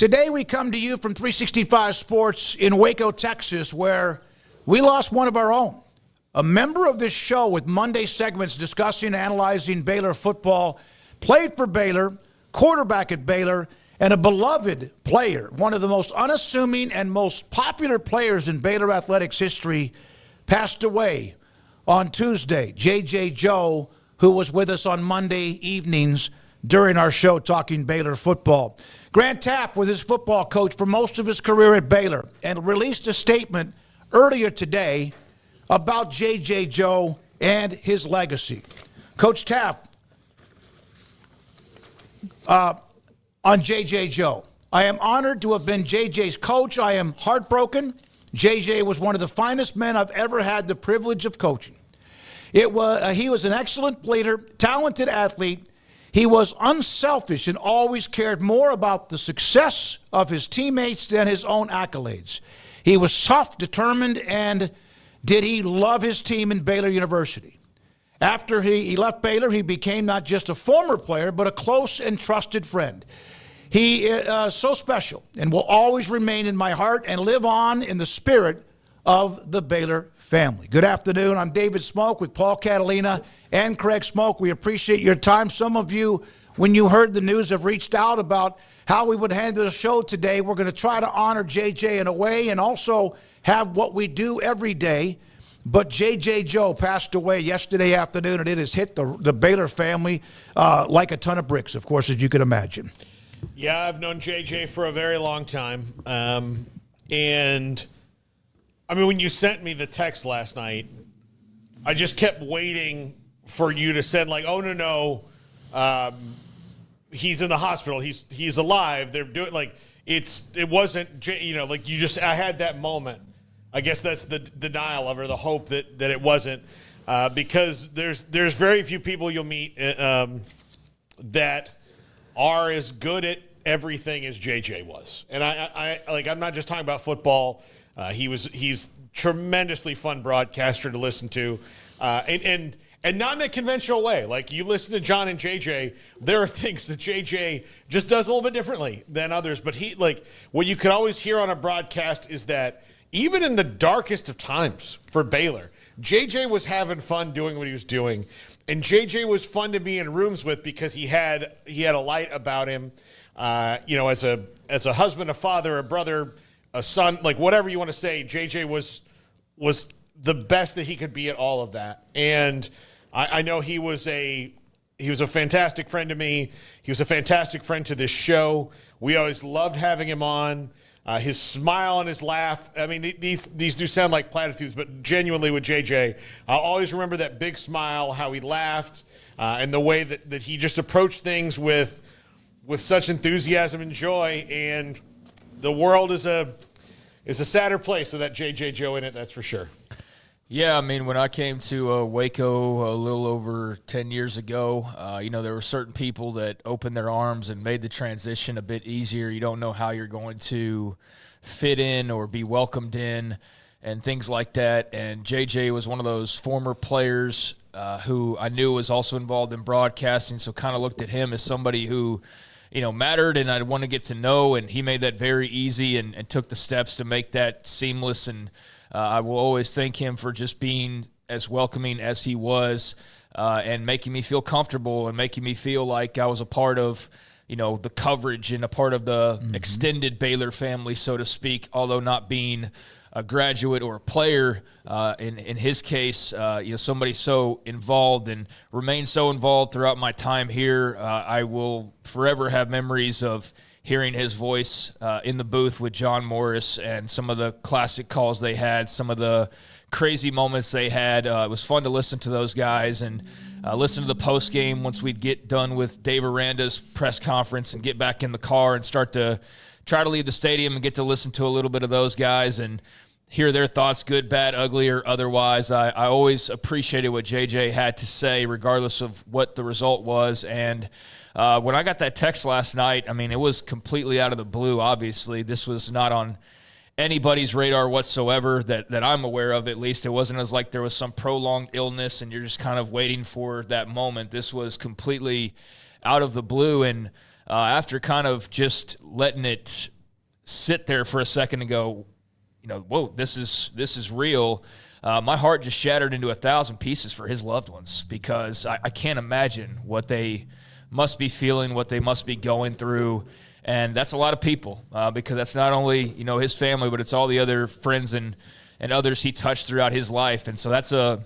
Today we come to you from 365 Sports in Waco, Texas, where we lost one of our own. A member of this show with Monday segments discussing and analyzing Baylor football, played for Baylor, quarterback at Baylor, and a beloved player, one of the most unassuming and most popular players in Baylor athletics history, passed away on Tuesday. J.J. Joe, who was with us on Monday evenings during our show talking Baylor football. Grant Teaff was his football coach for most of his career at Baylor and released a statement earlier today about J.J. Joe and his legacy. Coach Teaff, on J.J. Joe, I am honored to have been J.J.'s coach. I am heartbroken. J.J. was one of the finest men I've ever had the privilege of coaching. He was an excellent leader, talented athlete. He was unselfish and always cared more about the success of his teammates than his own accolades. He was tough, determined, and did he love his team in Baylor University. After he left Baylor, he became not just a former player, but a close and trusted friend. He is so special and will always remain in my heart and live on in the spirit of the Baylor family. Good afternoon. I'm David Smoak with Paul Catalina and Craig Smoak. We appreciate your time. Some of you, when you heard the news, have reached out about how we would handle the show today. We're going to try to honor JJ in a way and also have what we do every day. But J.J. Joe passed away yesterday afternoon, and it has hit the Baylor family like a ton of bricks, of course, as you can imagine. Yeah, I've known JJ for a very long time. And, I mean, when you sent me the text last night, I just kept waiting for you to send, like, oh, no, he's in the hospital. He's alive. They're doing, like, it wasn't, like, I had that moment. I guess that's the denial of, or the hope that it wasn't, because there's very few people you'll meet that are as good at everything as JJ was. And I'm not just talking about football. He's tremendously fun broadcaster to listen to, and not in a conventional way. Like, you listen to John and JJ, there are things that JJ just does a little bit differently than others. But what you could always hear on a broadcast is that even in the darkest of times for Baylor, JJ was having fun doing what he was doing. And JJ was fun to be in rooms with because he had a light about him, as a husband, a father, a brother, a son, like whatever you want to say. JJ was the best that he could be at all of that. And I know he was a fantastic friend to me. He was a fantastic friend to this show. We always loved having him on. His smile and his laugh. I mean, these do sound like platitudes, but genuinely with JJ, I'll always remember that big smile, how he laughed, and the way that he just approached things with such enthusiasm and joy. And the world is a sadder place with that JJ Joe in it, that's for sure. Yeah, I mean, when I came to Waco a little over 10 years ago, there were certain people that opened their arms and made the transition a bit easier. You don't know how you're going to fit in or be welcomed in and things like that. And JJ was one of those former players who I knew was also involved in broadcasting, so kind of looked at him as somebody who mattered and I'd want to get to know, and he made that very easy and took the steps to make that seamless. And I will always thank him for just being as welcoming as he was and making me feel comfortable and making me feel like I was a part of, the coverage and a part of the extended Baylor family, so to speak, although not being a graduate or a player in his case, somebody so involved and remained so involved throughout my time here. I will forever have memories of hearing his voice in the booth with John Morris and some of the classic calls they had, some of the crazy moments they had. It was fun to listen to those guys and listen to the post game once we'd get done with Dave Aranda's press conference and get back in the car and start to try to leave the stadium and get to listen to a little bit of those guys and hear their thoughts, good, bad, ugly, or otherwise. I always appreciated what JJ had to say, regardless of what the result was. And when I got that text last night, I mean, it was completely out of the blue, obviously. This was not on anybody's radar whatsoever that I'm aware of, at least. It wasn't as like there was some prolonged illness and you're just kind of waiting for that moment. This was completely out of the blue. And after kind of just letting it sit there for a second and go, whoa, this is real. My heart just shattered into 1,000 pieces for his loved ones, because I can't imagine what they must be feeling, what they must be going through. And that's a lot of people, because that's not only, his family, but it's all the other friends and others he touched throughout his life. And so that's a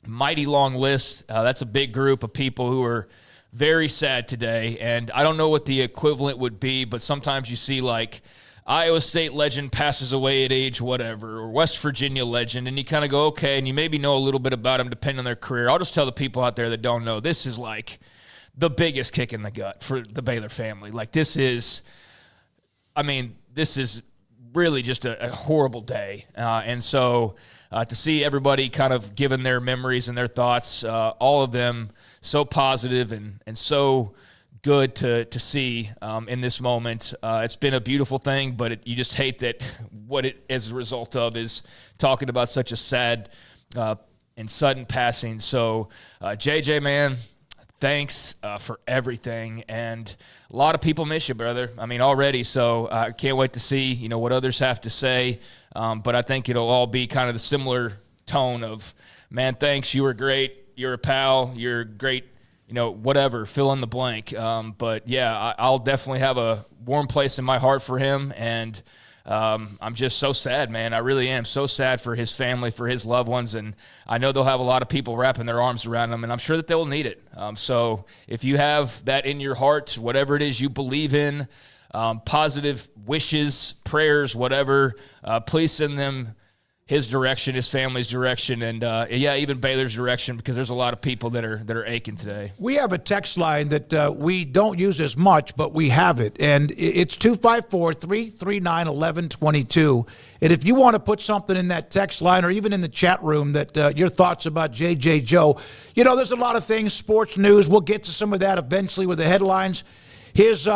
mighty long list. That's a big group of people who are very sad today. And I don't know what the equivalent would be, but sometimes you see like Iowa State legend passes away at age whatever, or West Virginia legend, and you kind of go, okay, and you maybe know a little bit about them depending on their career. I'll just tell the people out there that don't know, this is like the biggest kick in the gut for the Baylor family. Like this is really just a horrible day. And so to see everybody kind of giving their memories and their thoughts, all of them so positive and so good to see in this moment. It's been a beautiful thing, but you just hate that what it as a result of is talking about such a sad and sudden passing. So JJ, man, thanks for everything. And a lot of people miss you, brother. Already. So I can't wait to see, what others have to say. But I think it'll all be kind of the similar tone of, man, thanks. You were great. You're a pal. You're great. Whatever, fill in the blank. But yeah, I'll definitely have a warm place in my heart for him. And I'm just so sad, man. I really am so sad for his family, for his loved ones. And I know they'll have a lot of people wrapping their arms around them, and I'm sure that they'll need it. So if you have that in your heart, whatever it is you believe in, positive wishes, prayers, whatever, please send them his direction, his family's direction, and even Baylor's direction, because there's a lot of people that are aching today. We have a text line that we don't use as much, but we have it, and it's 254-339-1122. And if you want to put something in that text line or even in the chat room that your thoughts about J.J. Joe, there's a lot of things, sports news. We'll get to some of that eventually with the headlines. His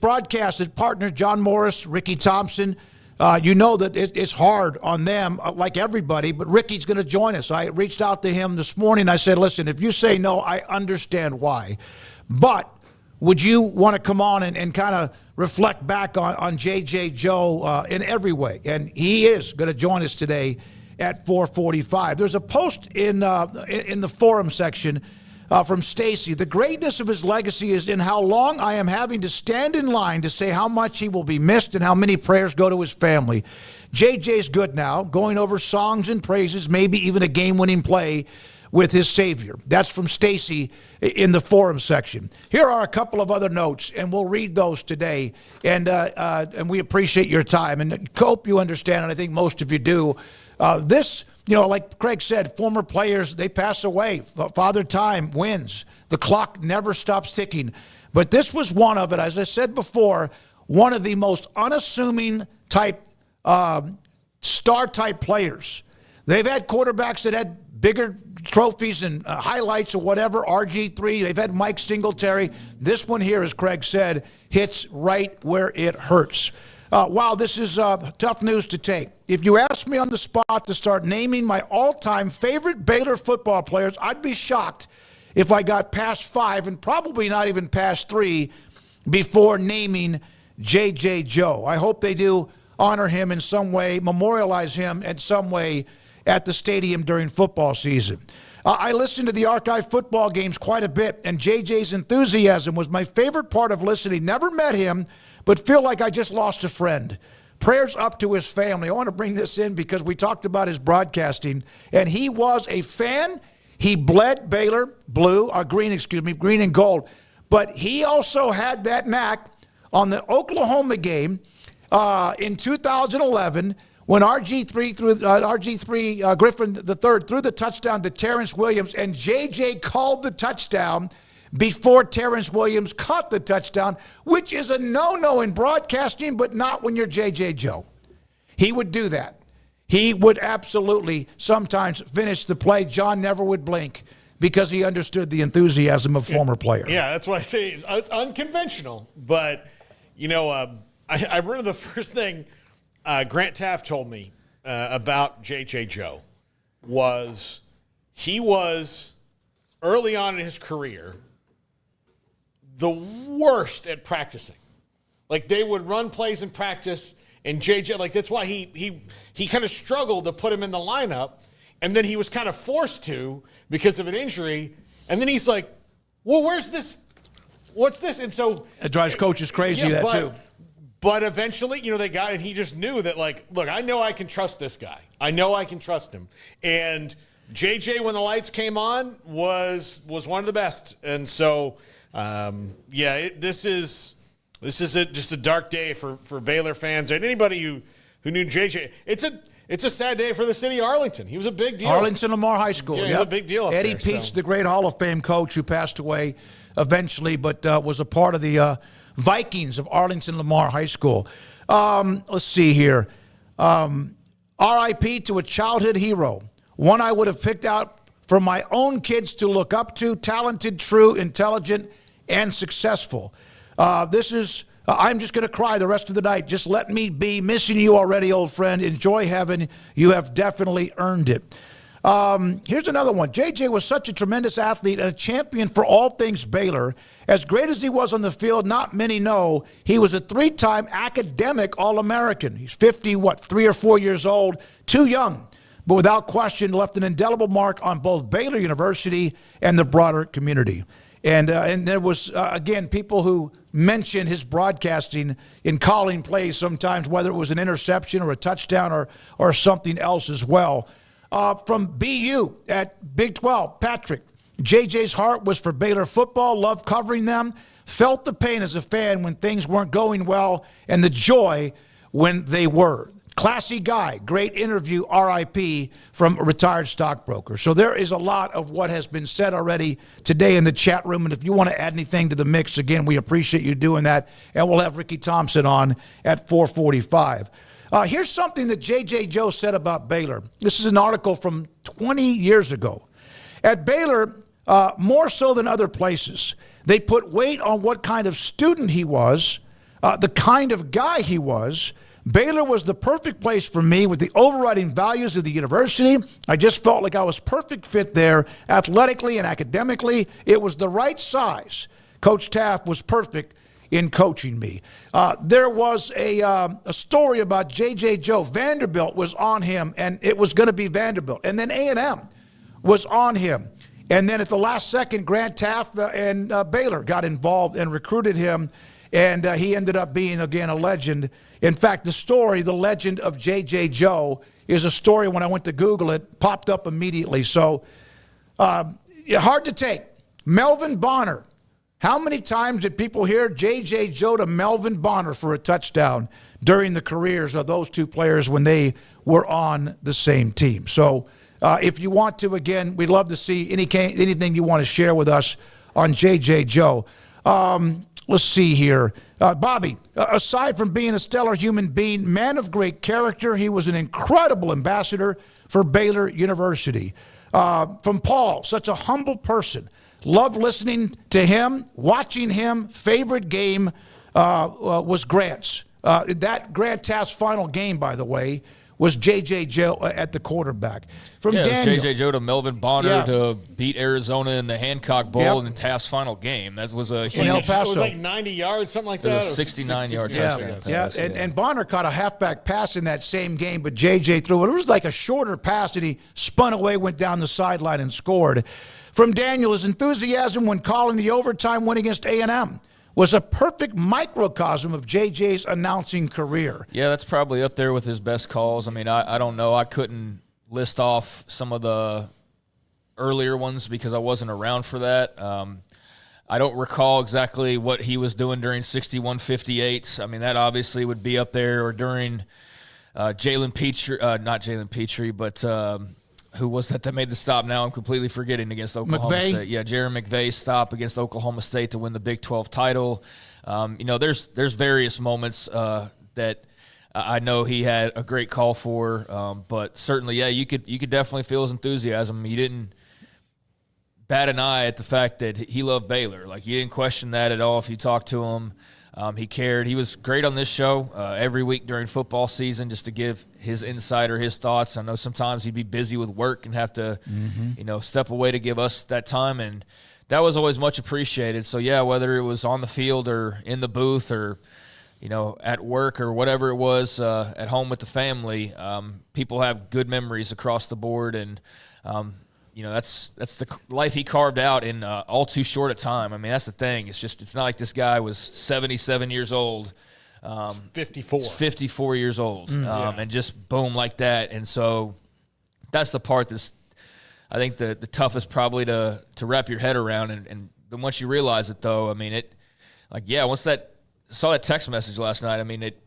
broadcast, his partners, John Morris, Ricky Thompson, that it's hard on them, like everybody, but Ricky's going to join us. I reached out to him this morning. I said, listen, if you say no, I understand why. But would you want to come on and kind of reflect back on J.J. Joe in every way? And he is going to join us today at 4:45. There's a post in the forum section from Stacy. The greatness of his legacy is in how long I am having to stand in line to say how much he will be missed and how many prayers go to his family. JJ's good now, going over songs and praises, maybe even a game-winning play with his Savior. That's from Stacy in the forum section. Here are a couple of other notes, and we'll read those today. And we appreciate your time. And hope you understand, and I think most of you do, this, like Craig said, former players, they pass away. Father Time wins. The clock never stops ticking. But this was one of it, as I said before, one of the most unassuming type, star-type players. They've had quarterbacks that had bigger trophies and highlights or whatever, RG3. They've had Mike Singletary. This one here, as Craig said, hits right where it hurts. Wow, this is tough news to take. If you asked me on the spot to start naming my all-time favorite Baylor football players, I'd be shocked if I got past 5 and probably not even past 3 before naming J.J. Joe. I hope they do honor him in some way, memorialize him in some way at the stadium during football season. I listened to the archive football games quite a bit, and J.J.'s enthusiasm was my favorite part of listening. Never met him, but feel like I just lost a friend. Prayers up to his family. I want to bring this in because we talked about his broadcasting, and he was a fan. He bled Baylor green and gold. But he also had that knack on the Oklahoma game in 2011 when RG3 Griffin III threw the touchdown to Terrence Williams, and JJ called the touchdown before Terrence Williams caught the touchdown, which is a no-no in broadcasting, but not when you're J.J. Joe. He would do that. He would absolutely sometimes finish the play. John never would blink because he understood the enthusiasm of former players. Yeah, that's why I say it's unconventional. But, I remember the first thing Grant Taft told me about J.J. Joe was he was, early on in his career, the worst at practicing. Like, they would run plays in practice, and JJ, like, that's why he kind of struggled to put him in the lineup, and then he was kind of forced to because of an injury, and then he's like, well, where's this? What's this? And so it drives coaches crazy, too. But eventually, they got, and he just knew that, like, look, I know I can trust this guy. I know I can trust him. And JJ, when the lights came on, was one of the best. And so, this is just a dark day for Baylor fans and anybody who knew JJ. It's a sad day for the city of Arlington. He was a big deal. Arlington Lamar High School. Yeah, he was a big deal up Eddie there, Peach, the great Hall of Fame coach who passed away eventually, but was a part of the Vikings of Arlington Lamar High School. Let's see here. RIP to a childhood hero, one I would have picked out for my own kids to look up to, talented, true, intelligent, and successful. I'm just going to cry the rest of the night. Just let me be. Missing you already, old friend. Enjoy heaven. You have definitely earned it. Here's another one. JJ was such a tremendous athlete and a champion for all things Baylor. As great as he was on the field, not many know he was a 3-time academic All-American. He's 3 or 4 years old, too young, but without question left an indelible mark on both Baylor University and the broader community. And there was, again, people who mention his broadcasting in calling plays sometimes, whether it was an interception or a touchdown or something else as well. From BU at Big 12, Patrick, JJ's heart was for Baylor football, loved covering them, felt the pain as a fan when things weren't going well, and the joy when they were. Classy guy, great interview, RIP, from a retired stockbroker. So there is a lot of what has been said already today in the chat room, and if you want to add anything to the mix, again, we appreciate you doing that, and we'll have Ricky Thompson on at 4:45. Here's something that J.J. Joe said about Baylor. This is an article from 20 years ago. At Baylor, more so than other places, they put weight on what kind of student he was, the kind of guy he was. Baylor was the perfect place for me with the overriding values of the university. I just felt like I was perfect fit there, athletically and academically. It was the right size. Coach Taft was perfect in coaching me. There was a story about J.J. Joe. Vanderbilt was on him, and it was going to be Vanderbilt. And then A&M was on him. And then at the last second, Grant Taft and Baylor got involved and recruited him, and he ended up being, again, a legend. In fact, the story, The Legend of J.J. Joe, is a story when I went to Google it, popped up immediately. So hard to take. Melvin Bonner. How many times did people hear J.J. Joe to Melvin Bonner for a touchdown during the careers of those two players when they were on the same team? So if you want to, again, we'd love to see anything you want to share with us on J.J. Joe. Let's see here. Bobby, aside from being a stellar human being, man of great character, he was an incredible ambassador for Baylor University. From Paul, such a humble person. Loved listening to him, watching him. Favorite game was Grant's. That Grant Taft's final game, by the way, was J.J. Joe at the quarterback. From Daniel, J.J. Joe to Melvin Bonner to beat Arizona in the Hancock Bowl in Taft's final game. That was a huge. El Paso. It was like 90 yards, something like that. It was a 69-yard touchdown. And Bonner caught a halfback pass in that same game, but J.J. threw it. It was like a shorter pass, and he spun away, went down the sideline, and scored. From Daniel, his enthusiasm when calling the overtime win against A&M was a perfect microcosm of JJ's announcing career. Yeah, that's probably up there with his best calls. I mean, I don't know. I couldn't list off some of the earlier ones because I wasn't around for that. I don't recall exactly what he was doing during 61-58. I mean, that obviously would be up there, or during Jalen Petrie, not Jalen Petrie, but who was that made the stop? Now I'm completely forgetting, against Oklahoma State. Yeah, Jerry McVay's stop against Oklahoma State to win the Big 12 title. There's various moments that I know he had a great call for, but certainly, yeah, you could definitely feel his enthusiasm. He didn't bat an eye at the fact that he loved Baylor. Like, you didn't question that at all if you talked to him. He cared. He was great on this show every week during football season, just to give his insight or his thoughts. I know sometimes he'd be busy with work and have to, step away to give us that time. And that was always much appreciated. So, yeah, whether it was on the field or in the booth or, at work or whatever it was, at home with the family, people have good memories across the board. And, that's the life he carved out in all too short a time. I mean, that's the thing. It's not like this guy was 77 years old. 54. 54 years old, and just boom like that. And so that's the part that's, I think, the toughest probably to wrap your head around. And once you realize it, though, I mean, once I saw that text message last night, I mean, it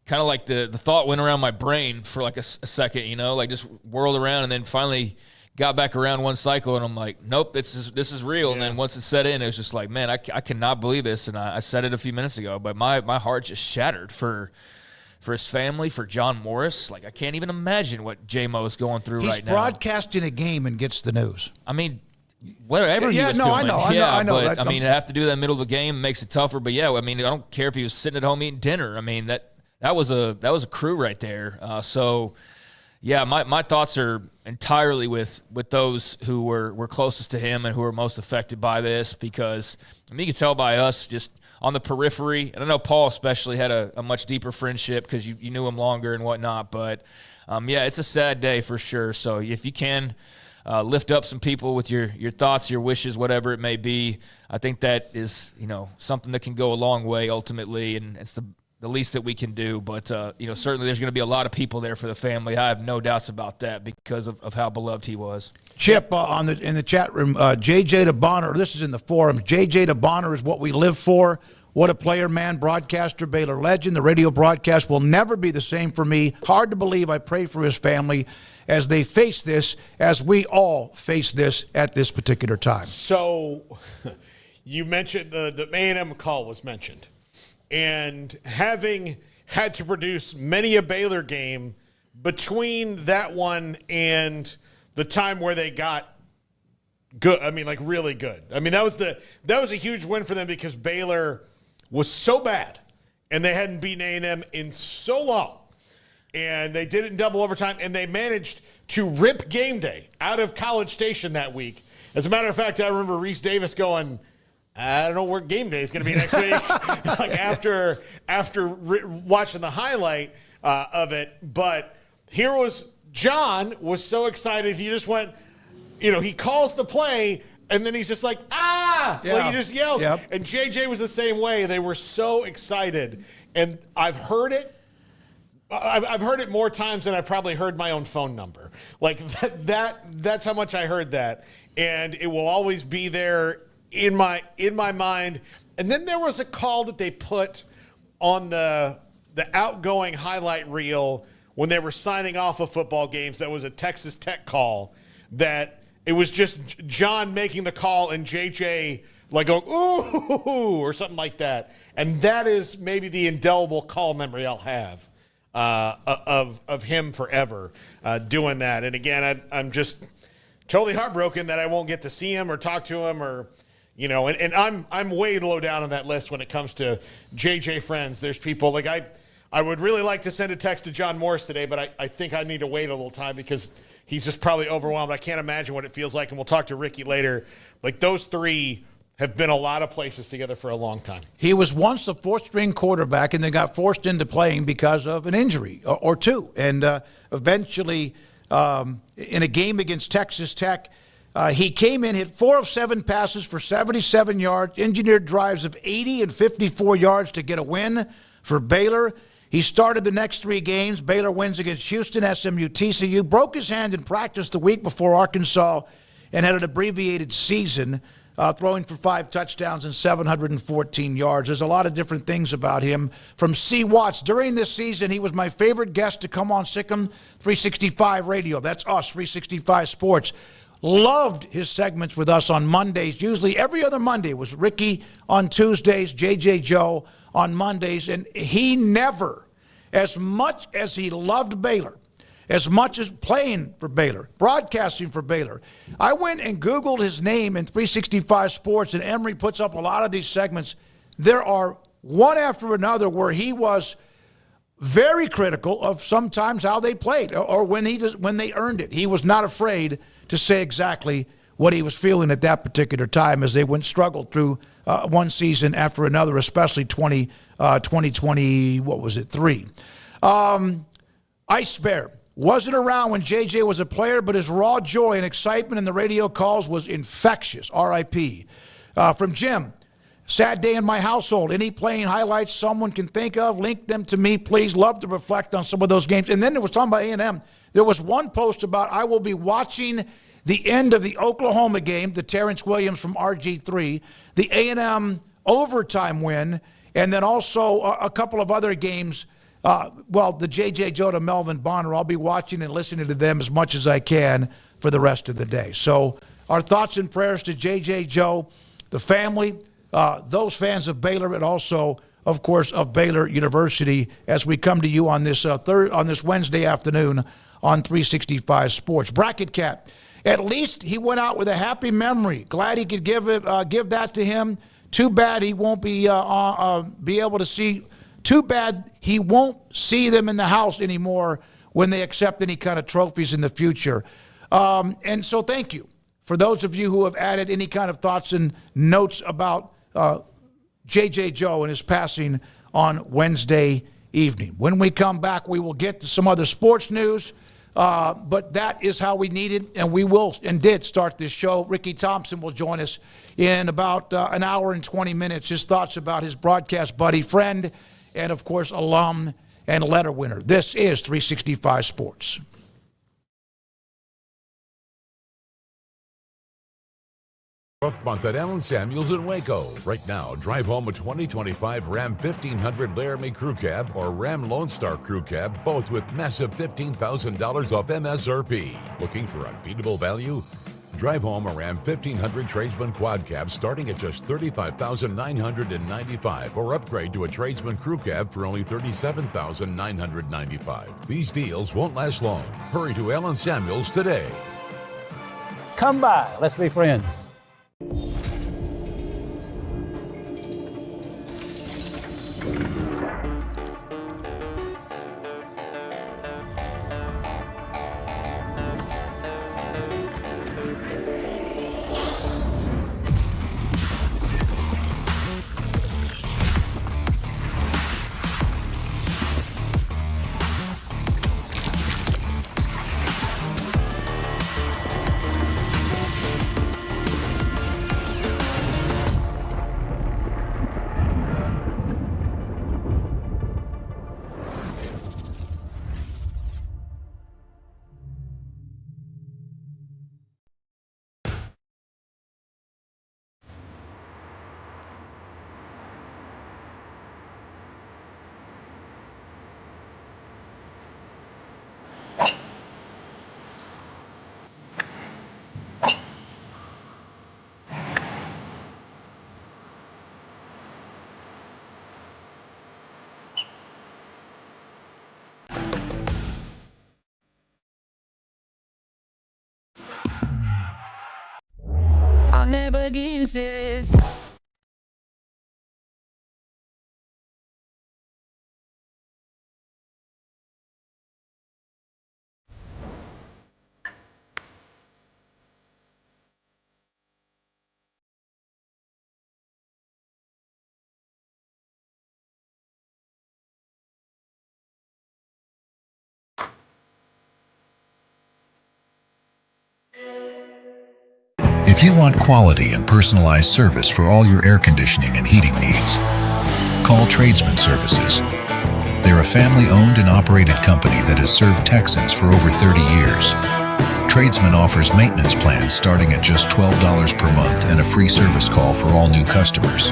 kind of like the thought went around my brain for like a second, just whirled around, and then finally got back around one cycle, and I'm like, nope, this is real. Yeah. And then once it set in, it was just like, man, I cannot believe this. And I said it a few minutes ago, but my heart just shattered for his family, for John Morris. Like, I can't even imagine what J-Mo is going through right now. He's broadcasting a game and gets the news. I mean, whatever he was doing. I know. But I mean, to have to do that in the middle of the game makes it tougher. But yeah, I mean, I don't care if he was sitting at home eating dinner. I mean, that was a crew right there. So yeah, my thoughts are entirely with those who were closest to him and who were most affected by this, because I mean, you can tell by us just on the periphery, and I know Paul especially had a much deeper friendship because you knew him longer and whatnot, but yeah, it's a sad day for sure. So if you can lift up some people with your thoughts, your wishes, whatever it may be, I think that is, something that can go a long way ultimately, and it's the least that we can do. But, certainly there's going to be a lot of people there for the family. I have no doubts about that because of how beloved he was. Chip, in the chat room, JJ to Bonner, this is in the forum, JJ to Bonner is what we live for. What a player, man, broadcaster, Baylor legend. The radio broadcast will never be the same for me. Hard to believe. I pray for his family as they face this, as we all face this at this particular time. So you mentioned the A&M call was mentioned. And having had to produce many a Baylor game between that one and the time where they got good, I mean, like really good. I mean, that was a huge win for them because Baylor was so bad and they hadn't beaten A&M in so long. And they did it in double overtime, and they managed to rip game day out of College Station that week. As a matter of fact, I remember Reese Davis going, I don't know where game day is going to be next week. Like after watching the highlight of it, but here was John was so excited he just went, he calls the play and then he's just like like he just yells. Yep. And JJ was the same way. They were so excited, and I've heard it. I've heard it more times than I've probably heard my own phone number. Like that's how much I heard that, and it will always be there in my mind. And then there was a call that they put on the outgoing highlight reel when they were signing off of football games. That was a Texas Tech call that it was just John making the call and JJ like going, ooh, or something like that. And that is maybe the indelible call memory I'll have of him forever doing that. And again, I'm just totally heartbroken that I won't get to see him or talk to him or, and I'm way low down on that list when it comes to JJ friends. There's people like I would really like to send a text to John Morris today, but I think I need to wait a little time because he's just probably overwhelmed. I can't imagine what it feels like, and we'll talk to Ricky later. Like those three have been a lot of places together for a long time. He was once a fourth-string quarterback and then got forced into playing because of an injury or two. And eventually, in a game against Texas Tech, he came in, hit 4 of 7 passes for 77 yards, engineered drives of 80 and 54 yards to get a win for Baylor. He started the next 3 games. Baylor wins against Houston, SMU, TCU, broke his hand in practice the week before Arkansas, and had an abbreviated season, throwing for 5 touchdowns and 714 yards. There's a lot of different things about him. From C. Watts, during this season, he was my favorite guest to come on Sikkim 365 Radio. That's us, 365 Sports. Loved his segments with us on Mondays. Usually every other Monday was Ricky on Tuesdays, JJ Joe on Mondays. And he never, as much as he loved Baylor, as much as playing for Baylor, broadcasting for Baylor, I went and Googled his name in 365 Sports, and Emory puts up a lot of these segments. There are one after another where he was very critical of sometimes how they played or when they earned it. He was not afraid to say exactly what he was feeling at that particular time as they struggled through one season after another, especially 2020, what was it, 3. Ice Bear wasn't around when JJ was a player, but his raw joy and excitement in the radio calls was infectious. R.I.P. From Jim, sad day in my household. Any playing highlights someone can think of, link them to me, please. Love to reflect on some of those games. And then there was talking about A&M. There was one post about I will be watching the end of the Oklahoma game, the Terrence Williams from RG3, the A&M overtime win, and then also a couple of other games. The J.J. Joe to Melvin Bonner. I'll be watching and listening to them as much as I can for the rest of the day. So our thoughts and prayers to J.J. Joe, the family, those fans of Baylor, and also, of course, of Baylor University as we come to you on this Wednesday afternoon on 365 Sports. Bracket Cap. At least he went out with a happy memory. Glad he could give that to him. Too bad he won't be able to see. Too bad he won't see them in the house anymore when they accept any kind of trophies in the future. And so thank you for those of you who have added any kind of thoughts and notes about J.J. Joe and his passing on Wednesday evening. When we come back, we will get to some other sports news. But that is how we needed, and we will and did start this show. Ricky Thompson will join us in about an hour and 20 minutes. His thoughts about his broadcast buddy, friend, and, of course, alum and letter winner. This is 365 Sports. Book month at Allen Samuels in Waco. Right now, drive home a 2025 Ram 1500 Laramie Crew Cab or Ram Lone Star Crew Cab, both with massive $15,000 off MSRP. Looking for unbeatable value? Drive home a Ram 1500 Tradesman Quad Cab starting at just $35,995 or upgrade to a Tradesman Crew Cab for only $37,995. These deals won't last long. Hurry to Allen Samuels today. Come by. Let's be friends. I'll never give this. If you want quality and personalized service for all your air conditioning and heating needs, call Tradesman Services. They're a family-owned and operated company that has served Texans for over 30 years. Tradesman offers maintenance plans starting at just $12 per month and a free service call for all new customers.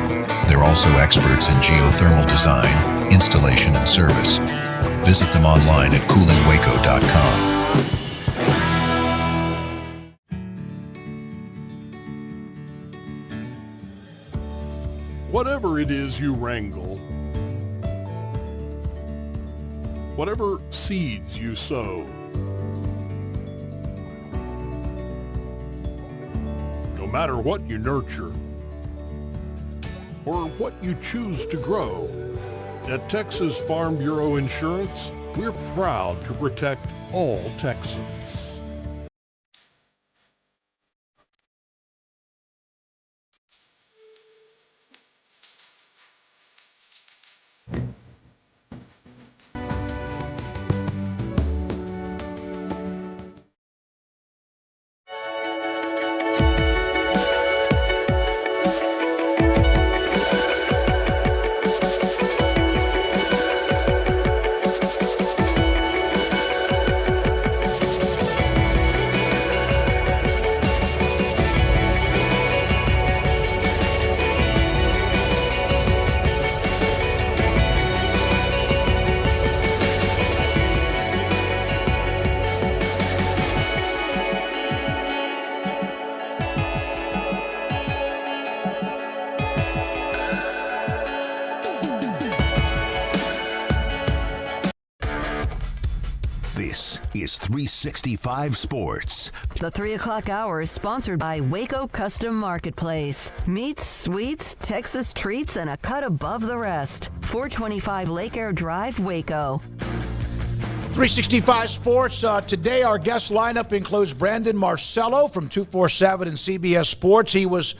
They're also experts in geothermal design, installation, and service. Visit them online at coolingwaco.com. Whatever it is you wrangle, whatever seeds you sow, no matter what you nurture or what you choose to grow, at Texas Farm Bureau Insurance, we're proud to protect all Texans. is 365 Sports. The 3 o'clock hour is sponsored by Waco Custom Marketplace. Meats, sweets, Texas treats, and a cut above the rest. 425 Lake Air Drive, Waco. 365 Sports. Today, our guest lineup includes Brandon Marcello from 247 and CBS Sports. He was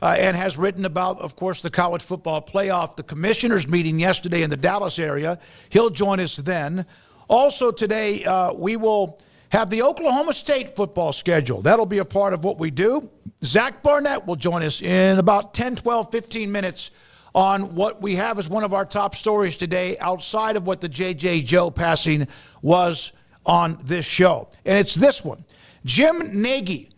and has written about, of course, the college football playoff, the commissioners meeting yesterday in the Dallas area. He'll join us then. Also today, we will have the Oklahoma State football schedule. That'll be a part of what we do. Zach Barnett will join us in about 10, 12, 15 minutes on what we have as one of our top stories today outside of what the J.J. Joe passing was on this show. And it's this one. Jim Nagy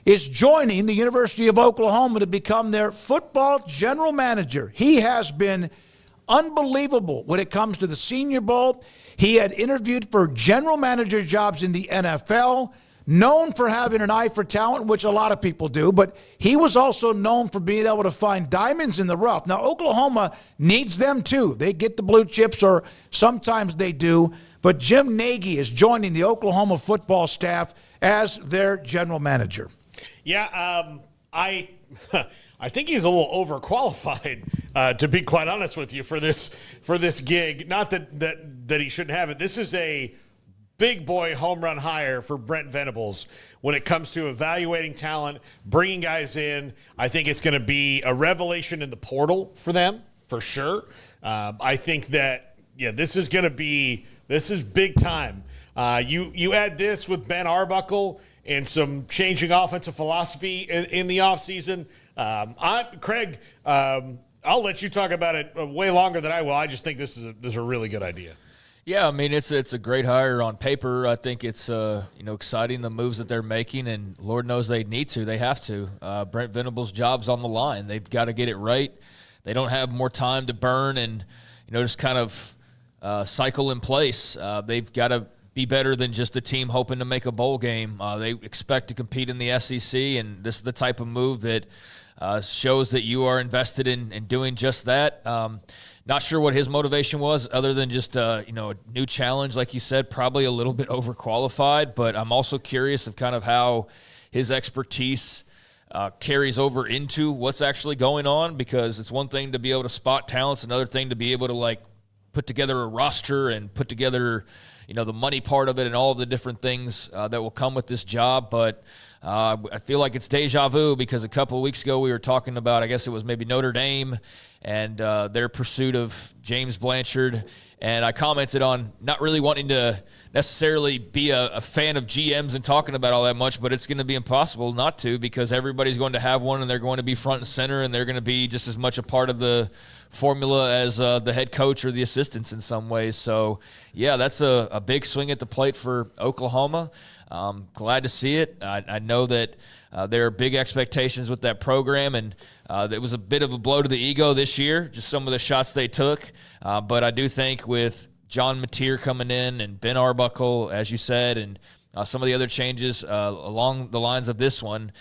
is joining the University of Oklahoma to become their football general manager. He has been unbelievable when it comes to the Senior Bowl. He had interviewed for general manager jobs in the NFL, known for having an eye for talent, which a lot of people do, but he was also known for being able to find diamonds in the rough. Now, Oklahoma needs them too. They get the blue chips, or sometimes they do, but Jim Nagy is joining the Oklahoma football staff as their general manager. Yeah, I think he's a little overqualified, to be quite honest with you, for this gig. Not that he shouldn't have it. This is a big boy home run hire for Brent Venables when it comes to evaluating talent, bringing guys in. I think it's going to be a revelation in the portal for them, for sure. I think that, this is big time. You add this with Ben Arbuckle and some changing offensive philosophy in the offseason. Craig, I'll let you talk about it way longer than I will. I just think this is a really good idea. Yeah, I mean, it's a great hire on paper. I think it's exciting, the moves that they're making, and Lord knows they need to. They have to. Brent Venables' job's on the line. They've got to get it right. They don't have more time to burn and just kind of cycle in place. They've got to be better than just a team hoping to make a bowl game. They expect to compete in the SEC, and this is the type of move that shows that you are invested in doing just that. Not sure what his motivation was other than just, a new challenge, like you said, probably a little bit overqualified, but I'm also curious of kind of how his expertise carries over into what's actually going on, because it's one thing to be able to spot talents, another thing to be able to, put together a roster and put together, the money part of it and all of the different things that will come with this job. But I feel like it's deja vu, because a couple of weeks ago we were talking about, I guess it was maybe Notre Dame and their pursuit of James Blanchard. And I commented on not really wanting to necessarily be a fan of GMs and talking about all that much, but it's going to be impossible not to, because everybody's going to have one, and they're going to be front and center, and they're going to be just as much a part of the formula as the head coach or the assistants in some ways. So, yeah, that's a big swing at the plate for Oklahoma. Glad to see it. I know that there are big expectations with that program, and it was a bit of a blow to the ego this year, just some of the shots they took. But I do think with John Mateer coming in and Ben Arbuckle, as you said, and some of the other changes along the lines of this one,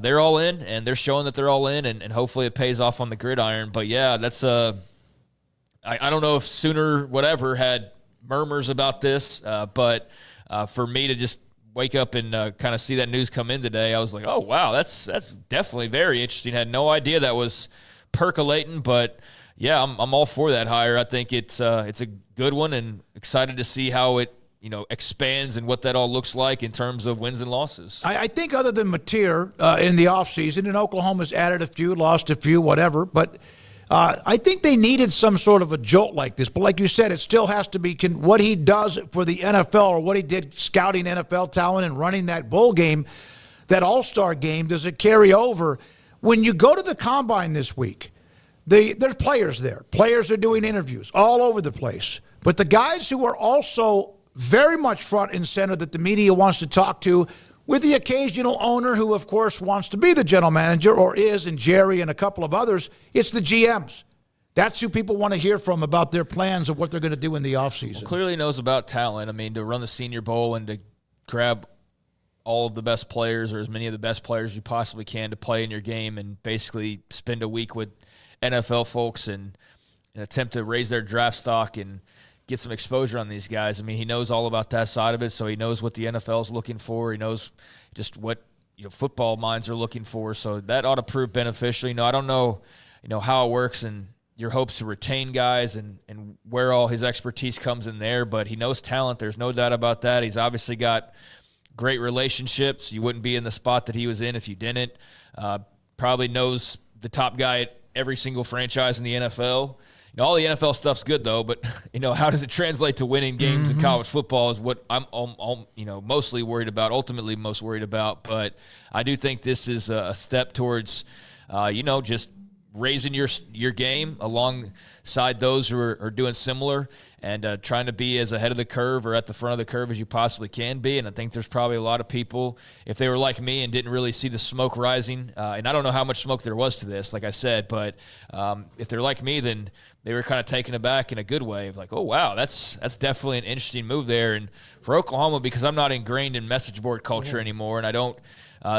they're all in, and they're showing that they're all in, and hopefully it pays off on the gridiron. But, yeah, that's I don't know if Sooner whatever had murmurs about this, but for me to just wake up and kind of see that news come in today, I was like, oh, wow, that's definitely very interesting. Had no idea that was percolating, but, yeah, I'm all for that hire. I think it's a good one, and excited to see how it expands and what that all looks like in terms of wins and losses. I think other than Mateer in the offseason, and Oklahoma's added a few, lost a few, whatever, but I think they needed some sort of a jolt like this. But like you said, it still has to be what he does for the NFL, or what he did scouting NFL talent and running that bowl game, that all-star game, does it carry over? When you go to the Combine this week, there's players there. Players are doing interviews all over the place. But the guys who are also very much front and center that the media wants to talk to, with the occasional owner who, of course, wants to be the general manager, or is, and Jerry and a couple of others, it's the GMs. That's who people want to hear from about their plans of what they're going to do in the offseason. Well, clearly knows about talent. I mean, to run the Senior Bowl and to grab all of the best players, or as many of the best players you possibly can, to play in your game and basically spend a week with NFL folks and attempt to raise their draft stock and get some exposure on these guys. I mean, he knows all about that side of it, so he knows what the NFL is looking for. He knows just what football minds are looking for. So that ought to prove beneficial. I don't know, how it works and your hopes to retain guys and where all his expertise comes in there, but he knows talent. There's no doubt about that. He's obviously got great relationships. You wouldn't be in the spot that he was in if you didn't. Probably knows the top guy at every single franchise in the NFL. All the NFL stuff's good, though, but, how does it translate to winning games in college football is what I'm mostly worried about, ultimately most worried about. But I do think this is a step towards, just raising your game alongside those who are doing similar and trying to be as ahead of the curve or at the front of the curve as you possibly can be. And I think there's probably a lot of people, if they were like me and didn't really see the smoke rising, and I don't know how much smoke there was to this, like I said, but if they're like me, then they were kind of taken aback in a good way of like, oh, wow, that's definitely an interesting move there. And for Oklahoma, because I'm not ingrained in message board culture anymore and I don't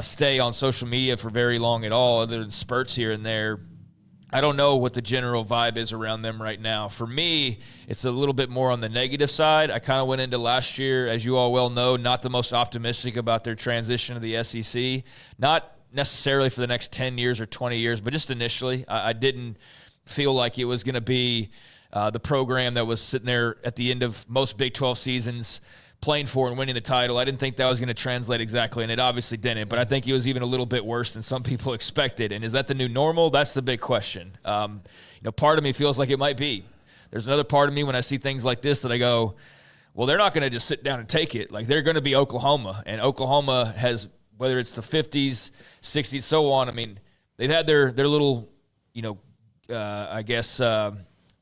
stay on social media for very long at all other than spurts here and there, I don't know what the general vibe is around them right now. For me, it's a little bit more on the negative side. I kind of went into last year, as you all well know, not the most optimistic about their transition to the SEC. Not necessarily for the next 10 years or 20 years, but just initially. I didn't feel like it was going to be the program that was sitting there at the end of most Big 12 seasons playing for and winning the title. I didn't think that was going to translate exactly, and it obviously didn't. But I think it was even a little bit worse than some people expected. And is that the new normal? That's the big question. Part of me feels like it might be. There's another part of me when I see things like this that I go, well, they're not going to just sit down and take it. Like, they're going to be Oklahoma. And Oklahoma has, whether it's the 50s, 60s, so on, I mean, they've had their little,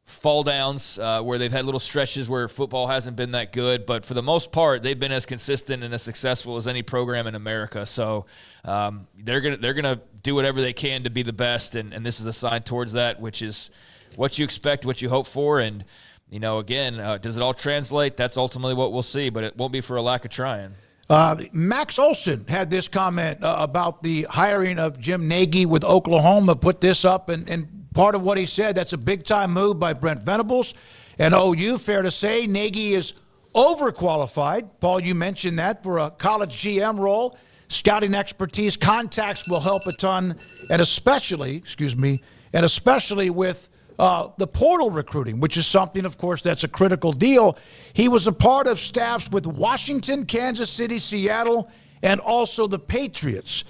fall downs where they've had little stretches where football hasn't been that good, but for the most part, they've been as consistent and as successful as any program in America. So they're gonna do whatever they can to be the best, and this is a sign towards that, which is what you expect, what you hope for, and again, does it all translate? That's ultimately what we'll see, but it won't be for a lack of trying. Max Olson had this comment about the hiring of Jim Nagy with Oklahoma, put this up, and part of what he said, that's a big-time move by Brent Venables. And OU, fair to say, Nagy is overqualified. Paul, you mentioned that for a college GM role. Scouting expertise, contacts will help a ton, and especially with the portal recruiting, which is something, of course, that's a critical deal. He was a part of staffs with Washington, Kansas City, Seattle, and also the Patriots.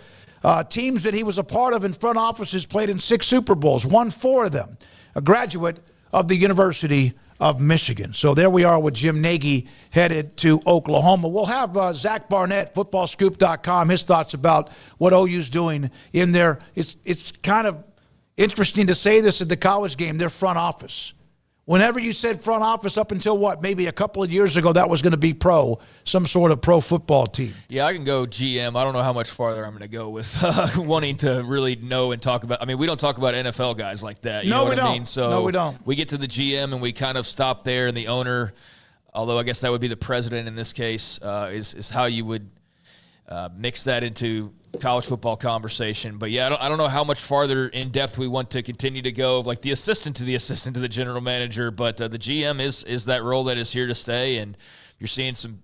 Teams that he was a part of in front offices, played in 6 Super Bowls, won 4 of them. A graduate of the University of Michigan. So there we are with Jim Nagy headed to Oklahoma. We'll have Zach Barnett, footballscoop.com, his thoughts about what OU's doing in there. It's kind of interesting to say this in the college game, their front office. Whenever you said front office up until maybe a couple of years ago, that was going to be some sort of pro football team. Yeah, I can go GM. I don't know how much farther I'm going to go with wanting to really know and talk about. I mean, we don't talk about NFL guys like that. You know what I mean? So no, we don't. We get to the GM and we kind of stop there, and the owner, although I guess that would be the president in this case, is how you would mix that into college football conversation. But yeah, I don't know how much farther in depth we want to continue to go, like the assistant to the general manager, but the GM is that role that is here to stay, and you're seeing some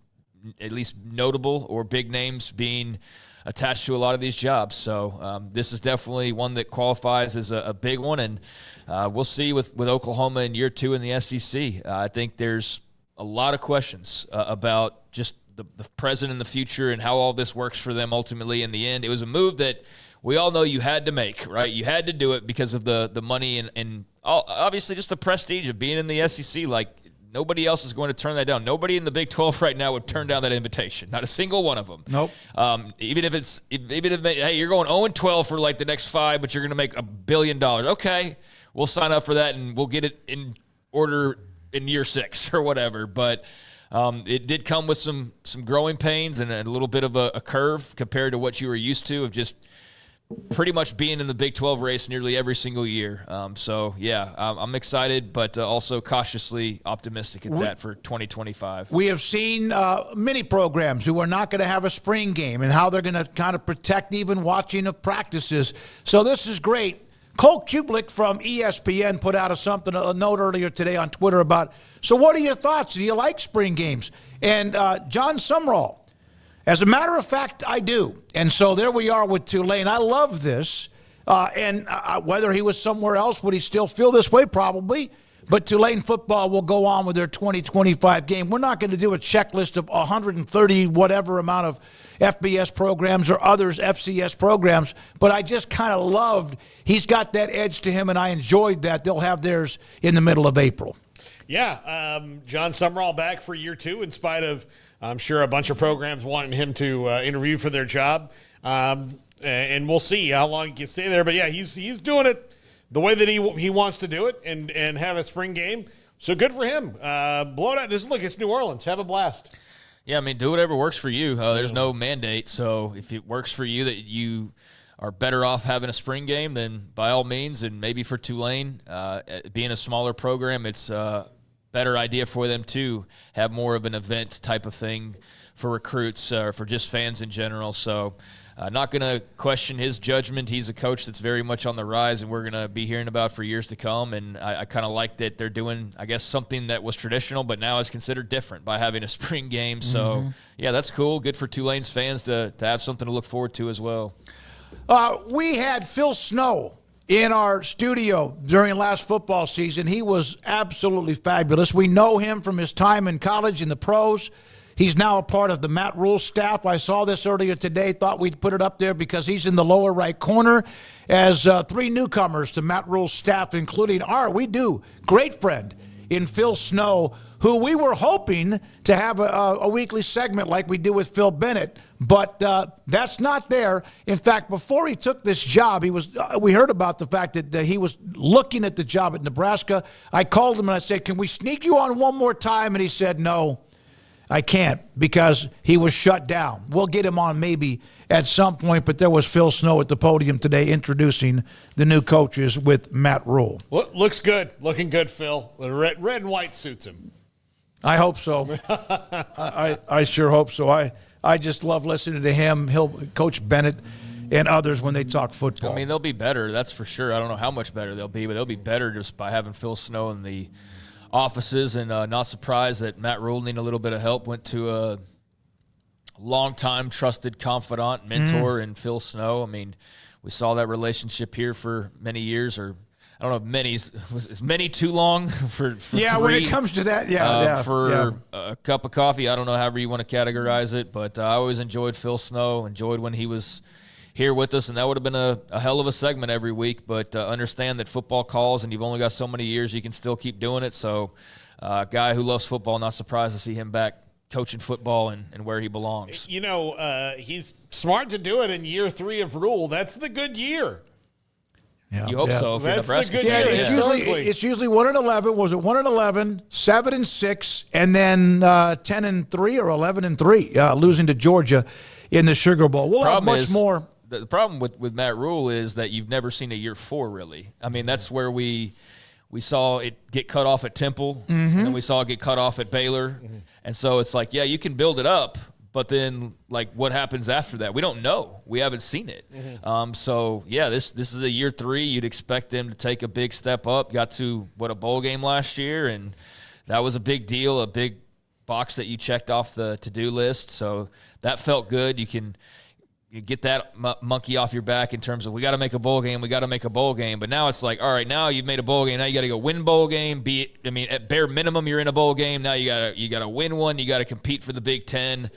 at least notable or big names being attached to a lot of these jobs. So this is definitely one that qualifies as a big one, and we'll see with Oklahoma in year 2 in the SEC. I think there's a lot of questions about just the present and the future and how all this works for them ultimately in the end. It was a move that we all know you had to make, right? You had to do it because of the money and obviously just the prestige of being in the SEC. Like, nobody else is going to turn that down. Nobody in the Big 12 right now would turn down that invitation. Not a single one of them. Nope. Even if hey, you're going 0-12 for like the next 5, but you're going to make $1 billion. Okay, we'll sign up for that and we'll get it in order in year 6 or whatever. But it did come with some growing pains and a little bit of a curve compared to what you were used to of just pretty much being in the Big 12 race nearly every single year. So, yeah, I'm excited, but also cautiously optimistic at that for 2025. We have seen many programs who are not going to have a spring game and how they're going to kind of protect even watching of practices. So this is great Cole Kublik from ESPN put out a note earlier today on Twitter about, so what are your thoughts? Do you like spring games? And John Sumrall, as a matter of fact, I do. And so there we are with Tulane. I love this. And whether he was somewhere else, would he still feel this way? Probably. But Tulane football will go on with their 2025 game. We're not going to do a checklist of 130 whatever amount of FBS programs or others FCS programs, but I just kind of loved he's got that edge to him, and I enjoyed that. They'll have theirs in the middle of April. Yeah, John Sumrall back for year 2 in spite of, I'm sure, a bunch of programs wanting him to interview for their job. And we'll see how long he can stay there. But, yeah, he's doing it the way that he wants to do it and have a spring game. So good for him. Blow it out. Look, it's New Orleans. Have a blast. Yeah, I mean, do whatever works for you. There's no mandate. So if it works for you that you are better off having a spring game, then by all means. And maybe for Tulane, being a smaller program, it's a better idea for them to have more of an event type of thing for recruits or for just fans in general. So not going to question his judgment. He's a coach that's very much on the rise, and we're going to be hearing about for years to come. And I kind of like that they're doing, I guess, something that was traditional but now is considered different by having a spring game. So, yeah, that's cool. Good for Tulane's fans to have something to look forward to as well. We had Phil Snow in our studio during last football season. He was absolutely fabulous. We know him from his time in college in the pros. He's now a part of the Matt Rule staff. I saw this earlier today, thought we'd put it up there because he's in the lower right corner as 3 newcomers to Matt Rule's staff, including great friend in Phil Snow, who we were hoping to have a weekly segment like we do with Phil Bennett, but that's not there. In fact, before he took this job, we heard about the fact that he was looking at the job at Nebraska. I called him and I said, can we sneak you on one more time? And he said, no, I can't, because he was shut down. We'll get him on maybe at some point, but there was Phil Snow at the podium today introducing the new coaches with Matt Rule. Looks good. Looking good, Phil. The red and white suits him. I hope so. I sure hope so. I just love listening to him. Coach Bennett and others when they talk football. I mean, they'll be better, that's for sure. I don't know how much better they'll be, but they'll be better just by having Phil Snow in the offices, and not surprised that Matt Rule needed a little bit of help. Went to a longtime trusted confidant, mentor in Phil Snow. I mean, we saw that relationship here for many years, or I don't know if is many too long for yeah, 3, when it comes to that, a cup of coffee. I don't know however you want to categorize it, but I always enjoyed Phil Snow, enjoyed when he was here with us, and that would have been a hell of a segment every week. But understand that football calls, and you've only got so many years you can still keep doing it. So a guy who loves football, not surprised to see him back coaching football and where he belongs. You know, he's smart to do it in year 3 of Rule. That's the good year. Yeah, you hope so. That's the good year. It's usually 1-11. Was it 1-11, 7-6, and then 10-3 or 11-3, losing to Georgia in the Sugar Bowl. We'll have much more. The problem with Matt Rule is that you've never seen a year 4, really. I mean, that's where we saw it get cut off at Temple, and then we saw it get cut off at Baylor. And so it's like, yeah, you can build it up, but then, like, what happens after that? We don't know. We haven't seen it. So, yeah, this is a year 3. You'd expect them to take a big step up. Got to, a bowl game last year, and that was a big deal, a big box that you checked off the to-do list. So that felt good. You get that monkey off your back in terms of we got to make a bowl game, But now it's like, all right, now you've made a bowl game. Now you got to go win bowl game. At bare minimum, you're in a bowl game. Now you got to win one. You got to compete for the Big Ten,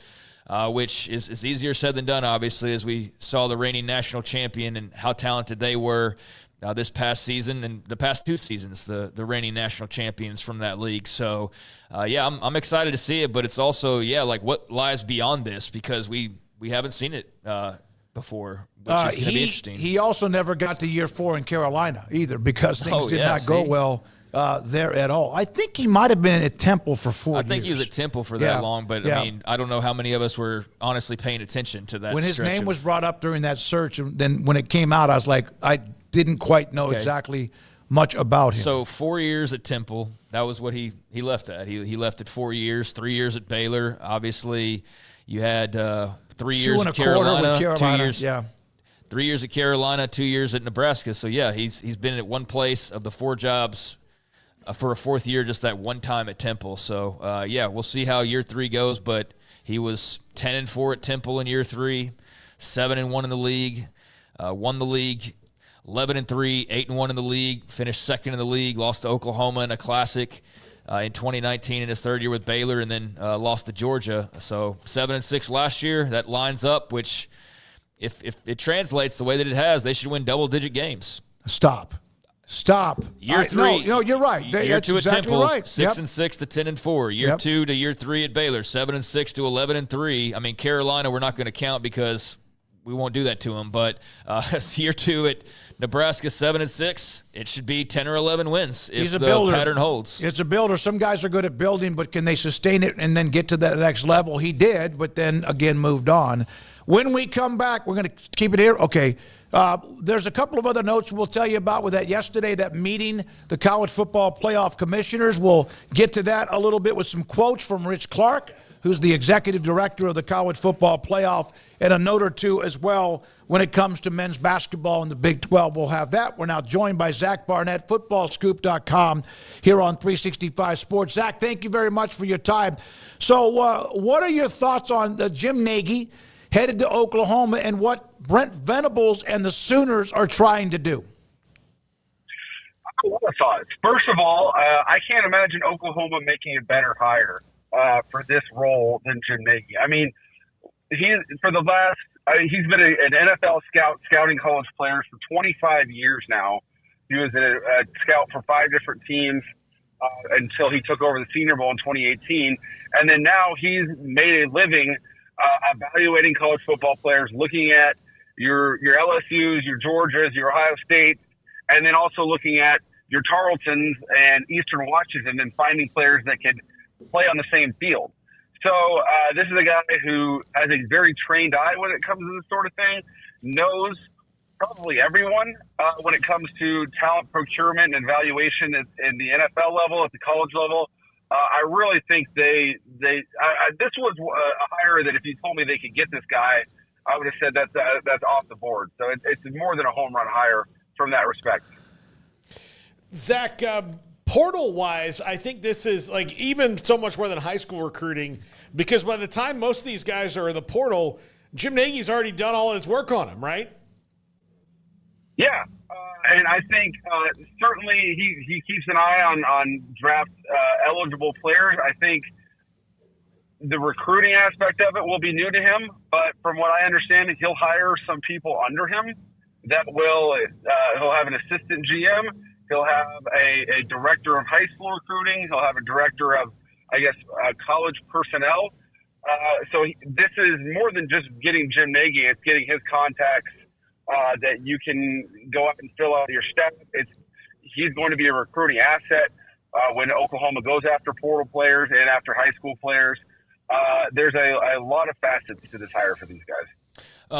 which is easier said than done, obviously, as we saw the reigning national champion and how talented they were this past season and the past 2 seasons, the reigning national champions from that league. So, I'm excited to see it, but it's also, like what lies beyond this, because we haven't seen it before, which is going to be interesting. He also never got to year 4 in Carolina either, because things did not go well there at all. I think he might have been at Temple for 4 years. I think he was at Temple for that long, but I mean, I don't know how many of us were honestly paying attention to that. When his name was brought up during that search, and then when it came out, I was like, I didn't quite know exactly much about him. So 4 years at Temple, that was what he left at. He left at 4 years, 3 years at Baylor. Obviously, you had 3 years at Carolina, 2 years. Yeah. 3 years at Carolina, 2 years at Nebraska. So, yeah, he's been at one place of the 4 jobs for a 4th year, just that one time at Temple. So, yeah, we'll see how year 3 goes. But he was 10-4 at Temple in year 3, 7-1 in the league, won the league, 11-3, 8-1 in the league, finished 2nd in the league, lost to Oklahoma in a classic in 2019 in his 3rd year with Baylor, and then lost to Georgia. So 7-6 last year. That lines up, which if it translates the way that it has, they should win double-digit games. Stop. Year 3. No, you're right. Year 2 exactly at Temple, right. 6-6 to 10-4. Year 2 to year 3 at Baylor, 7-6 to 11-3. I mean, Carolina, we're not going to count because we won't do that to them. But year 2 at Nebraska, 7-6. It should be 10 or 11 wins if the pattern holds. It's a builder. Some guys are good at building, but can they sustain it and then get to that next level? He did, but then again moved on. When we come back, we're going to keep it here. Okay. There's a couple of other notes we'll tell you about with that yesterday, that meeting, the College Football Playoff Commissioners. We'll get to that a little bit with some quotes from Rich Clark, who's the executive director of the College Football Playoff, and a note or two as well when it comes to men's basketball in the Big 12. We'll have that. We're now joined by Zach Barnett, footballscoop.com, here on 365 Sports. Zach, thank you very much for your time. So what are your thoughts on the Jim Nagy headed to Oklahoma and what Brent Venables and the Sooners are trying to do? A lot of thoughts. First of all, I can't imagine Oklahoma making a better hire for this role than Jim Nagy. I mean, he's been an NFL scouting college players for 25 years now. He was a scout for 5 different teams until he took over the Senior Bowl in 2018. And then now he's made a living evaluating college football players, looking at your LSUs, your Georgias, your Ohio States, and then also looking at your Tarletons and Eastern Washington and finding players that can play on the same field. So this is a guy who has a very trained eye when it comes to this sort of thing, knows probably everyone when it comes to talent procurement and evaluation in the NFL level, at the college level. I really think this was a hire that if you told me they could get this guy, I would have said that's off the board. So it's more than a home run hire from that respect. Zach, portal-wise, I think this is like even so much more than high school recruiting, because by the time most of these guys are in the portal, Jim Nagy's already done all his work on them, right? Yeah. And I think certainly he keeps an eye on draft eligible players. I think the recruiting aspect of it will be new to him, but from what I understand, he'll hire some people under him that will he'll have an assistant GM. He'll have a director of high school recruiting. He'll have a director of, college personnel. So this is more than just getting Jim Nagy. It's getting his contacts that you can go up and fill out your staff. He's going to be a recruiting asset when Oklahoma goes after portal players and after high school players. There's a lot of facets to this hire for these guys.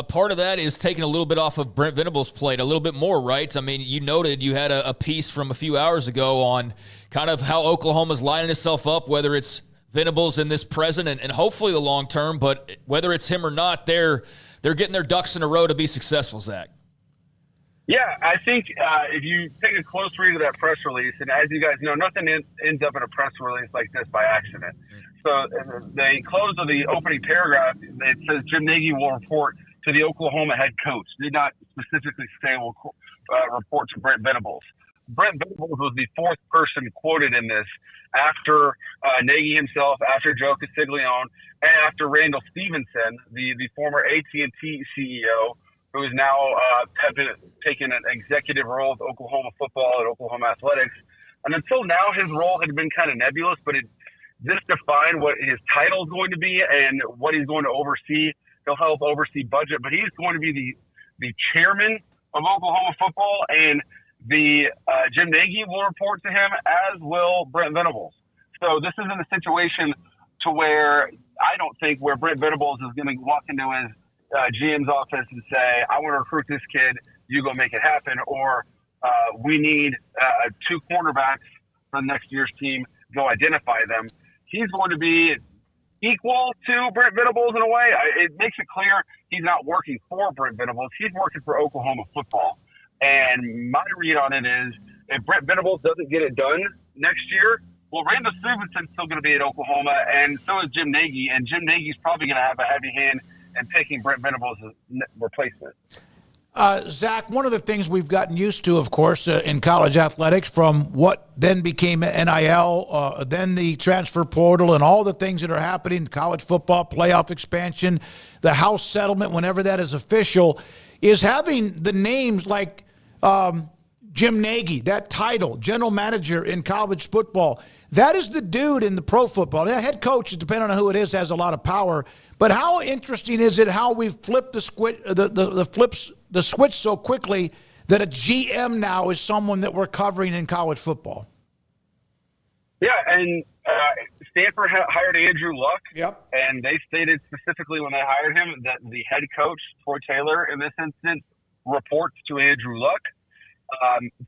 Part of that is taking a little bit off of Brent Venables' plate, a little bit more, right? I mean, you noted you had a piece from a few hours ago on kind of how Oklahoma's lining itself up, whether it's Venables in this present and hopefully the long term, but whether it's him or not, they're getting their ducks in a row to be successful, Zach. Yeah, I think if you take a close read of that press release, and as you guys know, nothing ends up in a press release like this by accident. So they close of the opening paragraph. It says Jim Nagy will report to the Oklahoma head coach. They did not specifically say will report to Brent Venables. Brent Venables was the 4th person quoted in this after Nagy himself, after Joe Castiglione, and after Randall Stevenson, the former AT&T CEO, who is now taken an executive role with Oklahoma football and Oklahoma athletics. And until now, his role had been kind of nebulous, but this defined what his title is going to be and what he's going to oversee. He'll help oversee budget, but he's going to be the chairman of Oklahoma football, and the Jim Nagy will report to him, as will Brent Venables. So this isn't a situation to where I don't think where Brent Venables is going to walk into his GM's office and say, I want to recruit this kid, you go make it happen, or we need 2 cornerbacks for the next year's team, go identify them. He's going to be equal to Brent Venables in a way. It makes it clear he's not working for Brent Venables. He's working for Oklahoma football. And my read on it is, if Brent Venables doesn't get it done next year, well, Randall Stevenson's still going to be at Oklahoma, and so is Jim Nagy. And Jim Nagy's probably going to have a heavy hand in picking Brent Venables' replacement. Zach, one of the things we've gotten used to, of course, in college athletics, from what then became NIL, then the transfer portal, and all the things that are happening, college football, playoff expansion, the House settlement, whenever that is official, is having the names like Jim Nagy, that title, general manager in college football. That is the dude in the pro football. The head coach, depending on who it is, has a lot of power. But how interesting is it how we've flipped the switch so quickly that a GM now is someone that we're covering in college football? Yeah, and Stanford hired Andrew Luck. Yep. And they stated specifically when they hired him that the head coach, Troy Taylor, in this instance, reports to Andrew Luck.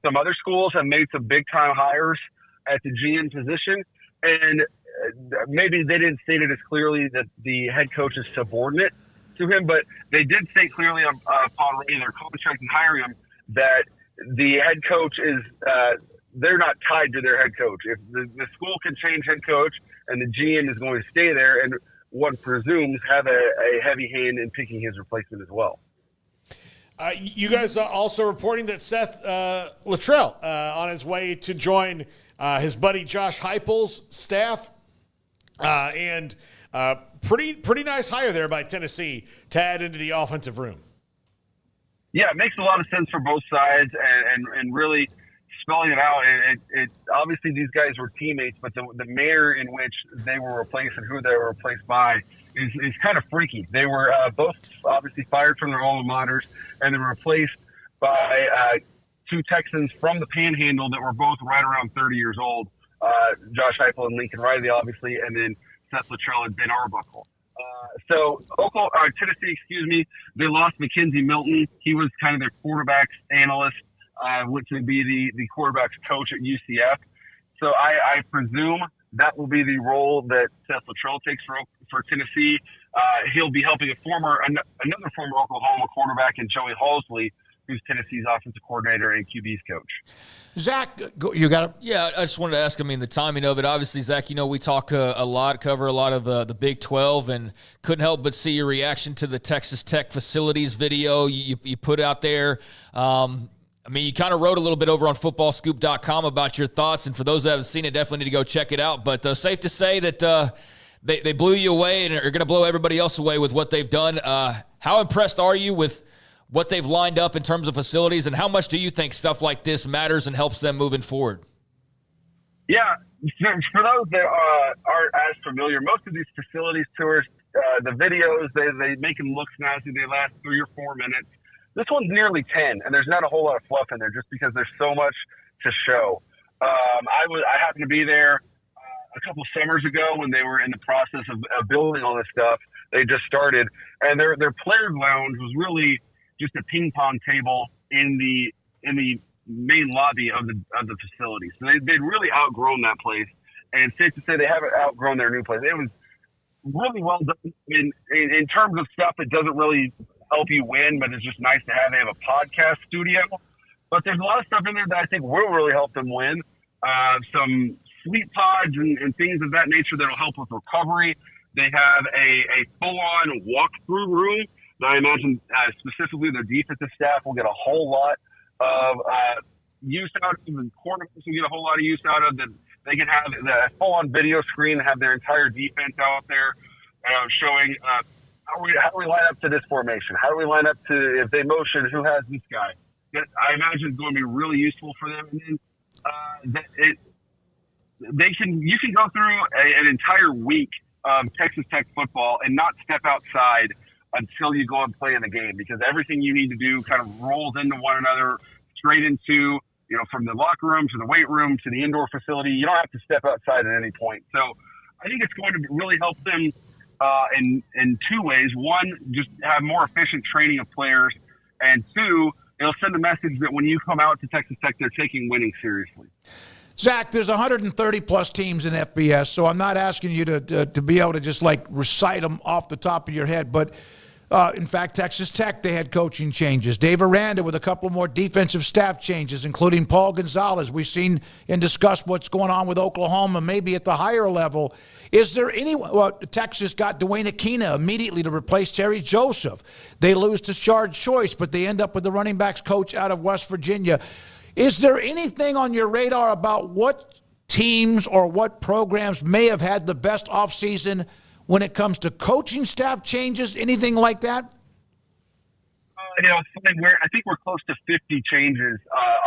Some other schools have made some big-time hires at the GM position, and maybe they didn't state it as clearly that the head coach is subordinate to him, but they did state clearly upon reading their contract and hiring him that the head coach is they're not tied to their head coach. If the school can change head coach and the GM is going to stay there, and one presumes have a heavy hand in picking his replacement as well. You guys are also reporting that Seth Luttrell on his way to join his buddy Josh Heupel's staff, and pretty nice hire there by Tennessee to add into the offensive room. Yeah, it makes a lot of sense for both sides, and really spelling it out. It obviously these guys were teammates, but the manner in which they were replaced and who they were replaced by is kind of freaky. They were both obviously fired from their alma maters, and they were replaced by two Texans from the Panhandle that were both right around 30 years old, Josh Heupel and Lincoln Riley, obviously, and then Seth Luttrell and Ben Arbuckle. So Tennessee, they lost Mackenzie Milton. He was kind of their quarterbacks analyst, which would be the quarterbacks coach at UCF. So I presume that will be the role that Seth Luttrell takes for Tennessee. He'll be helping another former Oklahoma quarterback in Joey Halsley, who's Tennessee's offensive coordinator and QB's coach. Zach, you got it? Yeah, I just wanted to ask, the timing of it. Obviously, Zach, we talk cover a lot of the Big 12, and couldn't help but see your reaction to the Texas Tech facilities video you put out there. You kind of wrote a little bit over on footballscoop.com about your thoughts, and for those that haven't seen it, definitely need to go check it out. But safe to say that they blew you away and are going to blow everybody else away with what they've done. How impressed are you with what they've lined up in terms of facilities, and how much do you think stuff like this matters and helps them moving forward? Yeah, for those that aren't as familiar, most of these facilities tours, the videos, they make them look snazzy. They last 3 or 4 minutes. This one's nearly 10, and there's not a whole lot of fluff in there just because there's so much to show. I happened to be there a couple summers ago when they were in the process of building all this stuff. They just started, and their players' lounge was really just a ping pong table in the main lobby of the facility. So they'd really outgrown that place, and it's safe to say they haven't outgrown their new place. It was really well done in terms of stuff that doesn't really help you win, but it's just nice to have. They have a podcast studio, but there's a lot of stuff in there that I think will really help them win. Some sleep pods and things of that nature that'll help with recovery. They have a full-on walkthrough room that I imagine specifically their defensive staff will get a whole lot of use out of, and quarterbacks will get a whole lot of use out of. That they can have the full-on video screen, have their entire defense out there showing how we line up to this formation. How do we line up to, if they motion, who has this guy? That I imagine is going to be really useful for them. And then you can go through an entire week of Texas Tech football and not step outside until you go and play in the game, because everything you need to do kind of rolls into one another, straight into, from the locker room to the weight room to the indoor facility. You don't have to step outside at any point. So I think it's going to really help them in two ways. One, just have more efficient training of players, and two, it'll send a message that when you come out to Texas Tech, they're taking winning seriously. Zach, there's 130-plus teams in FBS, so I'm not asking you to be able to just, recite them off the top of your head. But In fact, Texas Tech, they had coaching changes. Dave Aranda with a couple more defensive staff changes, including Paul Gonzalez. We've seen and discussed what's going on with Oklahoma, maybe at the higher level. Is there any? Well, Texas got Dwayne Aquina immediately to replace Terry Joseph. They lose to Shard Choice, but they end up with the running backs coach out of West Virginia. Is there anything on your radar about what teams or what programs may have had the best offseason when it comes to coaching staff changes, anything like that? It's funny. I think we're close to 50 changes,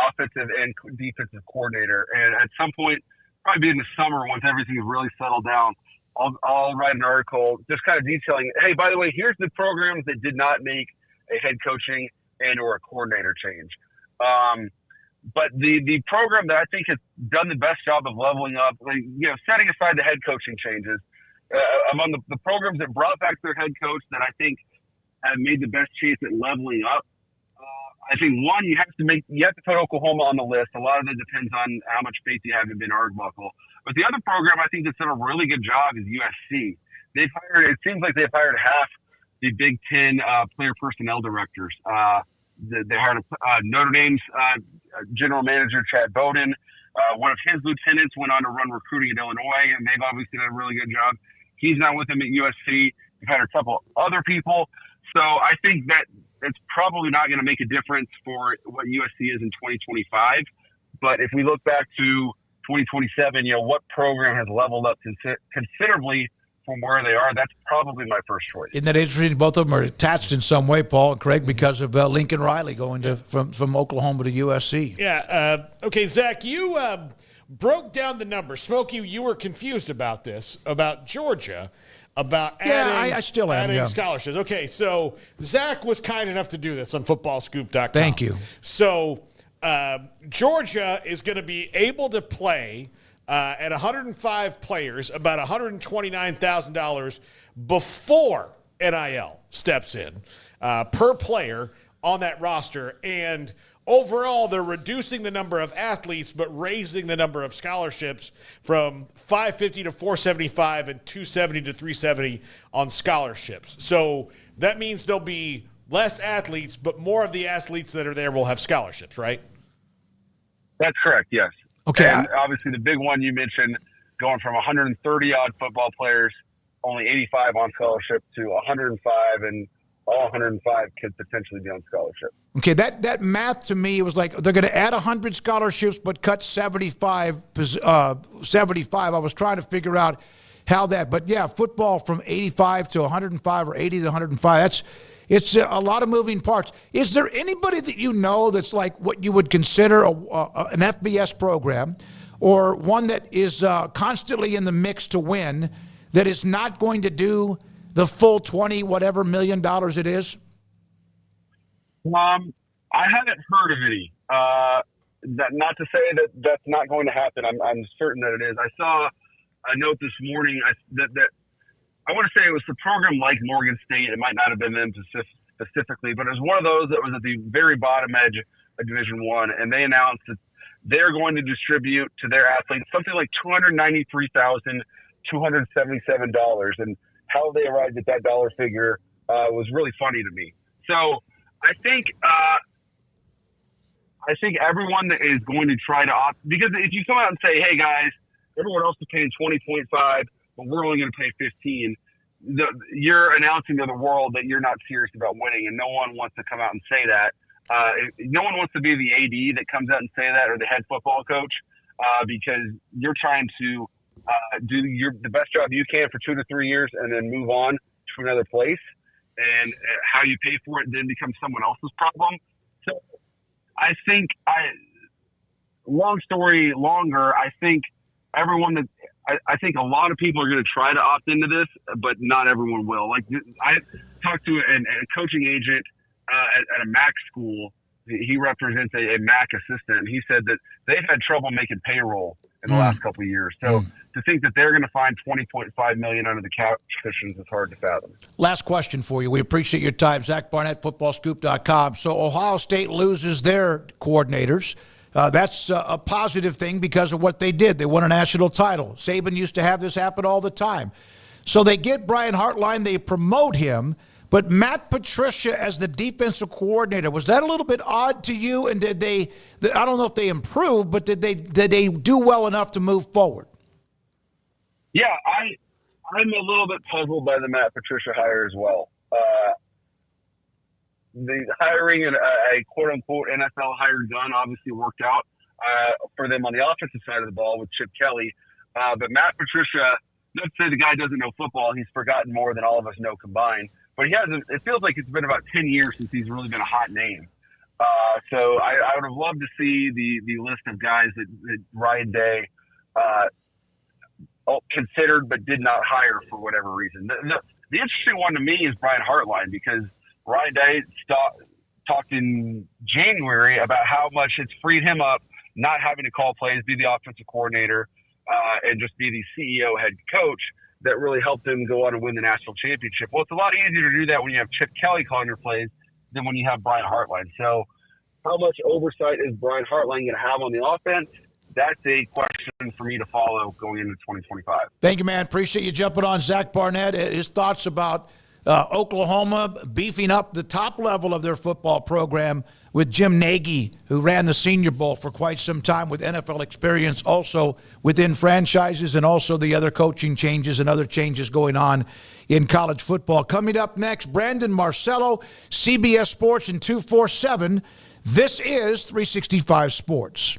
offensive and defensive coordinator. And at some point, probably in the summer, once everything is really settled down, I'll write an article just kind of detailing, hey, by the way, here's the programs that did not make a head coaching and or a coordinator change. But the program that I think has done the best job of leveling up, setting aside the head coaching changes, among the programs that brought back their head coach that I think have made the best chance at leveling up, I think one, you have to put Oklahoma on the list. A lot of it depends on how much faith you have in Ben Arbuckle. But the other program I think that's done a really good job is USC. It seems like they've hired half the Big Ten player personnel directors. They hired Notre Dame's general manager, Chad Bowden. One of his lieutenants went on to run recruiting at Illinois, and they've obviously done a really good job. He's not with them at USC. They've had a couple other people. So I think that it's probably not going to make a difference for what USC is in 2025. But if we look back to 2027, what program has leveled up considerably from where they are? That's probably my first choice. Isn't that interesting? Both of them are attached in some way, Paul and Craig, because of Lincoln Riley going from Oklahoma to USC. Yeah. Okay, Zach, you broke down the numbers. Smokey, you were confused about this, about Georgia, about I still am, adding scholarships. Okay, so Zach was kind enough to do this on footballscoop.com. Thank you. So Georgia is going to be able to play at 105 players, about $129,000 before NIL steps in per player on that roster. And overall, they're reducing the number of athletes but raising the number of scholarships from 550 to 475 and 270 to 370 on scholarships. So that means there'll be less athletes, but more of the athletes that are there will have scholarships, right? That's correct, yes. Okay. And obviously the big one you mentioned, going from 130-odd football players, only 85 on scholarship, to 105, and all 105 could potentially be on scholarship. Okay, that math to me was like they're going to add 100 scholarships but cut 75. I was trying to figure out how that. But, yeah, football from 85 to 105 or 80 to 105, it's a lot of moving parts. Is there anybody that you know that's like what you would consider an FBS program or one that is constantly in the mix to win that is not going to do the full $20 million it is? I haven't heard of any. That not to say that that's not going to happen. I'm certain that it is. I saw a note this morning that I want to say it was the program like Morgan State. It might not have been them specifically, but it was one of those that was at the very bottom edge of Division I, and they announced that they're going to distribute to their athletes something like $293,277, and how they arrived at that dollar figure was really funny to me. So I think everyone that is going to try to opt, because if you come out and say, hey guys, everyone else is paying 20.5, but we're only going to pay 15, you're announcing to the world that you're not serious about winning, and no one wants to come out and say that. No one wants to be the AD that comes out and say that, or the head football coach, because you're trying to do the best job you can for 2 to 3 years and then move on to another place. And how you pay for it then becomes someone else's problem. So I think long story longer, I think everyone that I think a lot of people are going to try to opt into this, but not everyone will. Like I talked to a coaching agent at a MAC school. He represents a MAC assistant, and he said that they've had trouble making payroll in the last couple of years. So to think that they're going to find $20.5 million under the couch cushions is hard to fathom. Last question for you. We appreciate your time. Zach Barnett, footballscoop.com. So Ohio State loses their coordinators. That's a positive thing because of what they did. They won a national title. Saban used to have this happen all the time. So they get Brian Hartline. They promote him. But Matt Patricia as the defensive coordinator, was that a little bit odd to you? And did they, I don't know if they improved, but did they do well enough to move forward? Yeah, I'm a little bit puzzled by the Matt Patricia hire as well. The hiring a quote-unquote NFL hired gun obviously worked out for them on the offensive side of the ball with Chip Kelly. But Matt Patricia, not to say the guy doesn't know football, he's forgotten more than all of us know combined. But it feels like it's been about 10 years since he's really been a hot name. So I would have loved to see the list of guys that Ryan Day considered but did not hire for whatever reason. The interesting one to me is Brian Hartline, because Ryan Day talked in January about how much it's freed him up not having to call plays, be the offensive coordinator, and just be the CEO head coach. That really helped him go on and win the national championship. Well, it's a lot easier to do that when you have Chip Kelly calling your plays than when you have Brian Hartline. So how much oversight is Brian Hartline going to have on the offense? That's a question for me to follow going into 2025. Thank you, man. Appreciate you jumping on. Zach Barnett, his thoughts about Oklahoma beefing up the top level of their football program with Jim Nagy, who ran the Senior Bowl for quite some time with NFL experience also within franchises, and also the other coaching changes and other changes going on in college football. Coming up next, Brandon Marcello, CBS Sports and 247. This is 365 Sports.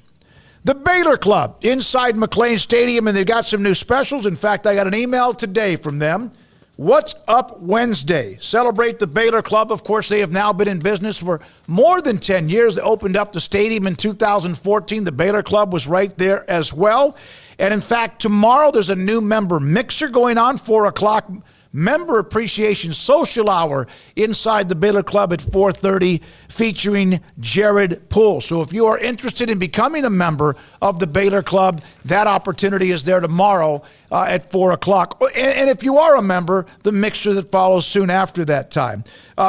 The Baylor Club inside McLean Stadium, and they've got some new specials. In fact, I got an email today from them. What's Up Wednesday? Celebrate the Baylor Club. Of course, they have now been in business for more than 10 years. They opened up the stadium in 2014. The Baylor Club was right there as well. And in fact, tomorrow there's a new member mixer going on, 4 o'clock. Member Appreciation Social Hour inside the Baylor Club at 4:30 featuring Jared Poole. So if you are interested in becoming a member of the Baylor Club, that opportunity is there tomorrow at 4 o'clock. And if you are a member, the mixture that follows soon after that time.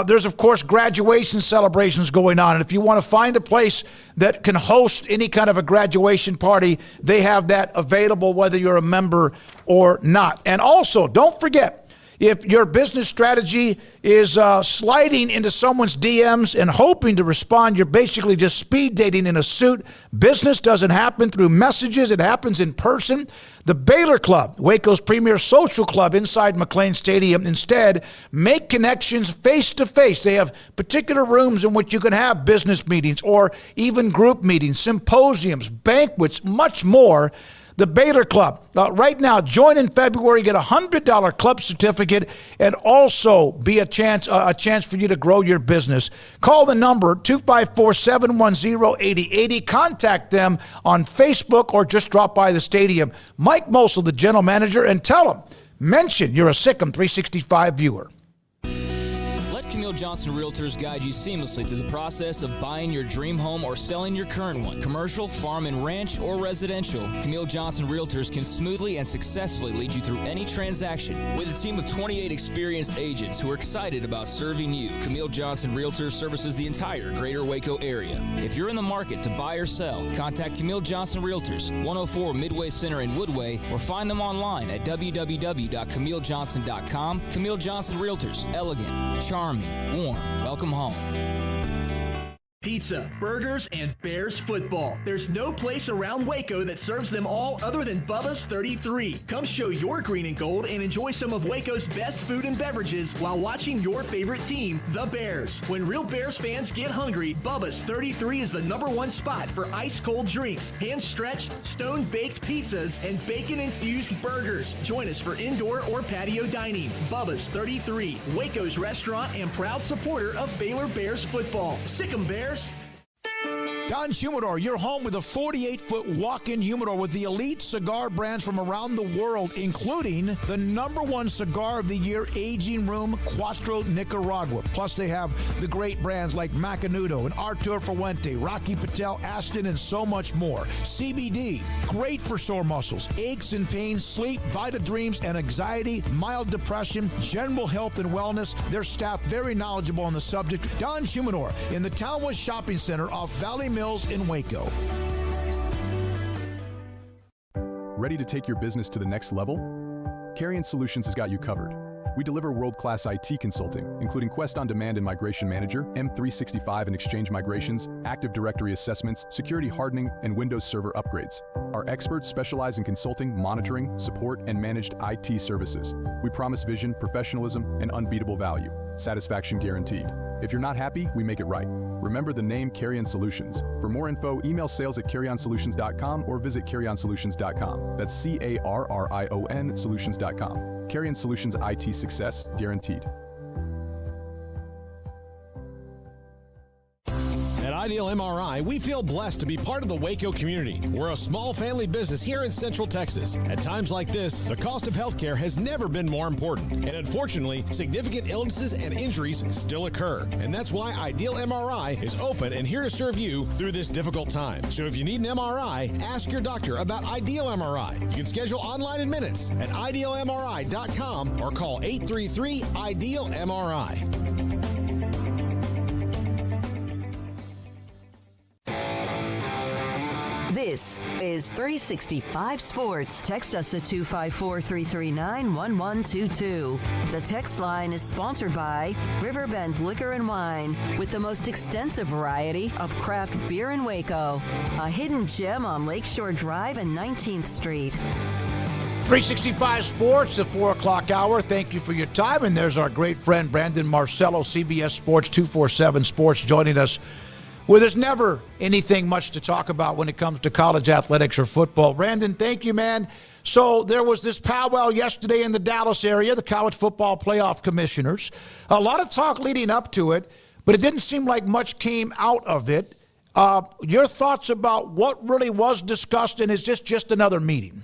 There's, of course, graduation celebrations going on. And if you want to find a place that can host any kind of a graduation party, they have that available whether you're a member or not. And also, don't forget, if your business strategy is sliding into someone's DMs and hoping to respond, you're basically just speed dating in a suit. Business doesn't happen through messages. It happens in person. The Baylor Club, Waco's premier social club inside McLean Stadium, instead, make connections face-to-face. They have particular rooms in which you can have business meetings or even group meetings, symposiums, banquets, much more. The Baylor Club. Right now, join in February, get a $100 club certificate, and also be a chance for you to grow your business. Call the number 254-710-8080. Contact them on Facebook or just drop by the stadium. Mike Mosel, the general manager, and tell them, mention you're a Sikkim 365 viewer. Camille Johnson Realtors guide you seamlessly through the process of buying your dream home or selling your current one. Commercial, farm and ranch, or residential, Camille Johnson Realtors can smoothly and successfully lead you through any transaction. With a team of 28 experienced agents who are excited about serving you, Camille Johnson Realtors services the entire greater Waco area. If you're in the market to buy or sell, contact Camille Johnson Realtors, 104 Midway Center in Woodway, or find them online at www.camillejohnson.com. Camille Johnson Realtors, elegant, charming, warm. Welcome home. Pizza, burgers, and Bears football. There's no place around Waco that serves them all other than Bubba's 33. Come show your green and gold and enjoy some of Waco's best food and beverages while watching your favorite team, the Bears. When real Bears fans get hungry, Bubba's 33 is the #1 spot for ice-cold drinks, hand-stretched, stone-baked pizzas, and bacon-infused burgers. Join us for indoor or patio dining. Bubba's 33, Waco's restaurant and proud supporter of Baylor Bears football. Sick 'em, Bears. Don Humidor, your home with a 48-foot walk-in humidor with the elite cigar brands from around the world, including the #1 cigar of the year, Aging Room Cuatro Nicaragua. Plus, they have the great brands like Macanudo and Artur Fuente, Rocky Patel, Aston, and so much more. CBD, great for sore muscles, aches and pains, sleep, Vita Dreams, and anxiety, mild depression, general health and wellness. Their staff very knowledgeable on the subject. Don Humidor in the Townwest Shopping Center off Valley Mills in Waco. Ready to take your business to the next level? Carrion Solutions has got you covered. We deliver world-class IT consulting, including Quest On Demand and Migration Manager, M365 and Exchange migrations, Active Directory assessments, security hardening, and Windows Server upgrades. Our experts specialize in consulting, monitoring, support, and managed IT services. We promise vision, professionalism, and unbeatable value. Satisfaction guaranteed. If you're not happy, we make it right. Remember the name Carrion Solutions. For more info, email sales@carrionsolutions.com or visit carrionsolutions.com. That's CARRION solutions.com. Carrion Solutions IT success guaranteed. At Ideal MRI, we feel blessed to be part of the Waco community. We're a small family business here in Central Texas. At times like this, the cost of healthcare has never been more important. And unfortunately, significant illnesses and injuries still occur. And that's why Ideal MRI is open and here to serve you through this difficult time. So if you need an MRI, ask your doctor about Ideal MRI. You can schedule online in minutes at idealmri.com or call 833-IDEAL-MRI. This is 365 Sports. Text us at 254-339-1122. The text line is sponsored by Riverbend Liquor and Wine, with the most extensive variety of craft beer in Waco. A hidden gem on Lakeshore Drive and 19th Street. 365 Sports, the 4 o'clock hour. Thank you for your time. And there's our great friend Brandon Marcello, CBS Sports 247 Sports, joining us, where there's never anything much to talk about when it comes to college athletics or football. Brandon, thank you, man. So there was this powwow yesterday in the Dallas area, the College Football Playoff Commissioners. A lot of talk leading up to it, but it didn't seem like much came out of it. Your thoughts about what really was discussed, and is this just another meeting?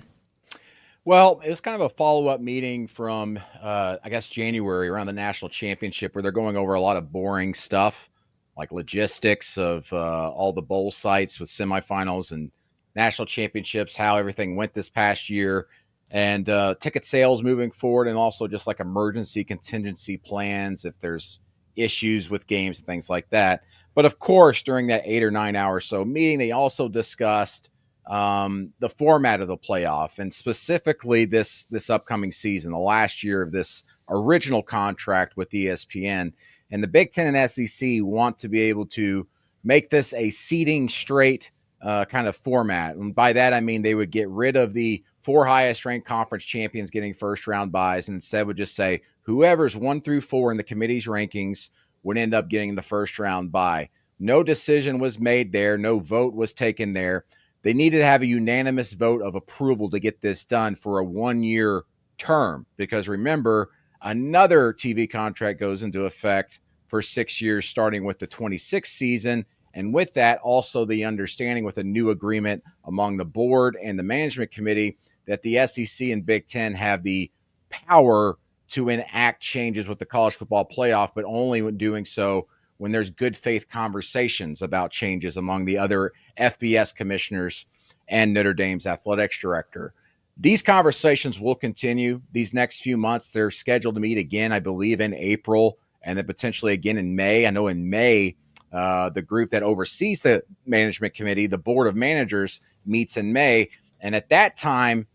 Well, it was kind of a follow-up meeting from, I guess, January around the national championship, where they're going over a lot of boring stuff, like logistics of all the bowl sites with semifinals and national championships, how everything went this past year, and ticket sales moving forward, and also just like emergency contingency plans if there's issues with games and things like that. But of course, during that 8 or 9 hour or so meeting, they also discussed the format of the playoff, and specifically this upcoming season, the last year of this original contract with ESPN. And the Big Ten and SEC want to be able to make this a seeding straight kind of format. And by that, I mean they would get rid of the 4 highest ranked conference champions getting first round buys, and instead would just say whoever's 1 through 4 in the committee's rankings would end up getting the first round bye. No decision was made there. No vote was taken there. They needed to have a unanimous vote of approval to get this done for a 1-year term, because remember, another TV contract goes into effect for 6 years, starting with the 26th season. And with that, also the understanding with a new agreement among the board and the management committee that the SEC and Big Ten have the power to enact changes with the college football playoff, but only when doing so when there's good faith conversations about changes among the other FBS commissioners and Notre Dame's athletics director. These conversations will continue these next few months. They're scheduled to meet again, I believe, in April, and then potentially again in May. I know in May, the group that oversees the management committee, the board of managers, meets in May. And at that time,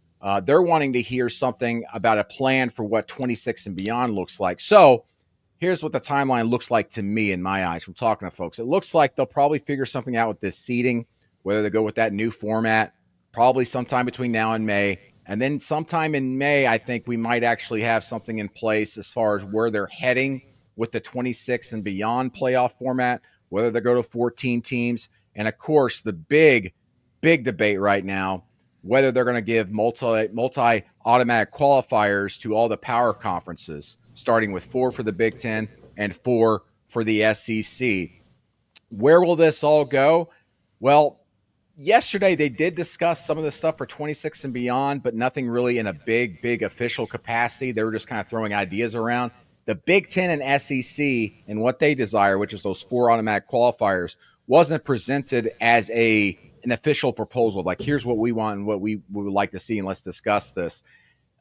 they're wanting to hear something about a plan for what 26 and beyond looks like. So here's what the timeline looks like to me in my eyes from talking to folks. It looks like they'll probably figure something out with this seeding, whether they go with that new format, probably sometime between now and May. And then sometime in May, I think we might actually have something in place as far as where they're heading with the 26 and beyond playoff format, whether they go to 14 teams. And of course, the big debate right now, whether they're going to give multi-automatic qualifiers to all the power conferences, starting with 4 for the Big Ten and 4 for the SEC. Where will this all go? Well, yesterday they did discuss some of the stuff for 26 and beyond, but nothing really in a big official capacity. They were just kind of throwing ideas around. The Big Ten and SEC and what they desire, which is those 4 automatic qualifiers, wasn't presented as an official proposal. Like, here's what we want and what we would like to see, and let's discuss this.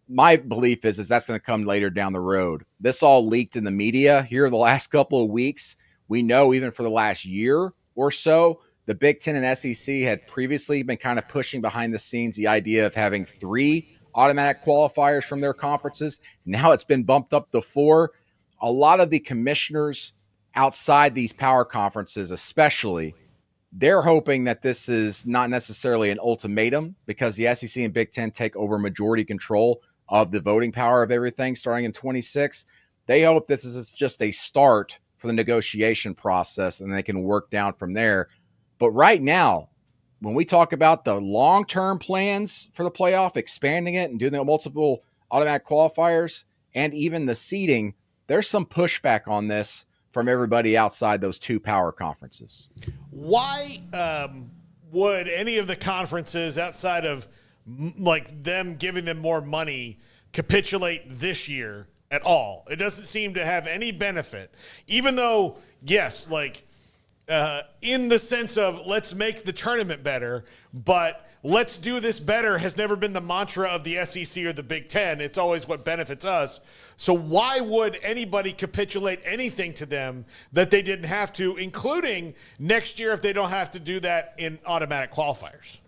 My belief is that's going to come later down the road. This all leaked in the media here the last couple of weeks. We know even for the last year or so, the Big Ten and SEC had previously been kind of pushing behind the scenes the idea of having 3 automatic qualifiers from their conferences. Now it's been bumped up to 4. A lot of the commissioners outside these power conferences, especially, they're hoping that this is not necessarily an ultimatum because the SEC and Big Ten take over majority control of the voting power of everything starting in 26. They hope this is just a start for the negotiation process and they can work down from there. But right now, when we talk about the long-term plans for the playoff, expanding it and doing the multiple automatic qualifiers and even the seeding, there's some pushback on this from everybody outside those 2 power conferences. Why would any of the conferences outside of like them giving them more money capitulate this year at all? It doesn't seem to have any benefit, even though, yes, like in the sense of let's make the tournament better, but let's do this better has never been the mantra of the SEC or the Big Ten. It's always what benefits us. So why would anybody capitulate anything to them that they didn't have to, including next year if they don't have to do that in automatic qualifiers?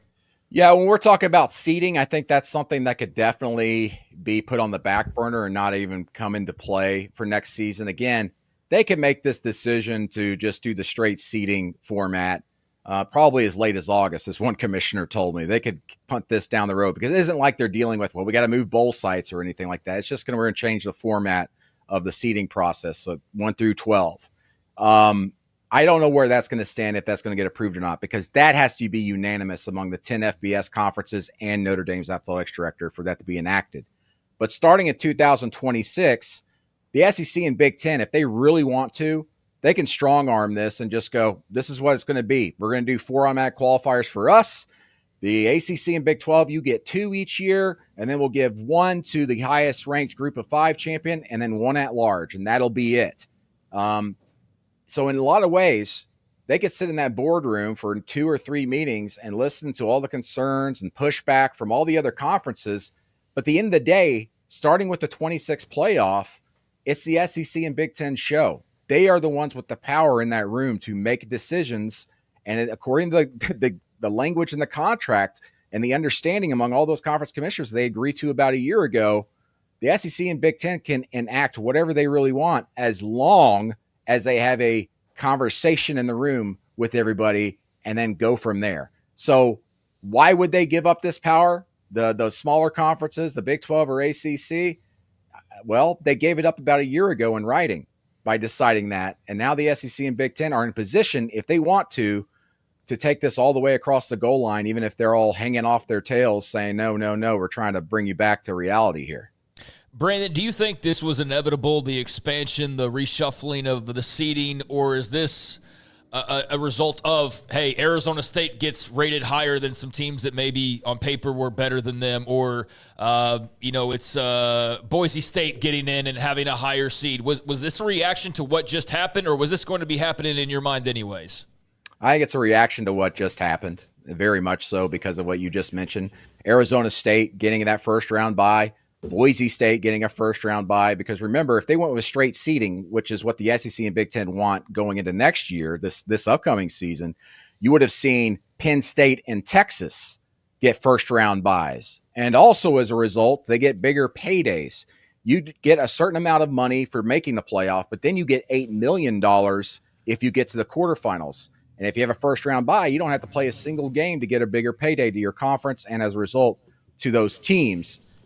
Yeah, when we're talking about seeding, I think that's something that could definitely be put on the back burner and not even come into play for next season. Again, they could make this decision to just do the straight seeding format probably as late as August, as one commissioner told me. They could punt this down the road because it isn't like they're dealing with, well, we got to move bowl sites or anything like that. It's just we're going to change the format of the seeding process, so 1 through 12. I don't know where that's going to stand, if that's going to get approved or not, because that has to be unanimous among the 10 FBS conferences and Notre Dame's athletics director for that to be enacted. But starting in 2026, the SEC and Big Ten, if they really want to, they can strong arm this and just go, this is what it's going to be. We're going to do 4 automatic qualifiers for us. The ACC and Big 12, you get 2 each year, and then we'll give 1 to the highest ranked group of 5 champion and then 1 at large, and that'll be it. So in a lot of ways, they could sit in that boardroom for 2 or 3 meetings and listen to all the concerns and pushback from all the other conferences. But at the end of the day, starting with the 26 playoff, it's the SEC and Big Ten show. They are the ones with the power in that room to make decisions. And according to the language in the contract and the understanding among all those conference commissioners they agreed to about a year ago, the SEC and Big Ten can enact whatever they really want as long as they have a conversation in the room with everybody and then go from there. So why would they give up this power? The smaller conferences, the Big 12 or ACC, well, they gave it up about a year ago in writing by deciding that. And now the SEC and Big Ten are in position, if they want to take this all the way across the goal line, even if they're all hanging off their tails saying, no, we're trying to bring you back to reality here. Brandon, do you think this was inevitable, the expansion, the reshuffling of the seeding, or is this a result of, hey, Arizona State gets rated higher than some teams that maybe on paper were better than them, or, it's Boise State getting in and having a higher seed? Was this a reaction to what just happened, or was this going to be happening in your mind anyways? I think it's a reaction to what just happened, very much so, because of what you just mentioned. Arizona State getting that first round bye, Boise State getting a first round bye, because remember, if they went with straight seeding, which is what the SEC and Big Ten want going into next year, this upcoming season, you would have seen Penn State and Texas get first round byes. And also as a result, they get bigger paydays. You get a certain amount of money for making the playoff, but then you get $8 million if you get to the quarterfinals. And if you have a first round bye, you don't have to play a single game to get a bigger payday to your conference and as a result to those teams.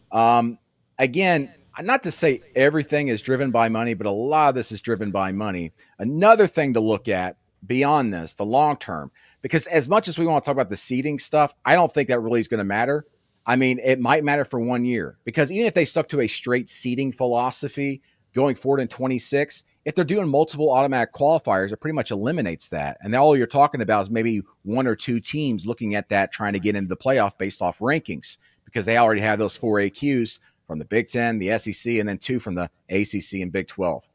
Again, not to say everything is driven by money, but a lot of this is driven by money. Another thing to look at beyond this, the long term, because as much as we want to talk about the seeding stuff, I don't think that really is going to matter. I mean, it might matter for 1 year, because even if they stuck to a straight seeding philosophy going forward in 26, if they're doing multiple automatic qualifiers, it pretty much eliminates that. And all you're talking about is maybe 1 or 2 teams looking at that, trying to get into the playoff based off rankings, because they already have those 4 AQs from the Big Ten, the SEC, and then 2 from the ACC and Big 12.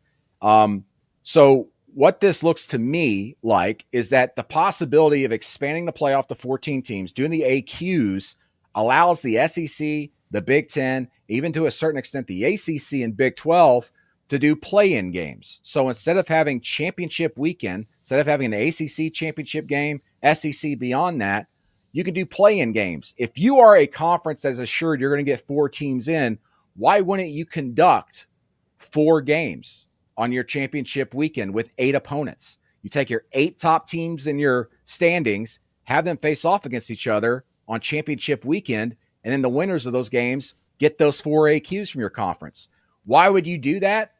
So what this looks to me like is that the possibility of expanding the playoff to 14 teams, doing the AQs, allows the SEC, the Big Ten, even to a certain extent the ACC and Big 12 to do play-in games. So instead of having championship weekend, instead of having an ACC championship game, SEC beyond that, you can do play-in games. If you are a conference that's assured you're going to get 4 teams in, why wouldn't you conduct 4 games on your championship weekend with 8 opponents? You take your 8 top teams in your standings, have them face off against each other on championship weekend, and then the winners of those games get those 4 AQs from your conference. Why would you do that?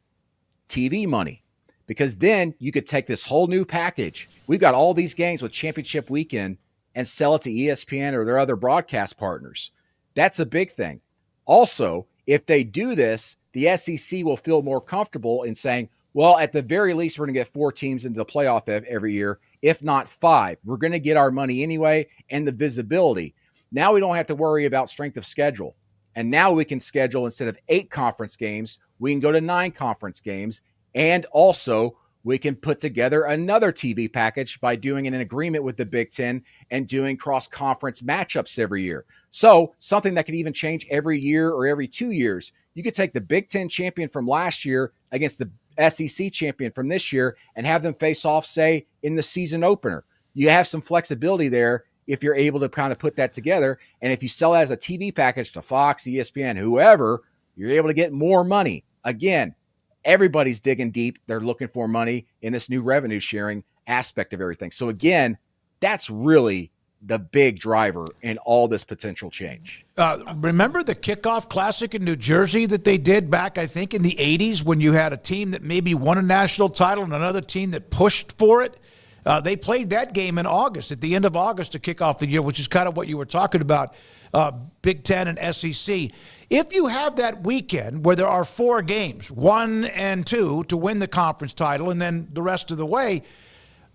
TV money. Because then you could take this whole new package. We've got all these games with championship weekend and sell it to ESPN or their other broadcast partners. That's a big thing. Also, if they do this, the SEC will feel more comfortable in saying, well, at the very least, we're going to get 4 teams into the playoff every year, if not 5. We're going to get our money anyway and the visibility. Now we don't have to worry about strength of schedule. And now we can schedule, instead of 8 conference games, we can go to 9 conference games. And also, we can put together another TV package by doing an agreement with the Big Ten and doing cross-conference matchups every year. So something that could even change every year or every 2 years. You could take the Big Ten champion from last year against the SEC champion from this year and have them face off, say, in the season opener. You have some flexibility there if you're able to kind of put that together. And if you sell it as a TV package to Fox, ESPN, whoever, you're able to get more money. Again, everybody's digging deep. They're looking for money in this new revenue sharing aspect of everything. So again, that's really the big driver in all this potential change. Remember the kickoff classic in New Jersey that they did back, I think, in the 80s, when you had a team that maybe won a national title and another team that pushed for it? They played that game in August, at the end of August, to kick off the year, which is kind of what you were talking about, Big Ten and SEC. If you have that weekend where there are 4 games, 1 and 2, to win the conference title, and then the rest of the way,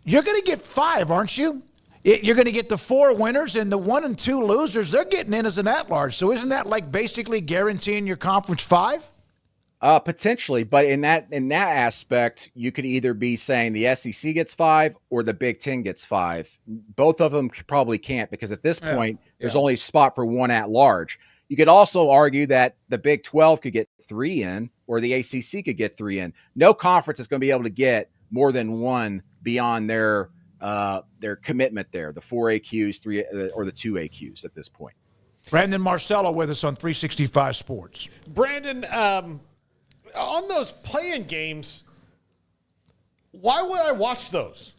you're going to get 5, aren't you? You're going to get the 4 winners, and the 1 and 2 losers, they're getting in as an at-large. So isn't that like basically guaranteeing your conference 5? Potentially, but in that aspect, you could either be saying the SEC gets 5 or the Big Ten gets 5. Both of them probably can't, because at this point, there's only a spot for 1 at large. You could also argue that the Big 12 could get 3 in, or the ACC could get 3 in. No conference is going to be able to get more than 1 beyond their commitment there, the 4 AQs, 3 or the 2 AQs at this point. Brandon Marcello with us on 365 Sports. Brandon, on those play-in games, why would I watch those?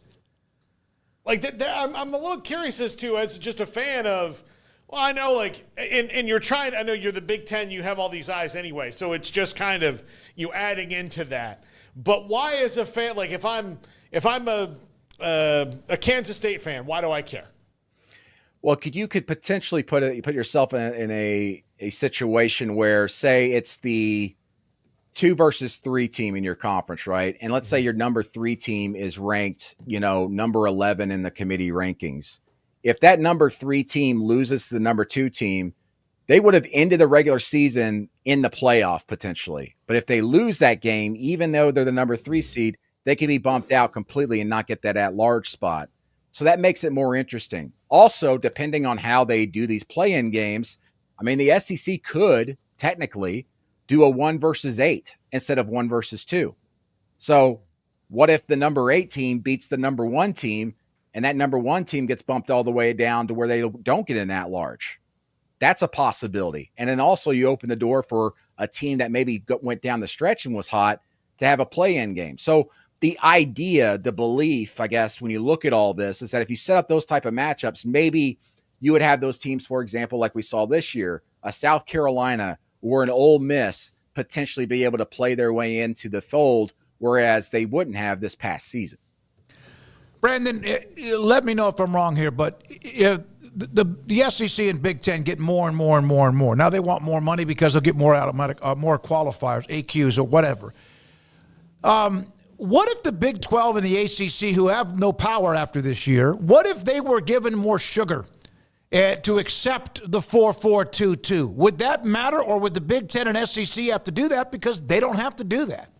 Like, I'm a little curious as just a fan of, well, I know, like, and you're trying, I know you're the Big Ten, you have all these eyes anyway, so it's just kind of you adding into that. But why, as a fan, like, if I'm a Kansas State fan, why do I care? Well, you could potentially put yourself in a situation where, say, it's the 2 versus 3 team in your conference, right? And let's say your number 3 team is ranked, number 11 in the committee rankings. If that number 3 team loses to the number 2 team, they would have ended the regular season in the playoff potentially. But if they lose that game, even though they're the number 3 seed, they can be bumped out completely and not get that at-large spot. So that makes it more interesting. Also, depending on how they do these play-in games, I mean, the SEC could technically do a 1 versus 8 instead of 1 versus 2. So what if the number 8 team beats the number 1 team, and that number 1 team gets bumped all the way down to where they don't get an at-large? That's a possibility. And then also you open the door for a team that maybe went down the stretch and was hot to have a play-in game. So the idea, the belief, I guess, when you look at all this, is that if you set up those type of matchups, maybe you would have those teams, for example, like we saw this year, a South Carolina or an Ole Miss potentially be able to play their way into the fold, whereas they wouldn't have this past season. Brandon, let me know if I'm wrong here, but if the SEC and Big Ten get more and more and more and more. Now they want more money because they'll get more automatic, more qualifiers, AQs or whatever. What if the Big 12 and the ACC, who have no power after this year, what if they were given more sugar to accept the 4-4-2-2? Would that matter, or would the Big 10 and SEC have to do that because they don't have to do that?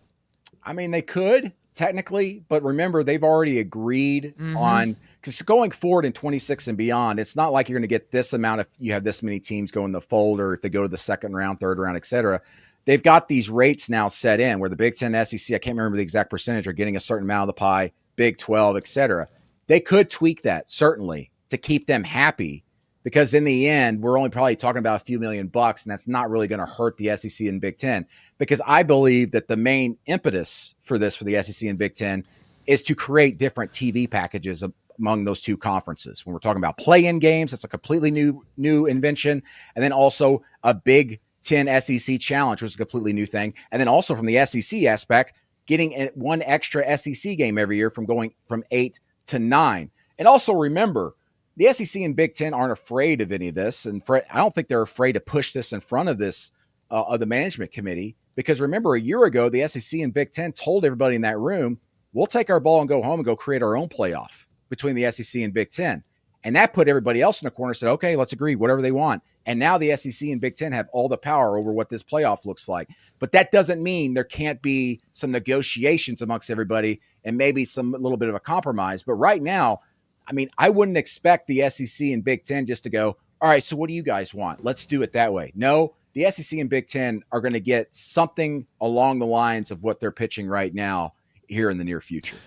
I mean, they could technically, but remember, they've already agreed on, because going forward in 26 and beyond, it's not like you're going to get this amount if you have this many teams go in the fold, or if they go to the second round, third round, et cetera. They've got these rates now set in where the Big 10, SEC, I can't remember the exact percentage, are getting a certain amount of the pie, Big 12, et cetera. They could tweak that, certainly, to keep them happy. because in the end, we're only probably talking about a few $1,000,000, and that's not really going to hurt the SEC and Big Ten, because I believe that the main impetus for this for the SEC and Big Ten is to create different TV packages among those two conferences. When we're talking about play-in games, that's a completely new invention, and then also a Big Ten SEC Challenge, which is a completely new thing, and then also from the SEC aspect, getting one extra SEC game every year from going from 8 to 9. And also remember, the SEC and Big Ten aren't afraid of any of this, and I don't think they're afraid to push this in front of this of the management committee, because remember, a year ago, the SEC and Big Ten told everybody in that room, we'll take our ball and go home and go create our own playoff between the SEC and Big Ten. And that put everybody else in the corner and said, okay, let's agree, whatever they want. And now the SEC and Big Ten have all the power over what this playoff looks like. But that doesn't mean there can't be some negotiations amongst everybody and maybe some little bit of a compromise. But right now, I mean, I wouldn't expect the SEC and Big Ten just to go, all right, so what do you guys want? Let's do it that way. No, the SEC and Big Ten are going to get something along the lines of what they're pitching right now here in the near future.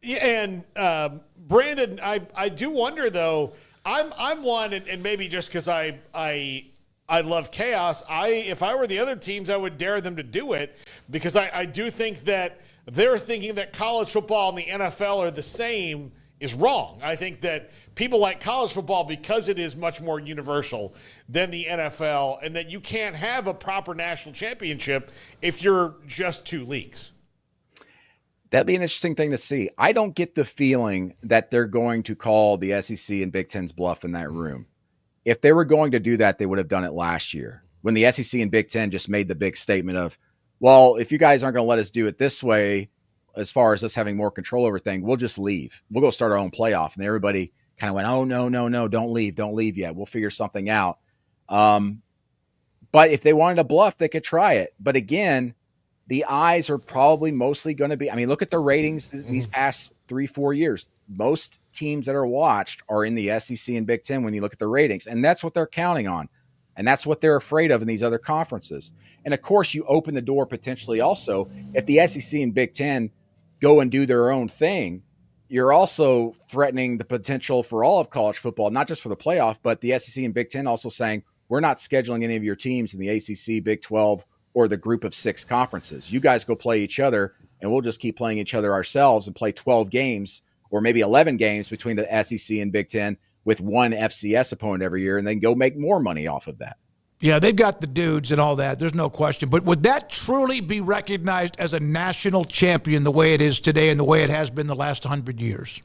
And Brandon, I do wonder though. I'm one, and maybe just because I love chaos. If I were the other teams, I would dare them to do it, because I do think that they're thinking that college football and the NFL are the same is wrong. I think that people like college football because it is much more universal than the NFL, and that you can't have a proper national championship if you're just two leagues. That'd be an interesting thing to see. I don't get the feeling that they're going to call the SEC and Big Ten's bluff in that room. If they were going to do that, they would have done it last year when the SEC and Big Ten just made the big statement of, well, if you guys aren't going to let us do it this way, as far as us having more control over things, we'll just leave. We'll go start our own playoff. And everybody kind of went, oh, no, don't leave yet. We'll figure something out. But if they wanted to bluff, they could try it. But again, the eyes are probably mostly going to be, I mean, look at the ratings these past 3-4 years. Most teams that are watched are in the SEC and Big Ten when you look at the ratings. And that's what they're counting on. And that's what they're afraid of in these other conferences. And of course, you open the door potentially also, if the SEC and Big Ten go and do their own thing, you're also threatening the potential for all of college football, not just for the playoff, but the SEC and Big Ten also saying, we're not scheduling any of your teams in the ACC, Big 12, or the group of 6 conferences. You guys go play each other, and we'll just keep playing each other ourselves and play 12 games or maybe 11 games between the SEC and Big Ten with one FCS opponent every year, and then go make more money off of that. Yeah, they've got the dudes and all that. There's no question. But would that truly be recognized as a national champion the way it is today and the way it has been the last 100 years?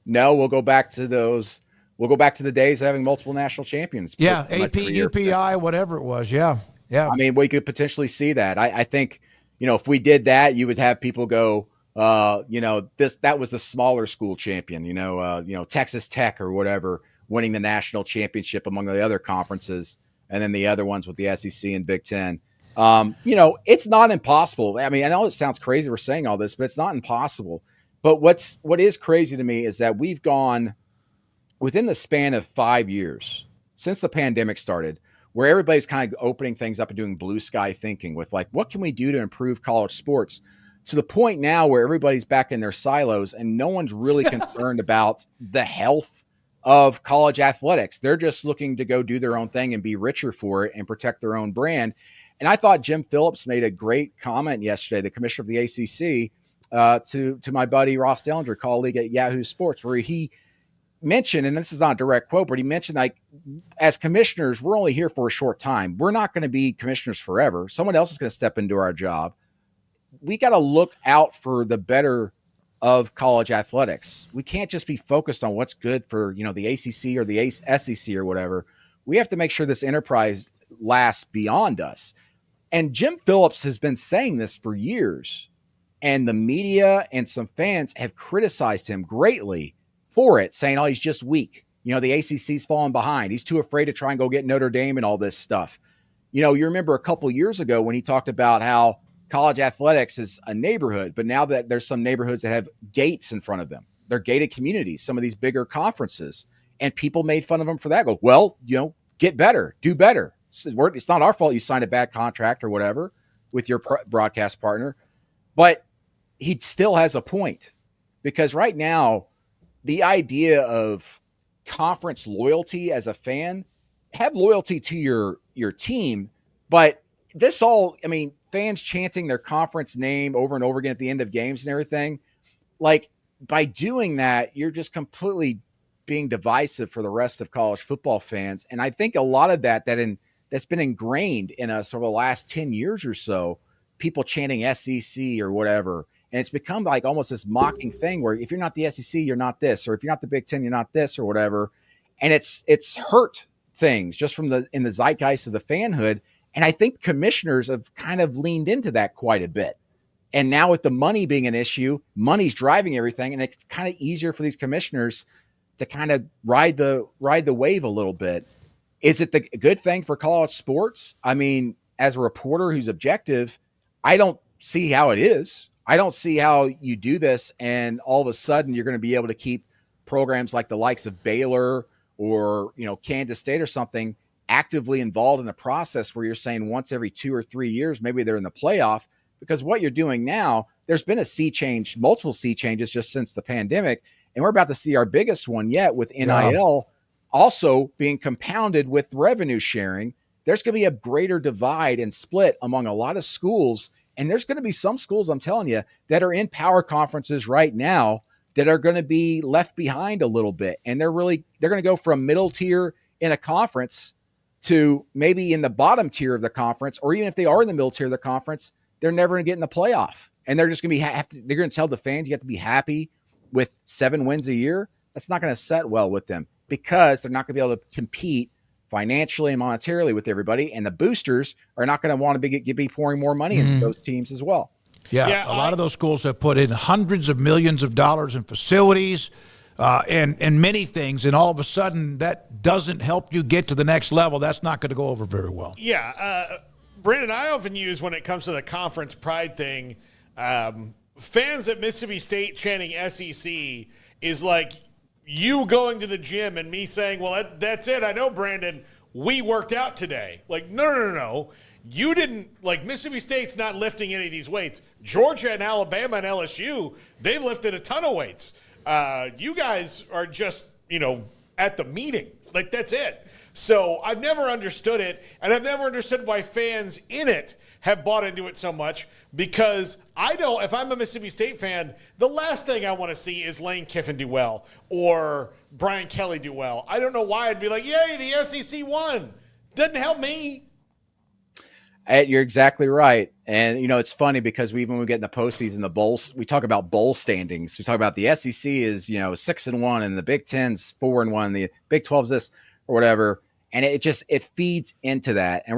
No, we'll go back to those. We'll go back to the days of having multiple national champions. Yeah, AP, UPI, whatever it was. Yeah. I mean, we could potentially see that. I think, if we did that, you would have people go, that was the smaller school champion, Texas Tech or whatever, winning the national championship among the other conferences, and then the other ones with the SEC and Big Ten. It's not impossible. I mean, I know it sounds crazy we're saying all this, but it's not impossible. But what is crazy to me is that we've gone within the span of 5 years since the pandemic started, where everybody's kind of opening things up and doing blue sky thinking with like, what can we do to improve college sports, to the point now where everybody's back in their silos and no one's really concerned about the health of college athletics. They're just looking to go do their own thing and be richer for it and protect their own brand. And I thought Jim Phillips made a great comment yesterday, the commissioner of the ACC, to my buddy Ross Dellinger, colleague at Yahoo Sports, where he mentioned, and this is not a direct quote, but he mentioned, like, as commissioners, we're only here for a short time. We're not going to be commissioners forever. Someone else is going to step into our job. We got to look out for the better of college athletics. We can't just be focused on what's good for, the ACC or the SEC or whatever. We have to make sure this enterprise lasts beyond us. And Jim Phillips has been saying this for years, and the media and some fans have criticized him greatly for it, saying, oh, he's just weak. The ACC's falling behind. He's too afraid to try and go get Notre Dame and all this stuff. You remember a couple years ago when he talked about how college athletics is a neighborhood, but now that there's some neighborhoods that have gates in front of them, they're gated communities, some of these bigger conferences, and people made fun of him for that. Go, well, get better, do better. It's not our fault you signed a bad contract or whatever with your broadcast partner, but he still has a point, because right now, the idea of conference loyalty as a fan, have loyalty to your team, but this all, I mean, fans chanting their conference name over and over again at the end of games and everything, like by doing that, you're just completely being divisive for the rest of college football fans. And I think a lot of that's been ingrained in us over the last 10 years or so, people chanting SEC or whatever. And it's become like almost this mocking thing where if you're not the SEC, you're not this, or if you're not the Big Ten, you're not this or whatever. And it's hurt things just from in the zeitgeist of the fanhood. And I think commissioners have kind of leaned into that quite a bit. And now with the money being an issue, money's driving everything. And it's kind of easier for these commissioners to kind of ride the wave a little bit. Is it the good thing for college sports? I mean, as a reporter who's objective, I don't see how it is. I don't see how you do this and all of a sudden you're going to be able to keep programs like the likes of Baylor or, Kansas State or something actively involved in the process where you're saying once every 2 or 3 years, maybe they're in the playoff, because what you're doing now, there's been multiple sea changes just since the pandemic. And we're about to see our biggest one yet with NIL also being compounded with revenue sharing. There's going to be a greater divide and split among a lot of schools. And there's going to be some schools, I'm telling you, that are in power conferences right now that are going to be left behind a little bit. And they're going to go from middle tier in a conference to maybe in the bottom tier of the conference, or even if they are in the middle tier of the conference, they're never going to get in the playoff. And they're just going to they're going to tell the fans, you have to be happy with 7 wins a year. That's not going to set well with them because they're not going to be able to compete financially and monetarily with everybody. And the boosters are not going to want to be pouring more money into those teams as well. Yeah, a lot of those schools have put in hundreds of millions of dollars in facilities and many things, and all of a sudden that doesn't help you get to the next level. That's not going to go over very well. Yeah, Brandon, I often use when it comes to the conference pride thing, fans at Mississippi State chanting SEC is like you going to the gym and me saying, well, that's it. I know, Brandon, we worked out today. Like, no. You didn't, like, Mississippi State's not lifting any of these weights. Georgia and Alabama and LSU, they lifted a ton of weights. You guys are just, at the meeting. Like, that's it. So I've never understood it, and I've never understood why fans in it have bought into it so much, because if I'm a Mississippi State fan, the last thing I want to see is Lane Kiffin do well or Brian Kelly do well. I don't know why I'd be like, yay, the SEC won. Doesn't help me. You're exactly right. And, it's funny because when we get in the postseason, the bowls, we talk about bowl standings. We talk about the SEC is, 6-1 and the Big Ten's 4-1, the Big 12's this or whatever. And it feeds into that. And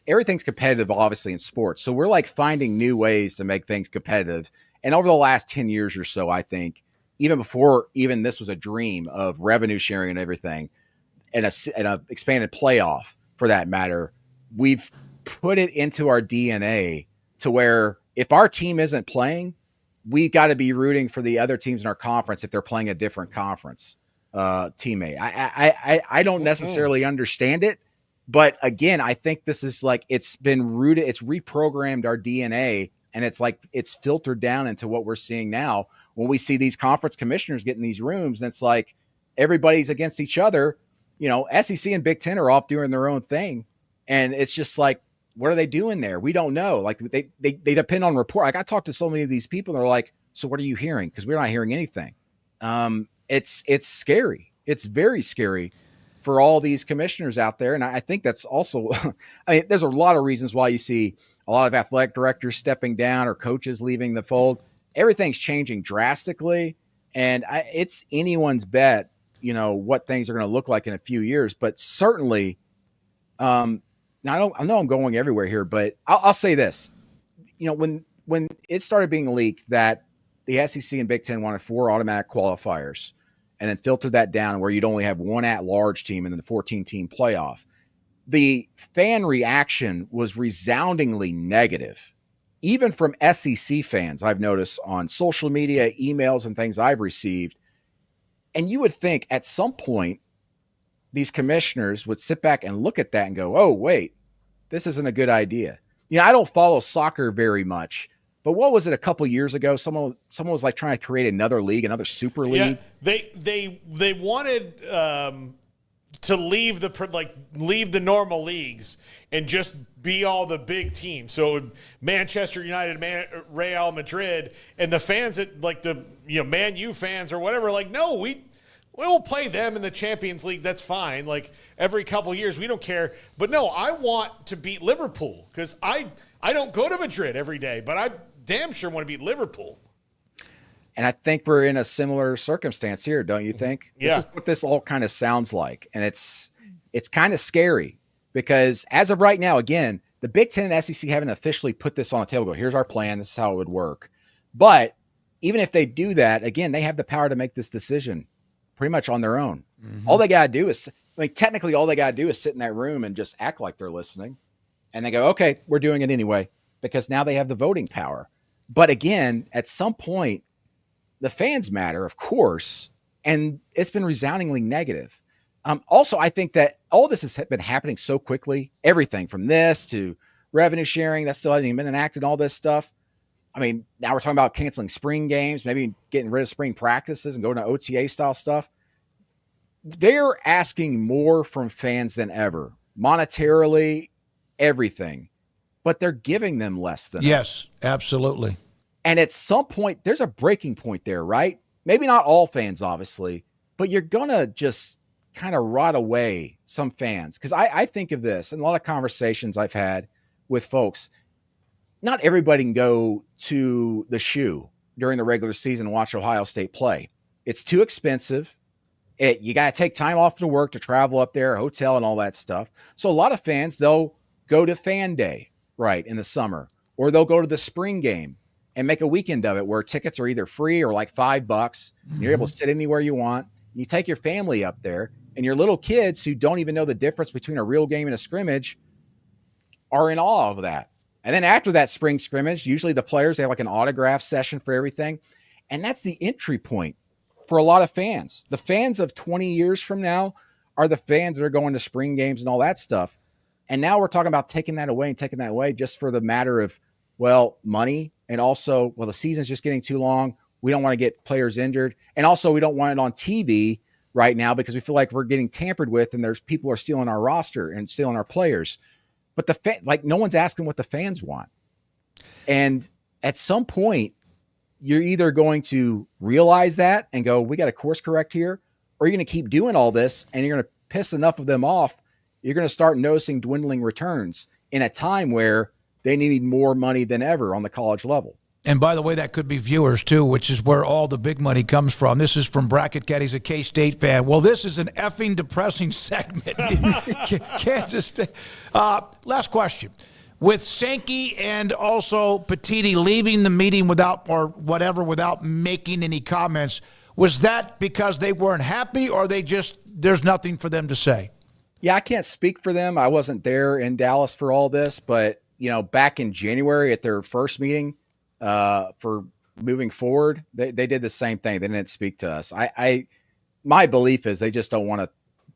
everything's competitive, obviously, in sports. So we're like finding new ways to make things competitive. And over the last 10 years or so, I think, even before this was a dream of revenue sharing and everything, and a expanded playoff for that matter, we've put it into our DNA to where if our team isn't playing, we got to be rooting for the other teams in our conference if they're playing a different conference teammate. I don't necessarily understand it, but again, I think this is like it's been rooted, it's reprogrammed our DNA, and it's like it's filtered down into what we're seeing now when we see these conference commissioners get in these rooms, and it's like everybody's against each other. SEC and Big Ten are off doing their own thing, and it's just like, what are they doing there? We don't know. Like they depend on report. Like I talked to so many of these people, and they're like, so what are you hearing? Because we're not hearing anything. It's scary. It's very scary for all these commissioners out there. And I think that's also, there's a lot of reasons why you see a lot of athletic directors stepping down or coaches leaving the fold. Everything's changing drastically. And it's anyone's bet, what things are going to look like in a few years. But certainly, now I know I'm going everywhere here, but I'll say this. When it started being leaked that the SEC and Big Ten wanted 4 automatic qualifiers and then filtered that down where you'd only have 1 at-large team and then the 14-team playoff, the fan reaction was resoundingly negative, even from SEC fans, I've noticed on social media, emails, and things I've received. And you would think at some point these commissioners would sit back and look at that and go, oh, wait, this isn't a good idea. I don't follow soccer very much, But what was it a couple years ago? Someone was like trying to create another league, another super league. Yeah, they wanted to leave the normal leagues and just be all the big teams. So Manchester United, Real Madrid, and the fans at Man U fans or whatever, no, we will play them in the Champions League. That's fine. Every couple years, we don't care. But no, I want to beat Liverpool because I don't go to Madrid every day, but I damn sure want to beat Liverpool. And I think we're in a similar circumstance here, don't you think? Yeah. This is what this all kind of sounds like. And it's kind of scary because as of right now, again, the Big Ten and SEC haven't officially put this on the table. Here's our plan. This is how it would work. But even if they do that, again, they have the power to make this decision pretty much on their own. Mm-hmm. All they got to do is, technically all they got to do is sit in that room and just act like they're listening. And they go, okay, we're doing it anyway, because now they have the voting power. But again, at some point, the fans matter, of course, and it's been resoundingly negative. Also, I think that all this has been happening so quickly, everything from this to revenue sharing, that still hasn't even been enacted, all this stuff. I mean, now we're talking about canceling spring games, maybe getting rid of spring practices and going to OTA-style stuff. They're asking more from fans than ever, monetarily, everything, but they're giving them less than Yes, absolutely. And at some point, there's a breaking point there, right? Maybe not all fans, obviously, but you're going to just kind of rot away some fans. Because I think of this in a lot of conversations I've had with folks. Not everybody can go to the Shoe during the regular season and watch Ohio State play. It's too expensive. You got to take time off to work to travel up there, hotel and all that stuff. So a lot of fans, they'll go to Fan Day, right, in the summer, or they'll go to the spring game and make a weekend of it where tickets are either free or like $5. Mm-hmm. You're able to sit anywhere you want. You take your family up there, and your little kids who don't even know the difference between a real game and a scrimmage are in awe of that. And then after that spring scrimmage, usually the players, they have like an autograph session for everything. And that's the entry point for a lot of fans. The fans of 20 years from now are the fans that are going to spring games and all that stuff. And now we're talking about taking that away just for the matter of, money. And also, the season's just getting too long. We don't want to get players injured. And also, we don't want it on TV right now because we feel like we're getting tampered with and there's people are stealing our roster and stealing our players. But no one's asking what the fans want. And at some point, you're either going to realize that and go, we got to course correct here, or you're going to keep doing all this and you're going to piss enough of them off. You're going to start noticing dwindling returns in a time where they need more money than ever on the college level. And by the way, that could be viewers too, which is where all the big money comes from. This is from Bracket Cat. He's a K-State fan. Well, this is an effing depressing segment. Kansas State. Last question. With Sankey and also Petiti leaving the meeting without making any comments, was that because they weren't happy or there's nothing for them to say? Yeah, I can't speak for them. I wasn't there in Dallas for all this, but back in January at their first meeting for moving forward, they did the same thing. They didn't speak to us. My belief is they just don't want to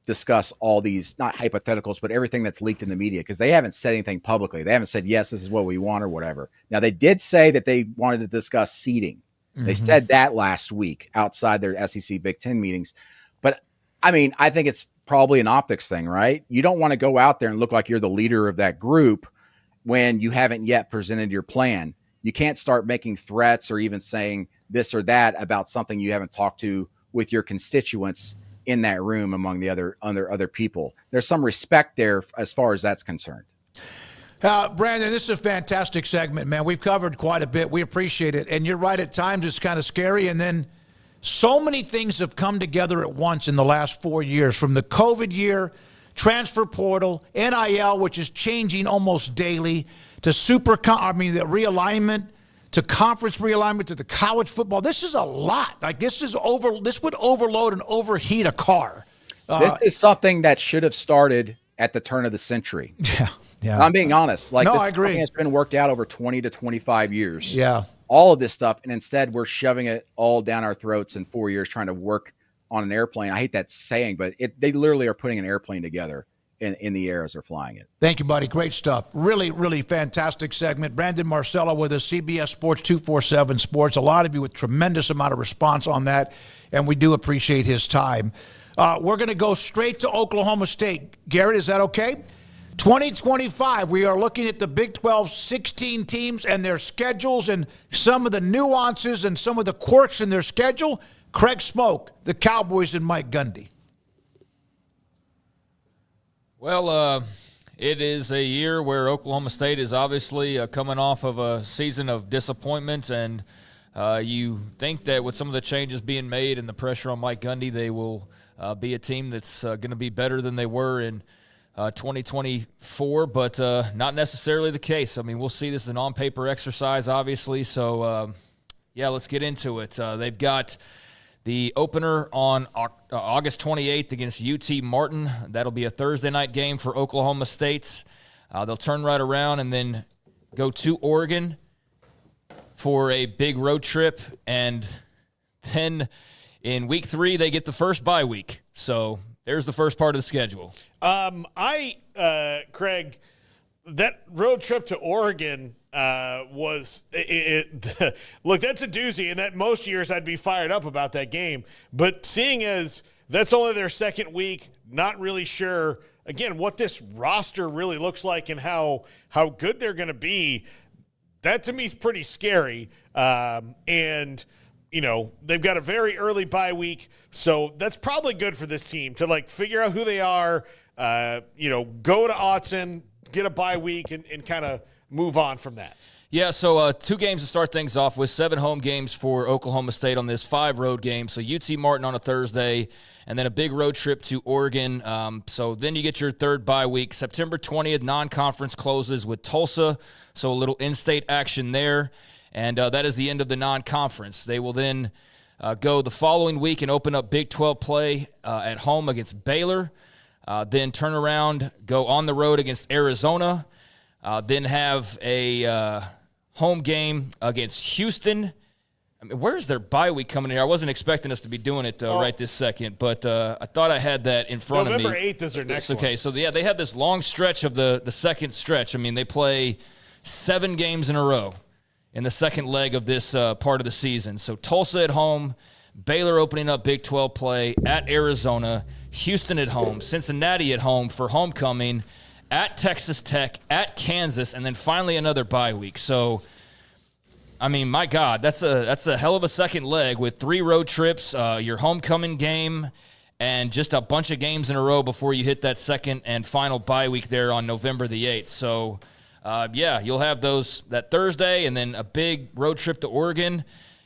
discuss all these, not hypotheticals, but everything that's leaked in the media because they haven't said anything publicly. They haven't said, yes, this is what we want or whatever. Now, they did say that they wanted to discuss seeding. Mm-hmm. They said that last week outside their SEC Big Ten meetings. But, I think it's probably an optics thing, right? You don't want to go out there and look like you're the leader of that group when you haven't yet presented your plan. You can't start making threats or even saying this or that about something you haven't talked to with your constituents in that room among the other people. There's some respect there as far as that's concerned. Brandon, this is a fantastic segment, man. We've covered quite a bit. We appreciate it. And you're right, at times it's kind of scary. And then so many things have come together at once in the last 4 years, from the COVID year, transfer portal, NIL, which is changing almost daily, to the realignment, to conference realignment, to the college football. This is a lot. This would overload and overheat a car. This is something that should have started at the turn of the century. Yeah. I'm being honest. I agree. It's been worked out over 20 to 25 years. Yeah. All of this stuff, and instead we're shoving it all down our throats in 4 years trying to work on an airplane. I hate that saying, but they literally are putting an airplane together in the air as they're flying it. Thank you, buddy. Great stuff. Really, really fantastic segment. Brandon Marcello with us, CBS Sports 247 Sports. A lot of you with tremendous amount of response on that, and we do appreciate his time. We're going to go straight to Oklahoma State. Garrett, is that okay? 2025, we are looking at the Big 12 16 teams and their schedules and some of the nuances and some of the quirks in their schedule. Craig Smoak, the Cowboys, and Mike Gundy. Well, it is a year where Oklahoma State is obviously coming off of a season of disappointment, and you think that with some of the changes being made and the pressure on Mike Gundy, they will be a team that's going to be better than they were in 2024, but not necessarily the case. I mean, we'll see. This is an on-paper exercise, obviously, so, yeah, let's get into it. They've got the opener on August 28th against UT Martin. That'll be a Thursday night game for Oklahoma State. They'll turn right around and then go to Oregon for a big road trip. And then in week 3, they get the first bye week. So there's the first part of the schedule. Craig, that road trip to Oregon was look, that's a doozy, and that most years I'd be fired up about that game. But seeing as that's only their second week, not really sure, again, what this roster really looks like and how good they're going to be, that to me is pretty scary. And, you know, they've got a very early bye week, so that's probably good for this team to, like, figure out who they are, you know, go to Autzen, get a bye week, and kind of move on from that. Yeah, so 2 games to start things off with, 7 home games for Oklahoma State on this, 5 road games. So UT Martin on a Thursday, and then a big road trip to Oregon. So then you get your third bye week. September 20th, non-conference closes with Tulsa, so a little in-state action there. And that is the end of the non-conference. They will then go the following week and open up Big 12 play at home against Baylor. Then turn around, go on the road against Arizona. Then have a home game against Houston. I mean, where's their bye week coming in here? I wasn't expecting us to be doing it right this second, but I thought I had that in front of me. November 8th is their next one. Okay, so yeah, they have this long stretch of the second stretch. I mean, they play 7 games in a row in the second leg of this part of the season. So Tulsa at home, Baylor opening up Big 12 play at Arizona, Houston at home, Cincinnati at home for homecoming, at Texas Tech, at Kansas, and then finally another bye week. So, I mean, my God, that's a hell of a second leg with 3 road trips, your homecoming game, and just a bunch of games in a row before you hit that second and final bye week there on November the 8th. So, yeah, you'll have that Thursday and then a big road trip to Oregon,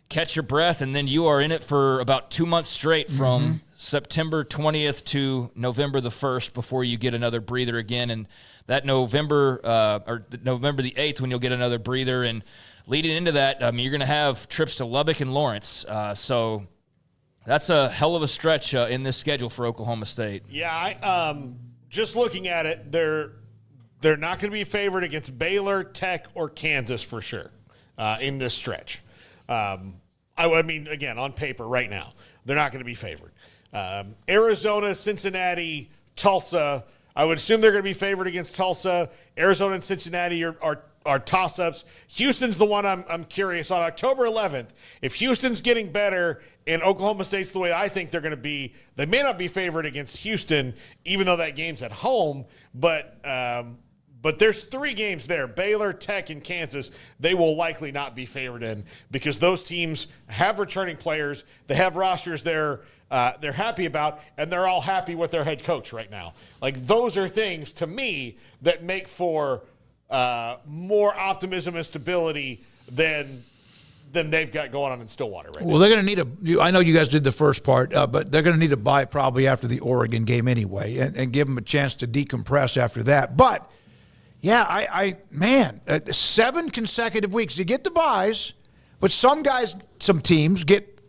catch your breath, and then you are in it for about 2 months straight from September 20th to November the 1st before you get another breather again. And that November the 8th when you'll get another breather. And leading into that, I mean, you're going to have trips to Lubbock and Lawrence. So that's a hell of a stretch in this schedule for Oklahoma State. Yeah, just looking at it, they're not going to be favored against Baylor, Tech, or Kansas for sure in this stretch. I mean, again, on paper right now, they're not going to be favored. Arizona, Cincinnati, Tulsa, I would assume they're going to be favored against Tulsa. Arizona and Cincinnati are toss-ups. Houston's the one I'm curious on. October 11th, if Houston's getting better and Oklahoma State's the way I think they're going to be, they may not be favored against Houston, even though that game's at home, but there's 3 games there, Baylor, Tech, and Kansas, they will likely not be favored in because those teams have returning players. They have rosters they're happy about, and they're all happy with their head coach right now. Like, those are things, to me, that make for more optimism and stability than they've got going on in Stillwater right now. Well, they're going to need I know you guys did the first part, but they're going to need a bye probably after the Oregon game anyway and give them a chance to decompress after that. But yeah, man, 7 consecutive weeks. You get the byes, but some teams get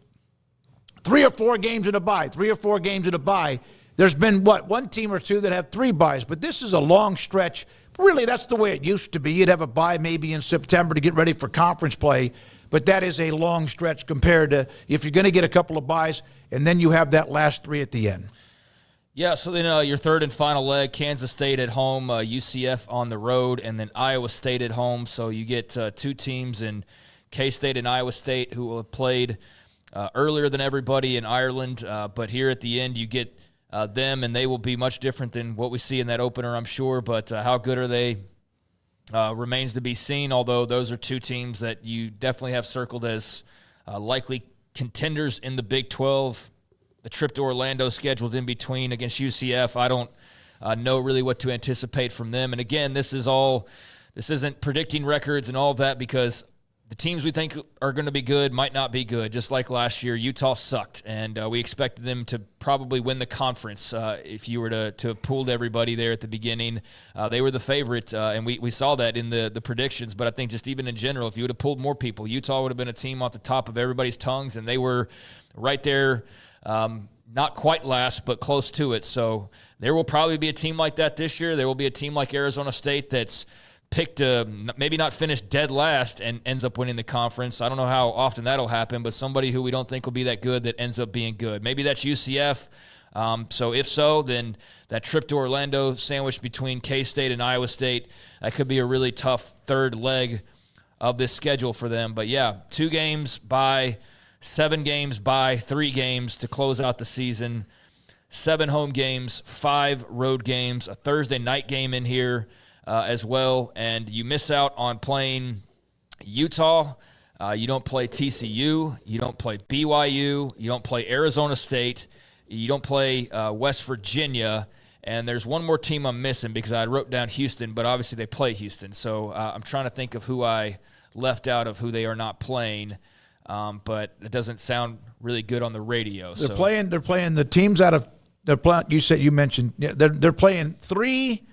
3 or 4 games in a bye, 3 or 4 games in a bye. There's been, 1 team or 2 that have 3 byes, but this is a long stretch. Really, that's the way it used to be. You'd have a bye maybe in September to get ready for conference play, but that is a long stretch compared to if you're going to get a couple of byes, and then you have that last 3 at the end. Yeah, so then your third and final leg, Kansas State at home, UCF on the road, and then Iowa State at home. So you get two teams in K-State and Iowa State who will have played earlier than everybody in Ireland. But here at the end, you get them, and they will be much different than what we see in that opener, I'm sure. But how good are they remains to be seen, although those are two teams that you definitely have circled as likely contenders in the Big 12. The trip to Orlando scheduled in between against UCF. I don't know really what to anticipate from them. And again, this isn't predicting records and all of that, because the teams we think are going to be good might not be good. Just like last year, Utah sucked, and we expected them to probably win the conference. If you were to have pooled everybody there at the beginning, they were the favorite, and we saw that in the predictions. But I think just even in general, if you would have pulled more people, Utah would have been a team off the top of everybody's tongues, and they were right there. Not quite last, but close to it. So there will probably be a team like that this year. There will be a team like Arizona State that's picked maybe not finish dead last and ends up winning the conference. I don't know how often that'll happen, but somebody who we don't think will be that good that ends up being good. Maybe that's UCF. So if so, then that trip to Orlando sandwiched between K-State and Iowa State, that could be a really tough third leg of this schedule for them. But yeah, 2 games by 7 games by 3 games to close out the season, 7 home games, 5 road games, a Thursday night game in here as well, and you miss out on playing Utah. You don't play TCU. You don't play BYU. You don't play Arizona State. You don't play West Virginia. And there's one more team I'm missing because I wrote down Houston, but obviously they play Houston. So I'm trying to think of who I left out of who they are not playing. But it doesn't sound really good on the radio. They're playing the teams out of you mentioned they're playing 3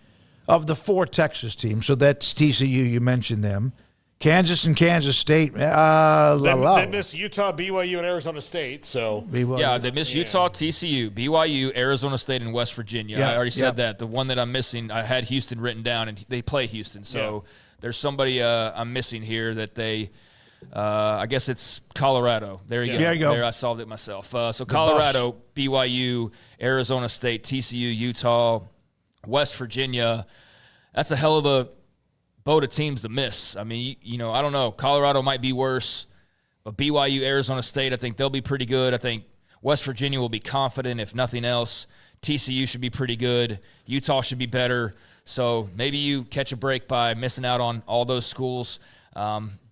of the 4 Texas teams. So that's TCU. You mentioned them. Kansas and Kansas State. They miss Utah, BYU, and Arizona State. So BYU. Yeah, they miss Utah, TCU, BYU, Arizona State, and West Virginia. Yeah, I already said that. The one that I'm missing, I had Houston written down, and they play Houston. So there's somebody I'm missing here that they. I guess it's Colorado. There you go. There you go. There, I solved it myself. So Colorado, BYU, Arizona State, TCU, Utah, West Virginia. That's a hell of a boat of teams to miss. I mean, I don't know. Colorado might be worse, but BYU, Arizona State, I think they'll be pretty good. I think West Virginia will be confident, if nothing else. TCU should be pretty good. Utah should be better. So maybe you catch a break by missing out on all those schools.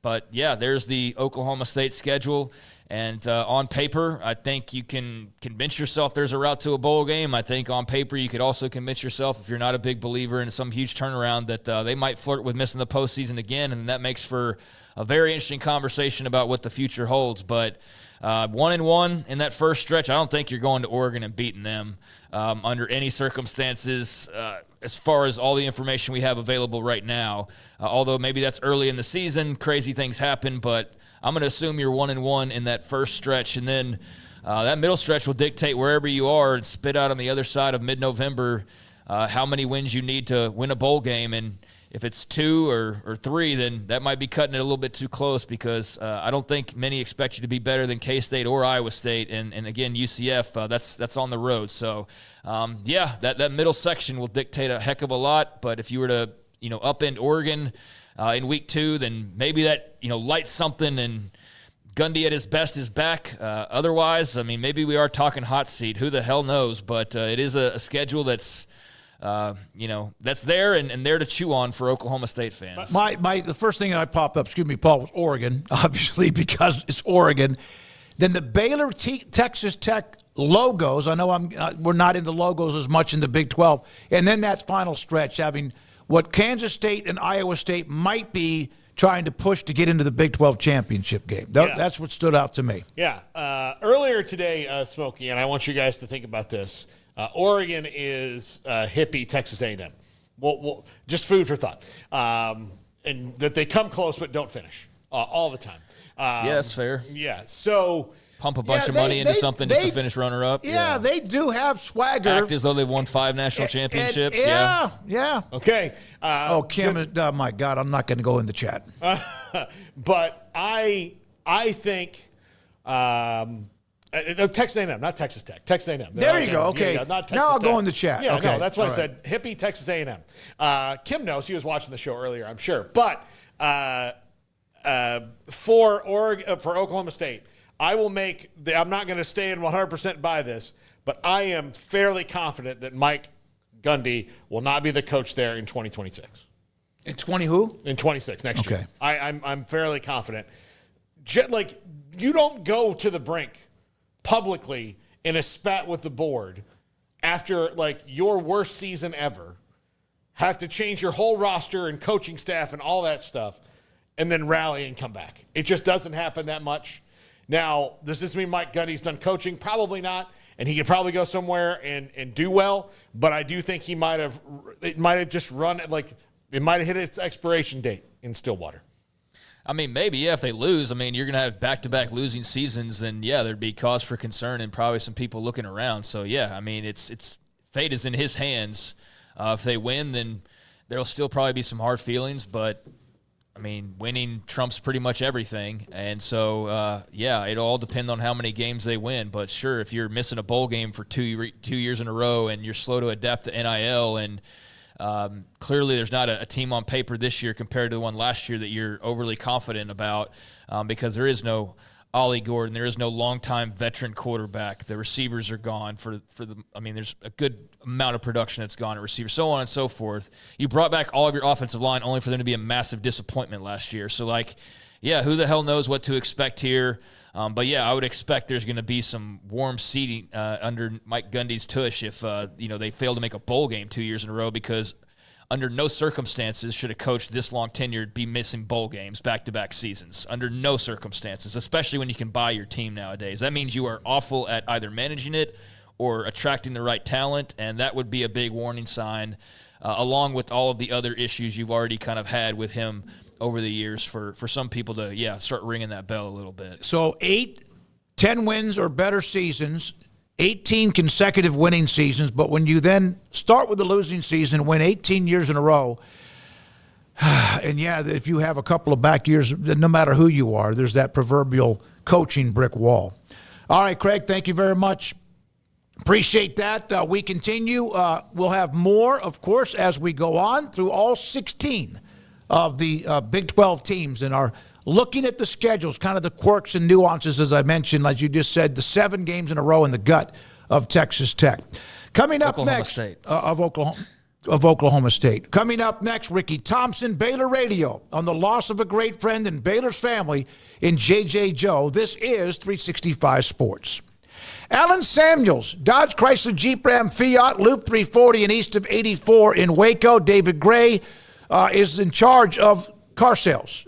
But, yeah, there's the Oklahoma State schedule. And on paper, I think you can convince yourself there's a route to a bowl game. I think on paper you could also convince yourself, if you're not a big believer in some huge turnaround, that they might flirt with missing the postseason again, and that makes for a very interesting conversation about what the future holds. But 1-1 in that first stretch, I don't think you're going to Oregon and beating them under any circumstances as far as all the information we have available right now. Although maybe that's early in the season, crazy things happen, but I'm going to assume you're 1-1 in that first stretch, and then that middle stretch will dictate wherever you are and spit out on the other side of mid-November how many wins you need to win a bowl game. And if it's 2 or 3, then that might be cutting it a little bit too close, because I don't think many expect you to be better than K-State or Iowa State. And again, UCF, that's on the road. So, that middle section will dictate a heck of a lot. But if you were to, upend Oregon in week 2, then maybe that, lights something, and Gundy at his best is back. Otherwise, I mean, maybe we are talking hot seat. Who the hell knows? But it is a schedule that's, that's there and there to chew on for Oklahoma State fans. The first thing that popped up, Paul, was Oregon, obviously, because it's Oregon. Then the Baylor Texas Tech logos. I know we're not into logos as much in the Big 12. And then that final stretch, having what Kansas State and Iowa State might be trying to push to get into the Big 12 championship game. That's what stood out to me. Yeah. Earlier today, Smokey, and I want you guys to think about this. Oregon is hippie Texas A&M. Well, just food for thought. And that they come close but don't finish all the time. Yeah, that's fair. Yeah, so pump a bunch of money into something just to finish runner-up. Yeah, they do have swagger. Act as though they've won 5 national championships. Yeah. Okay. Kim, oh my God, I'm not going to go in the chat. But I think Texas A&M, not Texas Tech. Texas A&M. There you go. Okay. Yeah, not Texas now I'll Tech. go in the chat. Yeah, okay. no, that's why All I said hippie Texas A&M. Kim knows. He was watching the show earlier, I'm sure. But for Oklahoma State, I will make – I'm not going to stay in 100% by this, but I am fairly confident that Mike Gundy will not be the coach there in 2026. In 20 who? In 26, next year. Okay. I'm fairly confident. Like, you don't go to the brink publicly in a spat with the board after, like, your worst season ever, have to change your whole roster and coaching staff and all that stuff, and then rally and come back. It just doesn't happen that much. Now, does this mean Mike Gundy's done coaching? Probably not, and he could probably go somewhere and do well, but I do think it might have just run – like, it might have hit its expiration date in Stillwater. I mean, maybe, yeah, if they lose, I mean, you're going to have back-to-back losing seasons, then, yeah, there'd be cause for concern and probably some people looking around. So, yeah, I mean, it's fate is in his hands. If they win, then there'll still probably be some hard feelings, but, I mean, winning trumps pretty much everything. And so, yeah, it'll all depend on how many games they win. But, sure, if you're missing a bowl game for 2 years in a row and you're slow to adapt to NIL and clearly there's not a team on paper this year compared to the one last year that you're overly confident about because there is no Ollie Gordon. There is no longtime veteran quarterback. The receivers are gone there's a good amount of production that's gone at receiver, so on and so forth. You brought back all of your offensive line only for them to be a massive disappointment last year. So, like, yeah, who the hell knows what to expect here? But, yeah, I would expect there's going to be some warm seating under Mike Gundy's tush if, they fail to make a bowl game 2 years in a row because under no circumstances should a coach this long tenured be missing bowl games back-to-back seasons. Under no circumstances, especially when you can buy your team nowadays. That means you are awful at either managing it or attracting the right talent, and that would be a big warning sign along with all of the other issues you've already kind of had with him over the years for some people to, start ringing that bell a little bit. So 10 wins or better seasons, 18 consecutive winning seasons, but when you then start with the losing season, win 18 years in a row, and, yeah, if you have a couple of back years, no matter who you are, there's that proverbial coaching brick wall. All right, Craig, thank you very much. Appreciate that. We continue. We'll have more, of course, as we go on through all 16 of the Big 12 teams and are looking at the schedules, kind of the quirks and nuances, as I mentioned, like you just said, the 7 games in a row in the gut of Texas Tech. Coming up next, of Oklahoma State. Coming up next, Ricky Thompson, Baylor Radio, on the loss of a great friend in Baylor's family in J.J. Joe. This is 365 Sports. Alan Samuels, Dodge Chrysler Jeep Ram Fiat, Loop 340 and east of 84 in Waco. David Gray is in charge of car sales.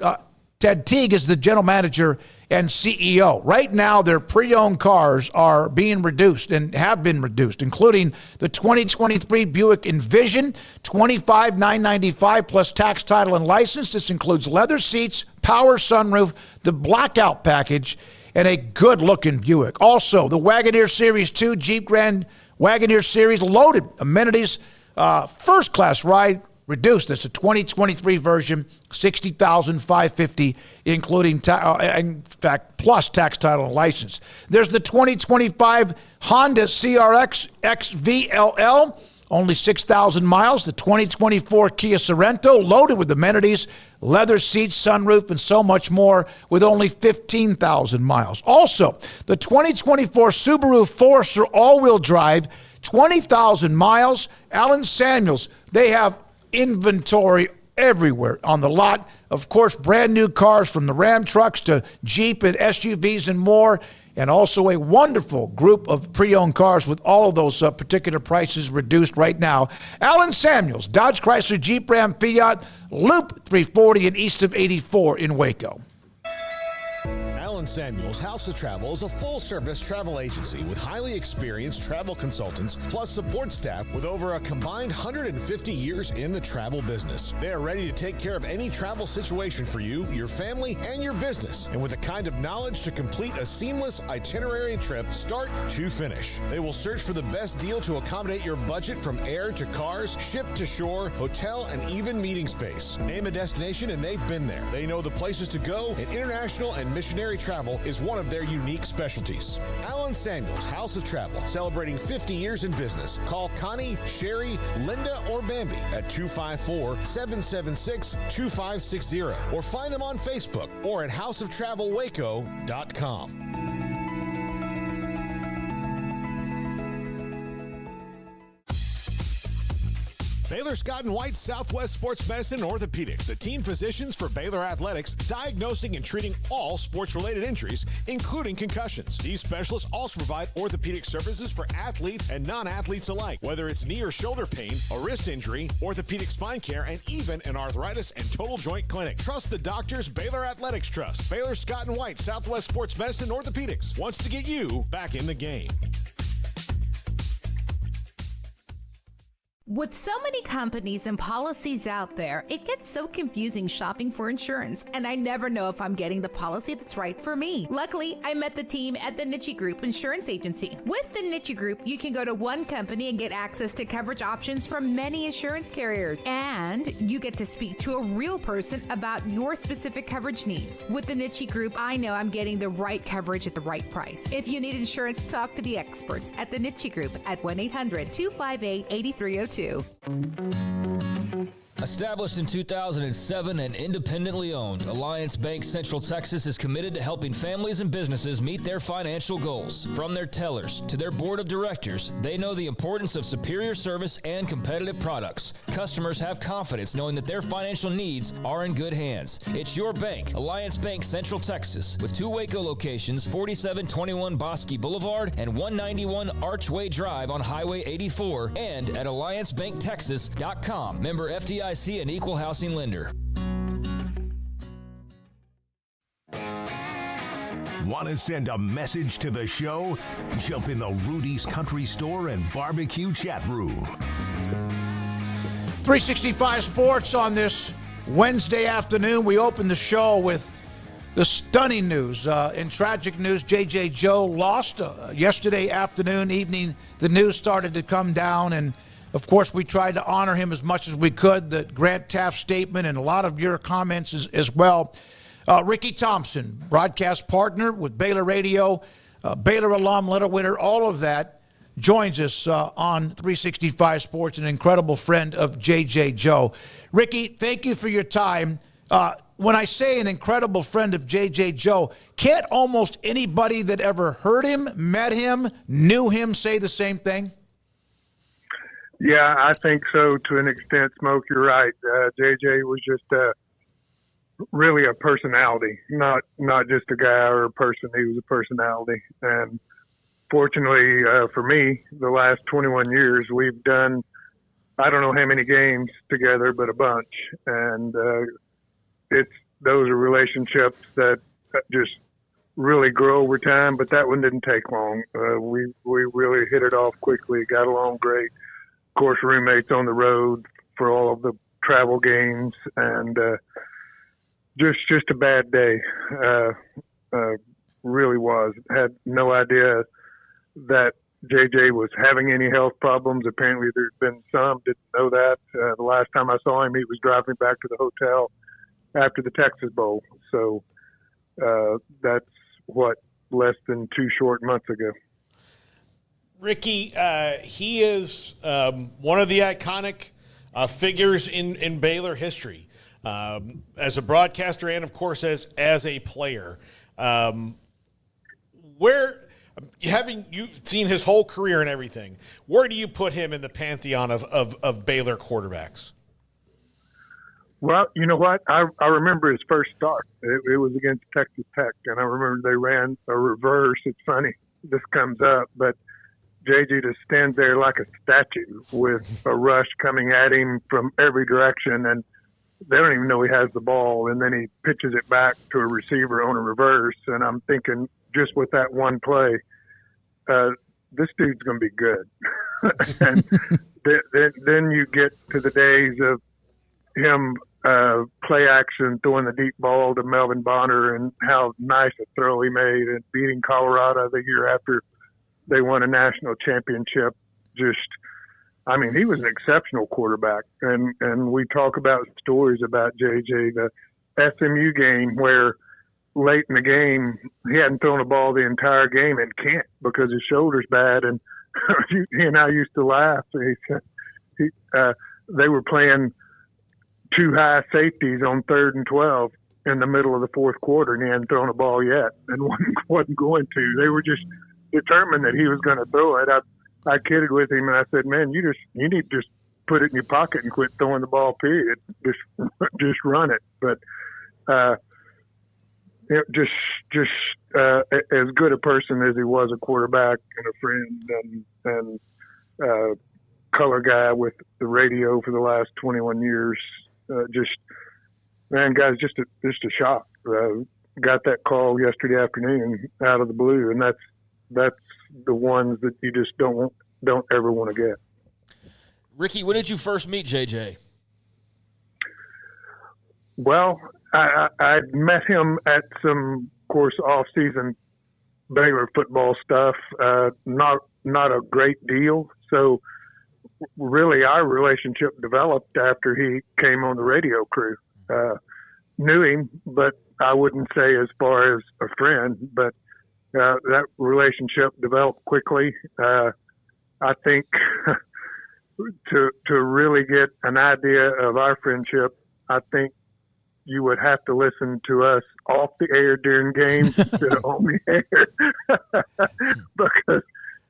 Ted Teague is the general manager and CEO. Right now, their pre-owned cars are being reduced and have been reduced, including the 2023 Buick Envision, $25,995 plus tax, title, and license. This includes leather seats, power sunroof, the blackout package, and a good-looking Buick. Also, the Wagoneer Series 2 Jeep Grand Wagoneer Series, loaded amenities, first-class ride, reduced. It's a 2023 version, $60,550, including, in fact, plus tax, title, and license. There's the 2025 Honda CRX XVLL, only 6,000 miles. The 2024 Kia Sorento, loaded with amenities, leather seats, sunroof, and so much more, with only 15,000 miles. Also, the 2024 Subaru Forester all-wheel drive, 20,000 miles. Alan Samuels, they have inventory everywhere on the lot. Of course, brand new cars from the Ram trucks to Jeep and SUVs and more, and also a wonderful group of pre-owned cars with all of those particular prices reduced right now. Alan Samuels, Dodge Chrysler Jeep Ram Fiat, Loop 340 and east of 84 in Waco. Alan Samuels House of Travel is a full-service travel agency with highly experienced travel consultants plus support staff with over a combined 150 years in the travel business. They are ready to take care of any travel situation for you, your family, and your business, and with the kind of knowledge to complete a seamless itinerary trip start to finish. They will search for the best deal to accommodate your budget from air to cars, ship to shore, hotel, and even meeting space. Name a destination and they've been there. They know the places to go, and international and missionary travel Travel is one of their unique specialties. Alan Samuels, House of Travel, celebrating 50 years in business. Call Connie, Sherry, Linda, or Bambi at 254-776-2560 or find them on Facebook or at houseoftravelwaco.com. Baylor Scott & White Southwest Sports Medicine and Orthopedics, the team physicians for Baylor Athletics, diagnosing and treating all sports-related injuries, including concussions. These specialists also provide orthopedic services for athletes and non-athletes alike, whether it's knee or shoulder pain, a wrist injury, orthopedic spine care, and even an arthritis and total joint clinic. Trust the doctors Baylor Athletics trust. Baylor Scott & White Southwest Sports Medicine and Orthopedics wants to get you back in the game. With so many companies and policies out there, it gets so confusing shopping for insurance, and I never know if I'm getting the policy that's right for me. Luckily, I met the team at the Nagy Group Insurance Agency. With the Nagy Group, you can go to one company and get access to coverage options from many insurance carriers, and you get to speak to a real person about your specific coverage needs. With the Nagy Group, I know I'm getting the right coverage at the right price. If you need insurance, talk to the experts at the Nagy Group at 1-800-258-8302. Established in 2007 and independently owned, Alliance Bank Central Texas is committed to helping families and businesses meet their financial goals. From their tellers to their board of directors, they know the importance of superior service and competitive products. Customers have confidence knowing that their financial needs are in good hands. It's your bank, Alliance Bank Central Texas, with 2 Waco locations, 4721 Bosque Boulevard and 191 Archway Drive on Highway 84, and at alliancebanktexas.com. Member FDIC and equal housing lender. Want to send a message to the show? Jump in the Rudy's Country Store and Barbecue chat room. 365 Sports on this Wednesday afternoon. We open the show with the stunning news and tragic news. J.J. Joe lost yesterday afternoon, evening. The news started to come down, and of course, we tried to honor him as much as we could. The Grant Taft statement and a lot of your comments as well. Ricky Thompson, broadcast partner with Baylor Radio, Baylor alum, letter winner, all of that, joins us on 365 Sports, an incredible friend of J.J. Joe. Ricky, thank you for your time. When I say an incredible friend of J.J. Joe, can't almost anybody that ever heard him, met him, knew him say the same thing? Yeah, I think so to an extent, Smoak. You're right. JJ was just really a personality, not just a guy or a person. He was a personality. And fortunately for me, the last 21 years, we've done, I don't know how many games together, but a bunch. And those are relationships that just really grow over time, but that one didn't take long. We really hit it off quickly, got along great. Of course, roommates on the road for all of the travel games, and just a bad day. Really was. Had no idea that JJ was having any health problems. Apparently, there's been some. Didn't know that. The last time I saw him, he was driving back to the hotel after the Texas Bowl. So that's less than 2 short months ago. Ricky, he is one of the iconic figures in Baylor history as a broadcaster and, of course, as a player. You've seen his whole career and everything, where do you put him in the pantheon of Baylor quarterbacks? Well, you know what? I remember his first start. It was against Texas Tech, and I remember they ran a reverse. It's funny, this comes up, but JJ just stands there like a statue with a rush coming at him from every direction, and they don't even know he has the ball, and then he pitches it back to a receiver on a reverse, and I'm thinking just with that one play, this dude's going to be good. And then you get to the days of him play action, throwing the deep ball to Melvin Bonner, and how nice a throw he made, and beating Colorado the year after they won a national championship. Just, I mean, he was an exceptional quarterback. And we talk about stories about JJ, the SMU game where late in the game, he hadn't thrown a ball the entire game and can't because his shoulder's bad. And he and I used to laugh. They were playing two high safeties on 3rd and 12 in the middle of the fourth quarter, and he hadn't thrown a ball yet and wasn't going to. They were just determined that he was going to throw it. I kidded with him, and I said, man, you need to just put it in your pocket and quit throwing the ball, period. Just run it. But just as good a person as he was a quarterback and a friend and color guy with the radio for the last 21 years, guys, just a shock. Got that call yesterday afternoon out of the blue, and that's the ones that you just don't ever want to get. Ricky, when did you first meet JJ? Well, I met him at some, of course, off-season Baylor football stuff. Not a great deal. So really our relationship developed after he came on the radio crew. Knew him, but I wouldn't say as far as a friend, but that relationship developed quickly. I think to really get an idea of our friendship, I think you would have to listen to us off the air during games instead of on the air because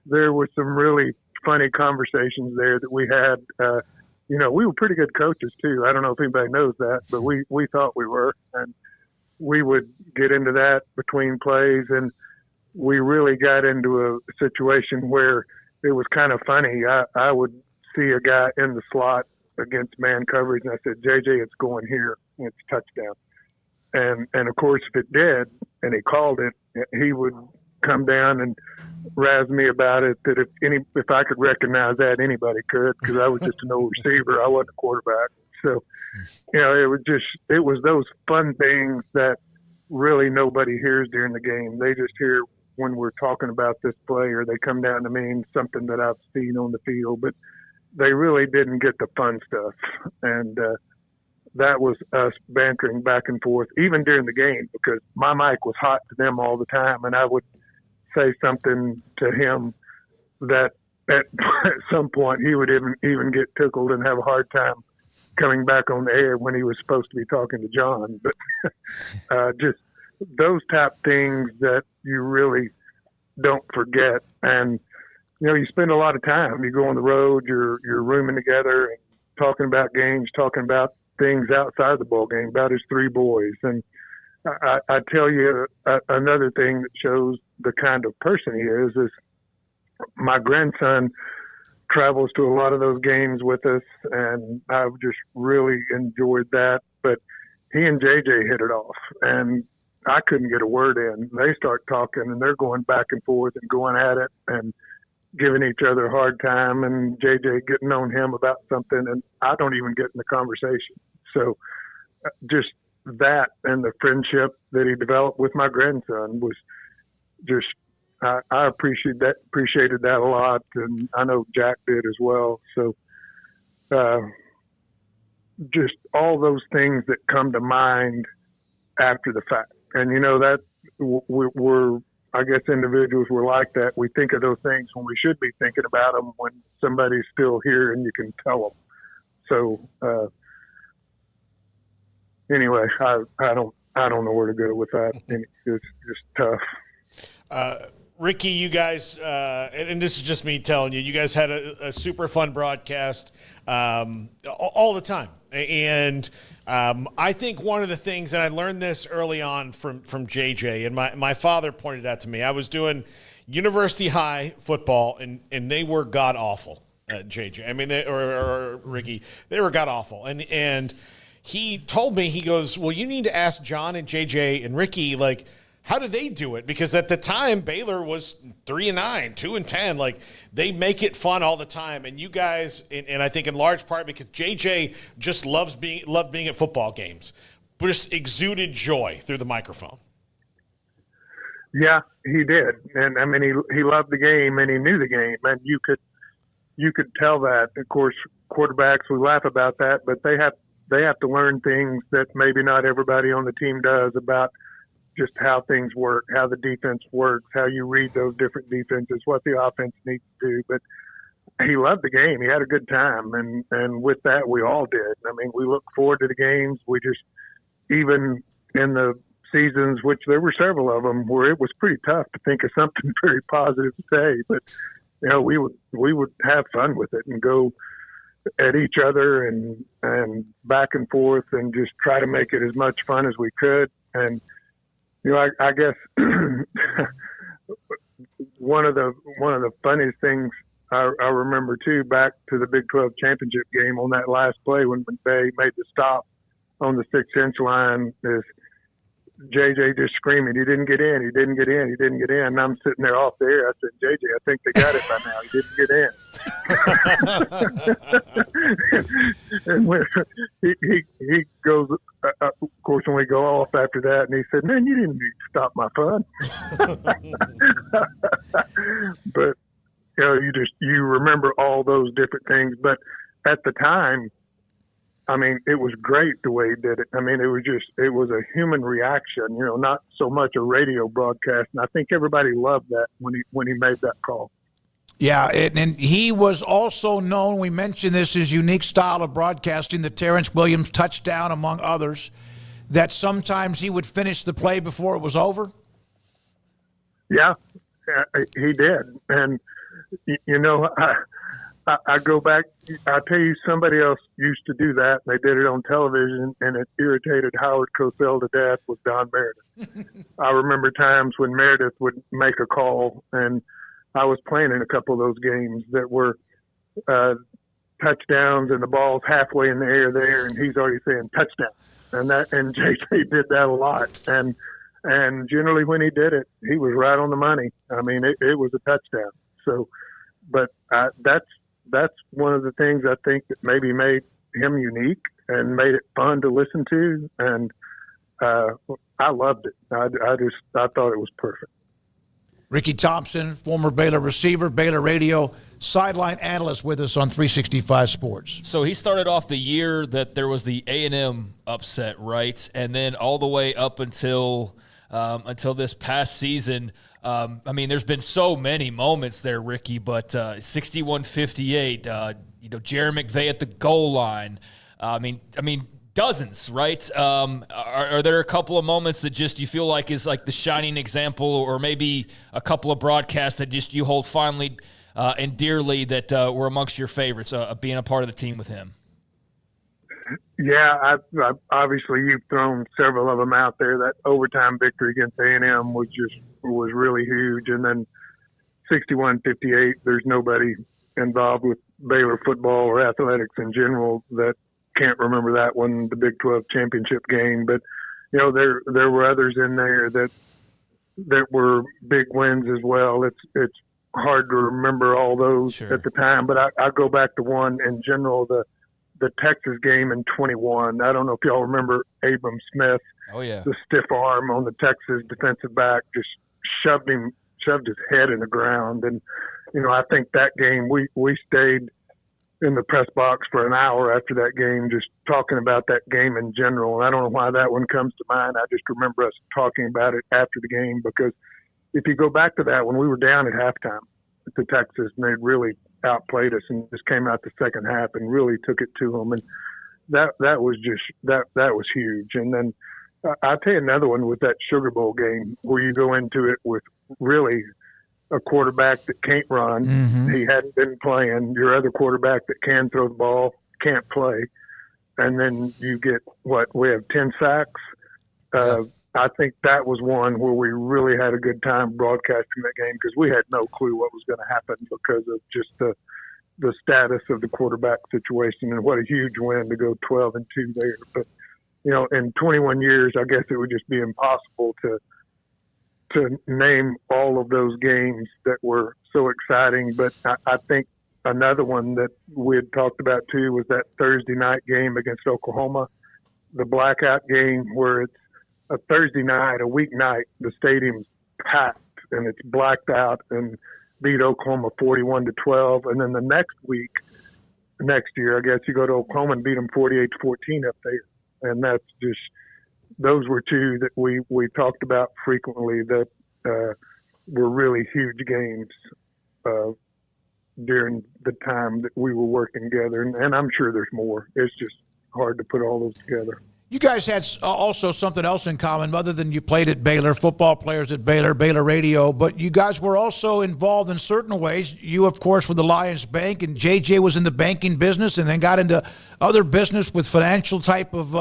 there were some really funny conversations there that we had. We were pretty good coaches too. I don't know if anybody knows that, but we thought we were, and we would get into that between plays, and we really got into a situation where it was kind of funny. I would see a guy in the slot against man coverage, and I said, JJ, it's going here. It's touchdown. And of course, if it did, and he called it, he would come down and razz me about it, that if I could recognize that, anybody could, because I was just an old receiver. I wasn't a quarterback. So, it was those fun things that really nobody hears during the game. They just hear when we're talking about this play, or they come down to me and something that I've seen on the field, but they really didn't get the fun stuff. And that was us bantering back and forth, even during the game, because my mic was hot to them all the time, and I would say something to him that at some point he would even get tickled and have a hard time coming back on the air when he was supposed to be talking to John. But just those type things that you really don't forget. And you spend a lot of time. You go on the road, you're rooming together and talking about games, talking about things outside the ball game, about his three boys. And I tell you another thing that shows the kind of person he is my grandson travels to a lot of those games with us, and I've just really enjoyed that. But he and JJ hit it off, and I couldn't get a word in. They start talking, and they're going back and forth and going at it and giving each other a hard time, and JJ getting on him about something, and I don't even get in the conversation. So just that and the friendship that he developed with my grandson was just, I appreciated that a lot, and I know Jack did as well. So just all those things that come to mind after the fact. And that we're I guess individuals were like that. We think of those things when we should be thinking about them when somebody's still here and you can tell them. So anyway, I don't know where to go with that. It's just tough. Ricky, you guys, and this is just me telling you, you guys had a super fun broadcast all the time. And I think one of the things, and I learned this early on from JJ, and my father pointed out to me, I was doing University High football, and they were god-awful, JJ. I mean, or Ricky, they were god-awful. And he told me, he goes, well, you need to ask John and JJ and Ricky, like, how do they do it? Because at the time, Baylor was 3-9, 2-10. Like, they make it fun all the time. And you guys, and I think in large part because JJ just loved being at football games, but just exuded joy through the microphone. Yeah, he did. And I mean, he loved the game and he knew the game, and you could tell that. Of course, quarterbacks, we laugh about that, but they have to learn things that maybe not everybody on the team does about just how things work, how the defense works, how you read those different defenses, what the offense needs to do. But he loved the game. He had a good time. And with that, we all did. I mean, we look forward to the games. We just, even in the seasons, which there were several of them, where it was pretty tough to think of something very positive to say. But, you know, we would have fun with it and go at each other and back and forth and just try to make it as much fun as we could. And, you know, I guess one of the funniest things I remember too, back to the Big 12 championship game on that last play when they made the stop on the 6-inch line, is JJ just screaming, "He didn't get in, he didn't get in, he didn't get in." And I'm sitting there off the air. I said, "JJ, I think they got it by now. He didn't get in." And when he goes, of course, when we go off after that, and he said, "Man, you didn't stop my fun." But, you know, you remember all those different things. But at the time, I mean, it was great the way he did it. I mean, it was a human reaction, you know, not so much a radio broadcast. And I think everybody loved that when he made that call. Yeah, and he was also known, we mentioned this, his unique style of broadcasting, the Terrence Williams touchdown, among others, that sometimes he would finish the play before it was over. Yeah, he did. And, you know, I go back, I'll tell you, somebody else used to do that. They did it on television, and it irritated Howard Cosell to death, with Don Meredith. I remember times when Meredith would make a call, and I was playing in a couple of those games that were touchdowns, and the ball's halfway in the air there, and he's already saying touchdown. And JJ did that a lot. And generally when he did it, he was right on the money. I mean, it was a touchdown. So, but that's one of the things I think that maybe made him unique and made it fun to listen to. And I loved it. I thought it was perfect. Ricky Thompson, former Baylor receiver, Baylor radio sideline analyst, with us on 365 Sports. So he started off the year that there was the A&M upset, right? And then all the way up until this past season. I mean, there's been so many moments there, Ricky, but 61-58, Jerry McVay at the goal line. I mean, dozens, right? Are there a couple of moments that just you feel like is like the shining example, or maybe a couple of broadcasts that just you hold fondly and dearly that were amongst your favorites, being a part of the team with him? Yeah, I obviously you've thrown several of them out there. That overtime victory against A&M was really huge. And then 61-58, there's nobody involved with Baylor football or athletics in general that can't remember that one, the Big 12 championship game. But, you know, there were others in there that were big wins as well. It's hard to remember all those at the time, but I go back to one in general, the Texas game in 21. I don't know if y'all remember Abram Smith. Oh yeah. The stiff arm on the Texas defensive back just shoved his head in the ground. And, you know, I think that game, we stayed in the press box for an hour after that game, just talking about that game in general. And I don't know why that one comes to mind. I just remember us talking about it after the game, because if you go back to that, when we were down at halftime to Texas, and they really outplayed us and just came out the second half and really took it to them. And that was huge. And then I'll tell you another one with that Sugar Bowl game, where you go into it with really a quarterback that can't run. Mm-hmm. He hadn't been playing. Your other quarterback that can throw the ball can't play. And then you get we have 10 sacks. I think that was one where we really had a good time broadcasting that game, because we had no clue what was going to happen because of just the status of the quarterback situation, and what a huge win to go 12-2 there. But, you know, in 21 years, I guess it would just be impossible to name all of those games that were so exciting. But I think another one that we had talked about too was that Thursday night game against Oklahoma, the blackout game, where it's a Thursday night, a weeknight, the stadium's packed and it's blacked out, and beat Oklahoma 41-12. And then the next year, I guess, you go to Oklahoma and beat them 48-14 up there. And that's just, those were two that we talked about frequently that were really huge games during the time that we were working together. And I'm sure there's more. It's just hard to put all those together. You guys had also something else in common other than you played at Baylor, football players at Baylor, Baylor Radio, but you guys were also involved in certain ways. You, of course, were the Lions Bank, and JJ was in the banking business and then got into other business with financial type of,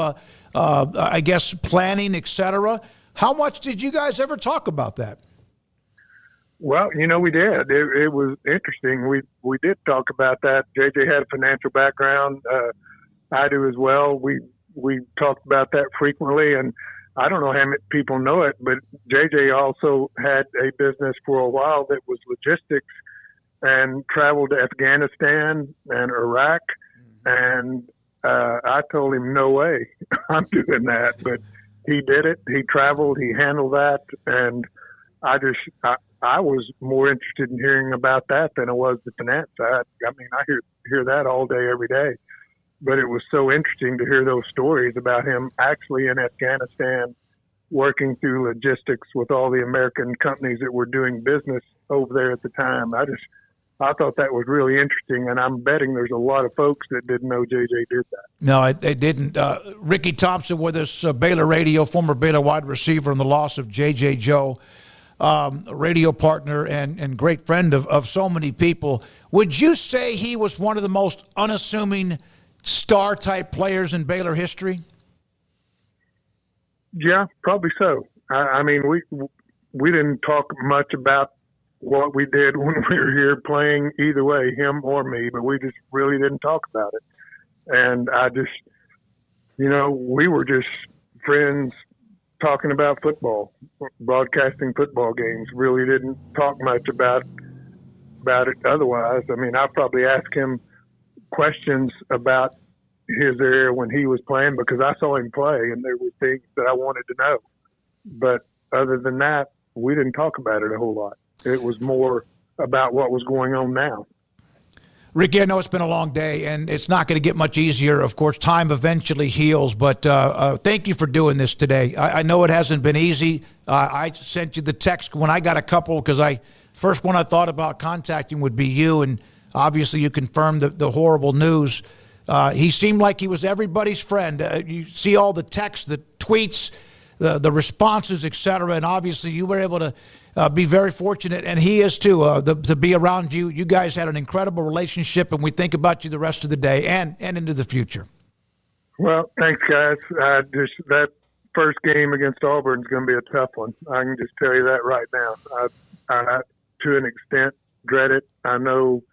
I guess, planning, et cetera. How much did you guys ever talk about that? Well, we did. It was interesting. We did talk about that. JJ had a financial background. I do as well. We talked about that frequently, and I don't know how many people know it, but JJ also had a business for a while that was logistics and traveled to Afghanistan and Iraq. And I told him, no way, I'm doing that. But he did it. He traveled. He handled that. And I was more interested in hearing about that than I was the finance side. I mean, I hear that all day, every day. But it was so interesting to hear those stories about him actually in Afghanistan working through logistics with all the American companies that were doing business over there at the time. I thought that was really interesting, and I'm betting there's a lot of folks that didn't know JJ did that. No, they didn't. Ricky Thompson with us, Baylor Radio, former Baylor wide receiver, and the loss of JJ Joe, radio partner and great friend of so many people. Would you say he was one of the most unassuming star-type players in Baylor history? Yeah, probably so. I mean, we didn't talk much about what we did when we were here playing either way, him or me, but we just really didn't talk about it. And I just, we were just friends talking about football, broadcasting football games, really didn't talk much about it otherwise. I mean, I probably asked him questions about his area when he was playing because I saw him play and there were things that I wanted to know. But other than that, we didn't talk about it a whole lot. It was more about what was going on now. Ricky, I know it's been a long day and it's not going to get much easier. Of course, time eventually heals, but thank you for doing this today. I know it hasn't been easy. I sent you the text when I got a couple because first one I thought about contacting would be you, and obviously you confirmed the horrible news. He seemed like he was everybody's friend. You see all the texts, the tweets, the responses, et cetera, and obviously you were able to be very fortunate, and he is too, to be around you. You guys had an incredible relationship, and we think about you the rest of the day and into the future. Well, thanks, guys. That first game against Auburn is going to be a tough one. I can just tell you that right now. I to an extent, dread it. I know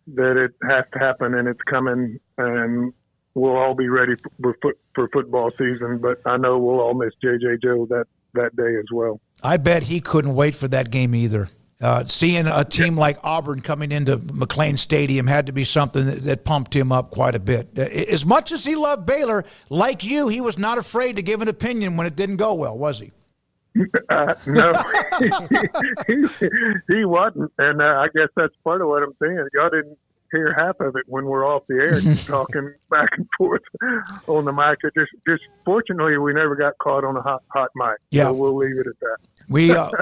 that it has to happen, and it's coming, and we'll all be ready for football season, but I know we'll all miss JJ Joe that day as well. I bet he couldn't wait for that game either. Seeing a team like Auburn coming into McLean Stadium had to be something that pumped him up quite a bit. As much as he loved Baylor, like you, he was not afraid to give an opinion when it didn't go well, was he? No, he wasn't, and I guess that's part of what I'm saying. Y'all didn't hear half of it when we're off the air, just talking back and forth on the mic. It just fortunately, we never got caught on a hot mic. Yeah, so we'll leave it at that.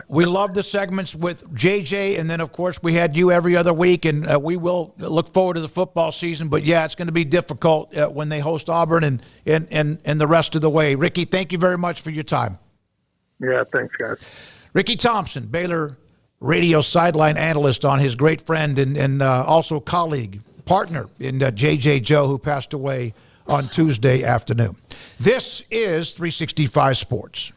We love the segments with JJ, and then of course we had you every other week, and we will look forward to the football season. But yeah, it's going to be difficult when they host Auburn and the rest of the way. Ricky, thank you very much for your time. Yeah, thanks, guys. Ricky Thompson, Baylor radio sideline analyst, on his great friend and also colleague, partner in JJ Joe, who passed away on Tuesday afternoon. This is 365 Sports.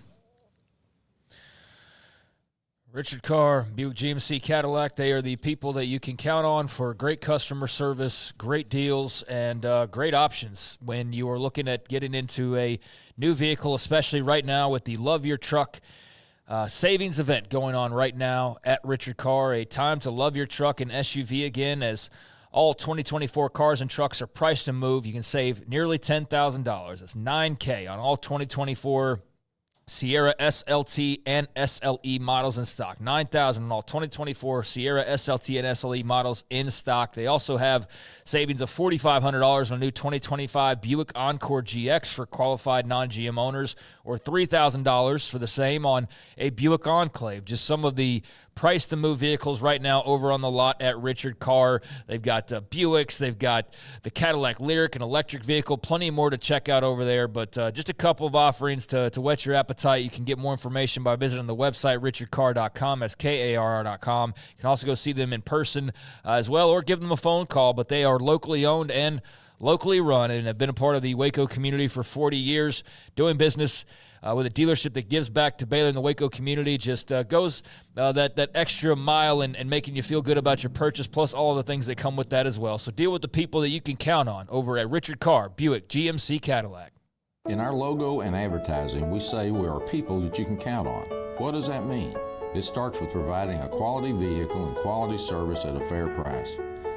Richard Carr, Buick GMC Cadillac, they are the people that you can count on for great customer service, great deals, and great options when you are looking at getting into a new vehicle, especially right now with the Love Your Truck savings event going on right now at Richard Carr. A time to love your truck and SUV again, as all 2024 cars and trucks are priced to move. You can save nearly $10,000. That's $9K on all 2024 Sierra SLT and SLE models in stock. 9,000 on all 2024 Sierra SLT and SLE models in stock. They also have savings of $4,500 on a new 2025 Buick Encore GX for qualified non-GM owners, or $3,000 for the same on a Buick Enclave. Just some of the price to move vehicles right now over on the lot at Richard Carr. They've got Buicks, they've got the Cadillac Lyriq, an electric vehicle, plenty more to check out over there, but just a couple of offerings to whet your appetite. You can get more information by visiting the website, richardcarr.com. That's KARR.com. You can also go see them in person as well, or give them a phone call, but they are locally owned and locally run and have been a part of the Waco community for 40 years, doing business with a dealership that gives back to Baylor and the Waco community. Just goes that extra mile and making you feel good about your purchase, plus all the things that come with that as well. So deal with the people that you can count on over at Richard Carr, Buick, GMC, Cadillac. In our logo and advertising, we say we are people that you can count on. What does that mean? It starts with providing a quality vehicle and quality service at a fair price.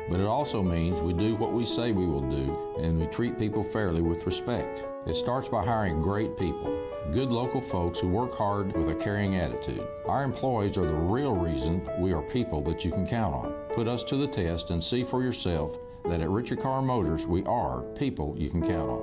But it also means we do what we say we will do, and we treat people fairly with respect. It starts by hiring great people, good local folks who work hard with a caring attitude. Our employees are the real reason we are people that you can count on. Put us to the test and see for yourself that at Richard Carr Motors, we are people you can count on.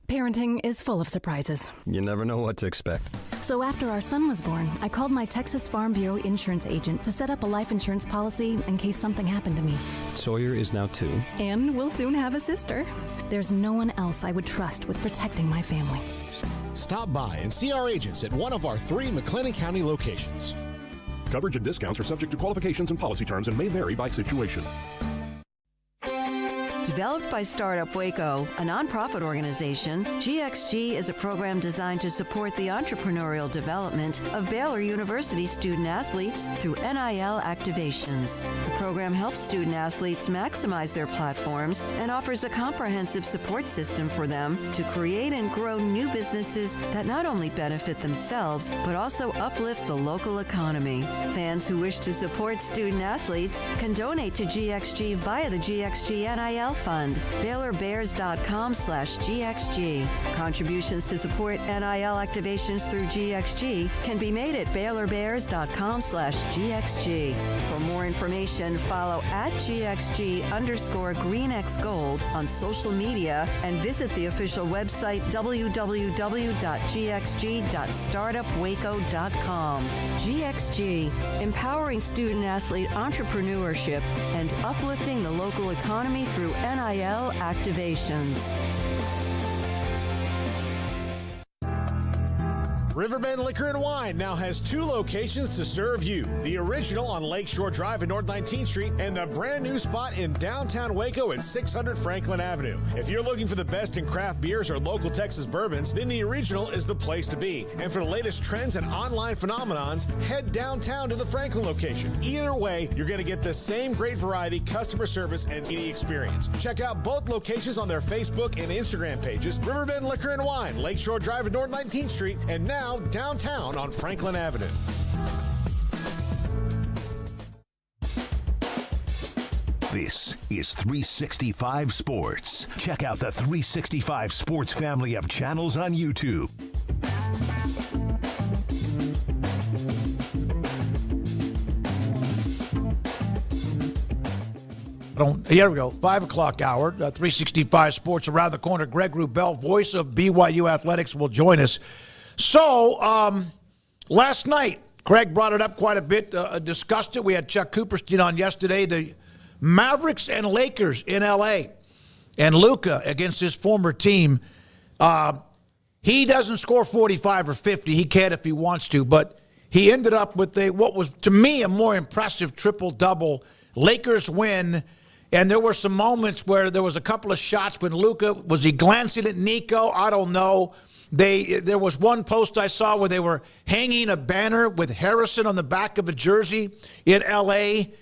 Parenting is full of surprises. You never know what to expect. So after our son was born, I called my Texas Farm Bureau insurance agent to set up a life insurance policy in case something happened to me. Sawyer is now 2. And we'll soon have a sister. There's no one else I would trust with protecting my family. Stop by and see our agents at one of our 3 McLennan County locations. Coverage and discounts are subject to qualifications and policy terms and may vary by situation. Developed by Startup Waco, a nonprofit organization, GXG is a program designed to support the entrepreneurial development of Baylor University student-athletes through NIL activations. The program helps student-athletes maximize their platforms and offers a comprehensive support system for them to create and grow new businesses that not only benefit themselves, but also uplift the local economy. Fans who wish to support student-athletes can donate to GXG via the GXG NIL Fund, BaylorBears.com/GXG. Contributions to support NIL activations through GXG can be made at BaylorBears.com/GXG. For more information, follow at GXG_GreenXGold on social media and visit the official website www.gxg.startupwaco.com. GXG, empowering student-athlete entrepreneurship and uplifting the local economy through NIL activations. Riverbend Liquor and Wine now has 2 locations to serve you. The original on Lakeshore Drive at North 19th Street and the brand new spot in downtown Waco at 600 Franklin Avenue. If you're looking for the best in craft beers or local Texas bourbons, then the original is the place to be. And for the latest trends and online phenomenons, head downtown to the Franklin location. Either way, you're going to get the same great variety, customer service, and eating experience. Check out both locations on their Facebook and Instagram pages, Riverbend Liquor and Wine, Lakeshore Drive at North 19th Street, and now downtown on Franklin Avenue. This is 365 Sports. Check out the 365 Sports family of channels on YouTube. Here we go, 5 o'clock hour, 365 Sports around the corner. Greg Wrubell, voice of BYU Athletics, will join us. So, last night, Greg brought it up quite a bit, discussed it. We had Chuck Cooperstein on yesterday. The Mavericks and Lakers in L.A. and Luka against his former team. He doesn't score 45 or 50. He can if he wants to, but he ended up with what was, to me, a more impressive triple-double. Lakers win, and there were some moments where there was a couple of shots when Luka, was he glancing at Nico? I don't know. There was one post I saw where they were hanging a banner with Harrison on the back of a jersey in L.A.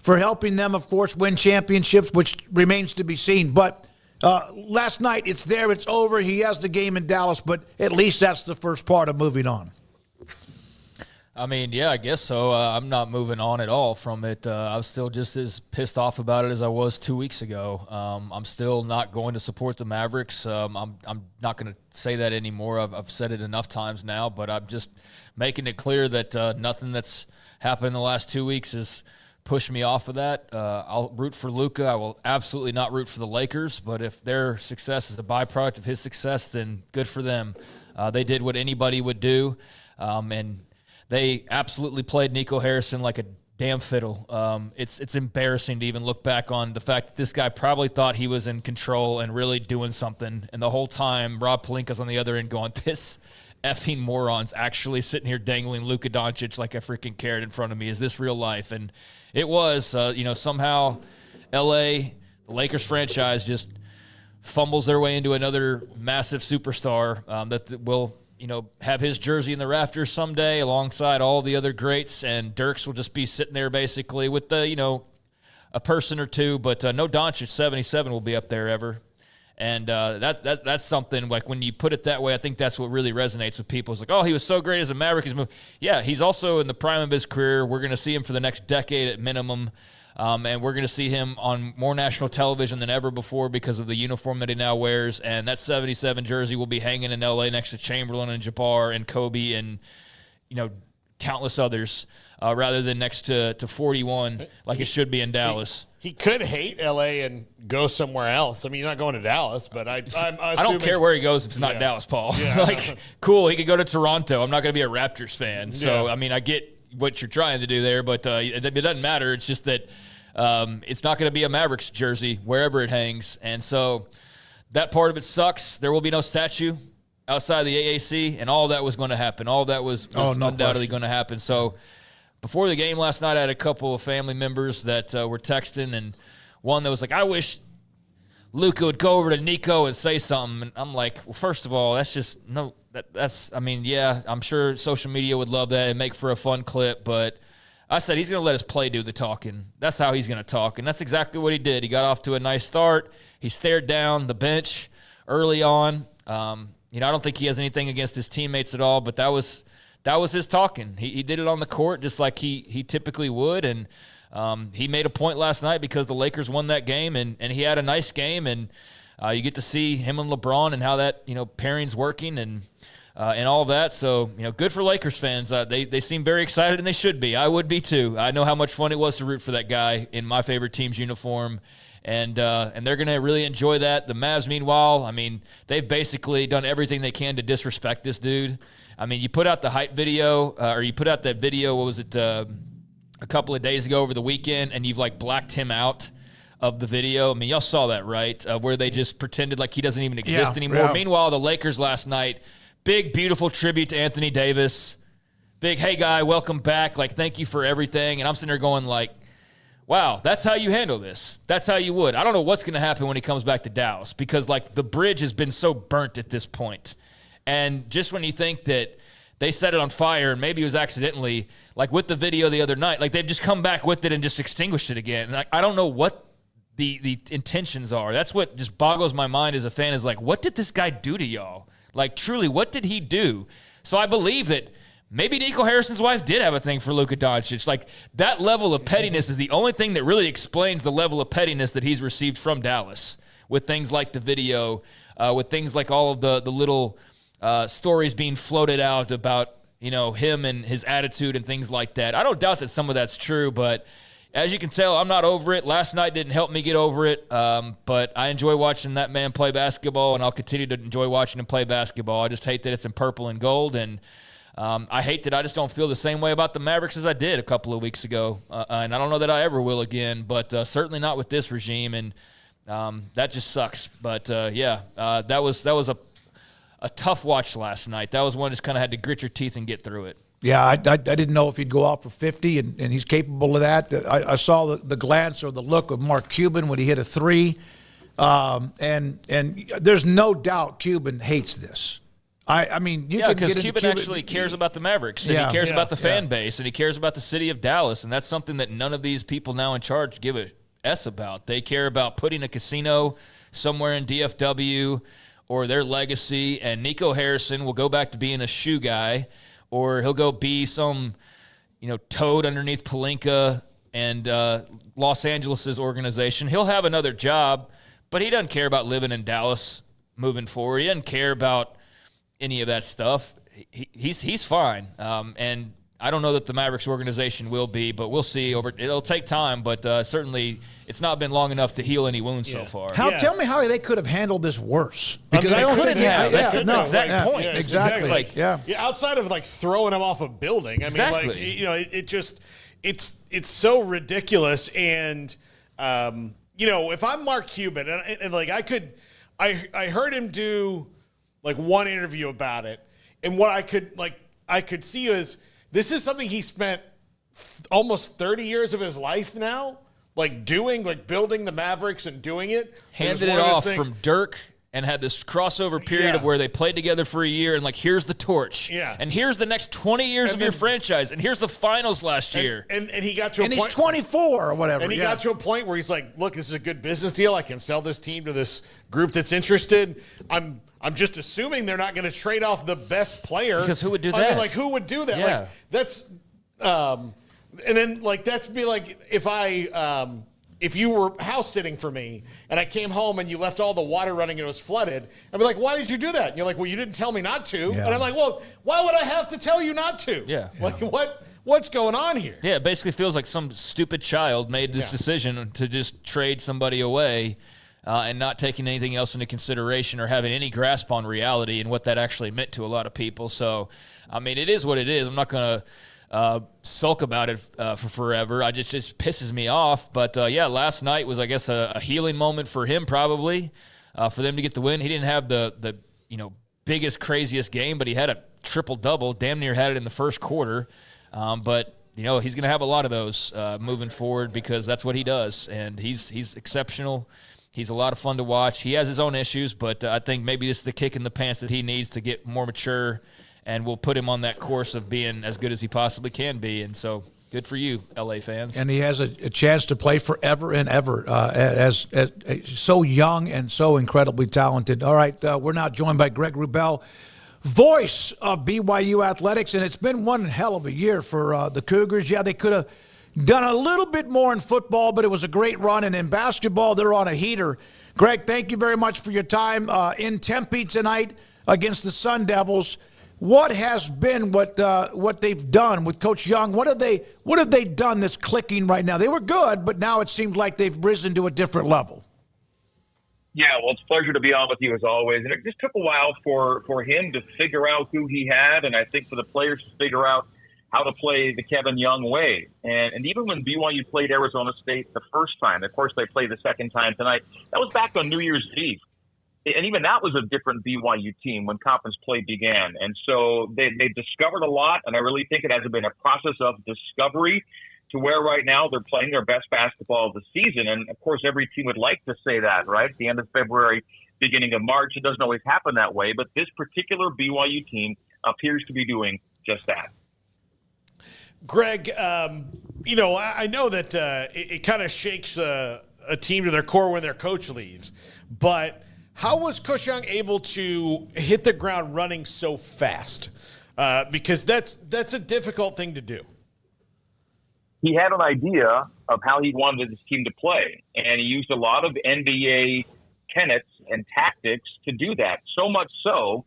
for helping them, of course, win championships, which remains to be seen. But last night, it's there, it's over. He has the game in Dallas, but at least that's the first part of moving on. I mean, yeah, I guess so. I'm not moving on at all from it. I was still just as pissed off about it as I was 2 weeks ago. I'm still not going to support the Mavericks. I'm not going to say that anymore. I've said it enough times now, but I'm just making it clear that nothing that's happened in the last 2 weeks has pushed me off of that. I'll root for Luka. I will absolutely not root for the Lakers, but if their success is a byproduct of his success, then good for them. They did what anybody would do, and they absolutely played Nico Harrison like a damn fiddle. It's embarrassing to even look back on the fact that this guy probably thought he was in control and really doing something. And the whole time, Rob Pelinka's on the other end going, this effing moron's actually sitting here dangling Luka Doncic like a freaking carrot in front of me. Is this real life? And it was, somehow L.A., the Lakers franchise, just fumbles their way into another massive superstar that will – have his jersey in the rafters someday alongside all the other greats, and Dirks will just be sitting there basically with a person or two, but no Doncic. 77 will be up there ever. And that's something, like, when you put it that way, I think that's what really resonates with people. It's like, oh, he was so great as a Maverick. Yeah, he's also in the prime of his career. We're going to see him for the next decade at minimum. And we're going to see him on more national television than ever before because of the uniform that he now wears. And that 77 jersey will be hanging in L.A. next to Chamberlain and Jabbar and Kobe and, countless others, rather than next to 41 like it should be in Dallas. He could hate L.A. and go somewhere else. I mean, he's not going to Dallas, but I don't care where he goes if it's not Dallas, Paul. Yeah. Cool, he could go to Toronto. I'm not going to be a Raptors fan. So, I mean, I get what you're trying to do there, but it doesn't matter. It's just that it's not going to be a Mavericks jersey wherever it hangs. And so that part of it sucks. There will be no statue outside the AAC, and all that was going to happen. All that was undoubtedly going to happen. So before the game last night, I had a couple of family members that were texting, and one that was like, I wish Luka would go over to Nico and say something. And I'm like, well, first of all, that's just no – I'm sure social media would love that and make for a fun clip, but I said he's going to let his play do the talking. That's how he's going to talk, and that's exactly what he did. He got off to a nice start. He stared down the bench early on. I don't think he has anything against his teammates at all, but that was his talking. He did it on the court just like he typically would, and he made a point last night because the Lakers won that game, and he had a nice game, and you get to see him and LeBron and how that pairing's working and all of that. So good for Lakers fans. They seem very excited, and they should be. I would be too. I know how much fun it was to root for that guy in my favorite team's uniform, and they're going to really enjoy that. The Mavs, meanwhile, I mean, they've basically done everything they can to disrespect this dude. I mean, you put out the hype video, or you put out that video. What was it? A couple of days ago over the weekend, and you've blacked him out of the video. I mean, y'all saw that, right? Where they just pretended like he doesn't even exist anymore. Yeah. Meanwhile, the Lakers last night, big, beautiful tribute to Anthony Davis. Big, hey, guy, welcome back. Thank you for everything. And I'm sitting there going wow, that's how you handle this. That's how you would. I don't know what's going to happen when he comes back to Dallas because, the bridge has been so burnt at this point. And just when you think that they set it on fire, and maybe it was accidentally, with the video the other night, they've just come back with it and just extinguished it again. And I don't know what the intentions are. That's what just boggles my mind as a fan is what did this guy do to y'all? Truly, what did he do? So I believe that maybe Nico Harrison's wife did have a thing for Luka Doncic. That level of pettiness is the only thing that really explains the level of pettiness that he's received from Dallas with things like the video, with things like all of the little stories being floated out about, him and his attitude and things like that. I don't doubt that some of that's true, but as you can tell, I'm not over it. Last night didn't help me get over it, but I enjoy watching that man play basketball, and I'll continue to enjoy watching him play basketball. I just hate that it's in purple and gold, and I hate that I just don't feel the same way about the Mavericks as I did a couple of weeks ago, and I don't know that I ever will again, but certainly not with this regime, and that just sucks. But, that was a tough watch last night. That was one just kind of had to grit your teeth and get through it. Yeah, I didn't know if he'd go out for 50, and he's capable of that. I saw the glance or the look of Mark Cuban when he hit a three, and there's no doubt Cuban hates this. I mean, because Cuban actually cares about the Mavericks, and he cares about the fan base, and he cares about the city of Dallas, and that's something that none of these people now in charge give a S about. They care about putting a casino somewhere in DFW or their legacy, and Nico Harrison will go back to being a shoe guy or he'll go be some, toad underneath Pelinka and Los Angeles' organization. He'll have another job, but he doesn't care about living in Dallas moving forward. He doesn't care about any of that stuff. He's fine. And I don't know that the Mavericks organization will be, but we'll see. It'll take time, but certainly it's not been long enough to heal any wounds so far. Tell me how they could have handled this worse. Because I don't couldn't think have. That's the exact point. Yeah, Exactly. Outside of throwing him off a building, Exactly. it's so ridiculous. And if I'm Mark Cuban, and I heard him do one interview about it, and what I could see is this is something he spent almost 30 years of his life now, building the Mavericks and doing it. Handed it off from Dirk and had this crossover period of where they played together for a year and here's the torch. Yeah. And here's the next 20 years of your franchise. And here's the finals last year. And he got to a point. And he's 24 or whatever. And he got to a point where he's like, look, this is a good business deal. I can sell this team to this group that's interested. I'm just assuming they're not going to trade off the best player. Because who would do that? Who would do that? Yeah. That's and then that's be like if you were house sitting for me and I came home and you left all the water running and it was flooded, I'd be like, why did you do that? And you're like, well, you didn't tell me not to. Yeah. And I'm like, well, why would I have to tell you not to? Yeah. What's going on here? Yeah, it basically feels like some stupid child made this decision to just trade somebody away and not taking anything else into consideration or having any grasp on reality and what that actually meant to a lot of people. So, it is what it is. I'm not going to sulk about it for forever. It just pisses me off. But, last night was, I guess, a healing moment for him probably, for them to get the win. He didn't have the biggest, craziest game, but he had a triple-double, damn near had it in the first quarter. But he's going to have a lot of those moving forward because that's what he does, and he's exceptional. He's a lot of fun to watch. He has his own issues, but I think maybe this is the kick in the pants that he needs to get more mature, and will put him on that course of being as good as he possibly can be. And so good for you, LA fans. And he has a chance to play forever and ever as so young and so incredibly talented. All right, we're now joined by Greg Wrubell, voice of BYU Athletics, and it's been one hell of a year for the Cougars. Yeah, they could have done a little bit more in football, but it was a great run. And in basketball, they're on a heater. Greg, thank you very much for your time in Tempe tonight against the Sun Devils. What has been what they've done with Coach Young? What have they done that's clicking right now? They were good, but now it seems like they've risen to a different level. Yeah, well, it's a pleasure to be on with you as always. And it just took a while for him to figure out who he had, and I think for the players to figure out how to play the Kevin Young way. And even when BYU played Arizona State the first time, of course they played the second time tonight, that was back on New Year's Eve. And even that was a different BYU team when conference play began. And so they discovered a lot, and I really think it has been a process of discovery to where right now they're playing their best basketball of the season. And, of course, every team would like to say that, right? At the end of February, beginning of March, it doesn't always happen that way. But this particular BYU team appears to be doing just that. Greg, I know that it kind of shakes a team to their core when their coach leaves. But how was Coach Young able to hit the ground running so fast? Because that's a difficult thing to do. He had an idea of how he wanted his team to play, and he used a lot of NBA tenets and tactics to do that. So much so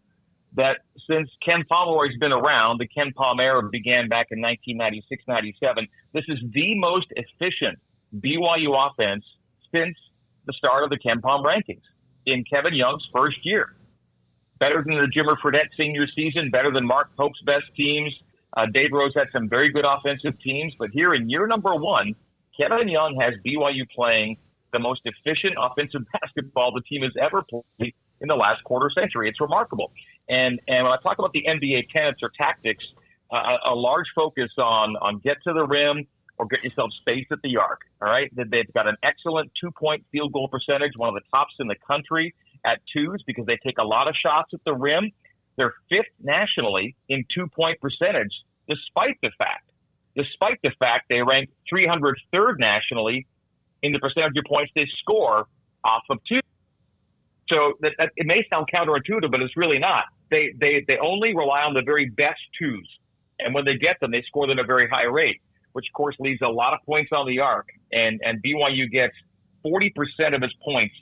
that since Ken Pomeroy's been around, the Ken Pom era began back in 1996-97, this is the most efficient BYU offense since the start of the Ken Pom rankings in Kevin Young's first year. Better than the Jimmer Fredette senior season, better than Mark Pope's best teams. Dave Rose had some very good offensive teams, but here in year number one, Kevin Young has BYU playing the most efficient offensive basketball the team has ever played in the last quarter century. It's remarkable. And when I talk about the NBA tenets or tactics, a large focus on get to the rim or get yourself space at the arc. All right. They've got an excellent 2-point field goal percentage, one of the tops in the country at twos because they take a lot of shots at the rim. They're fifth nationally in 2-point percentage, despite the fact they rank 303rd nationally in the percentage of points they score off of two. So that it may sound counterintuitive, but it's really not. They only rely on the very best twos And when they get them, they score them at a very high rate, which of course leaves a lot of points on the arc. And BYU gets 40% of its points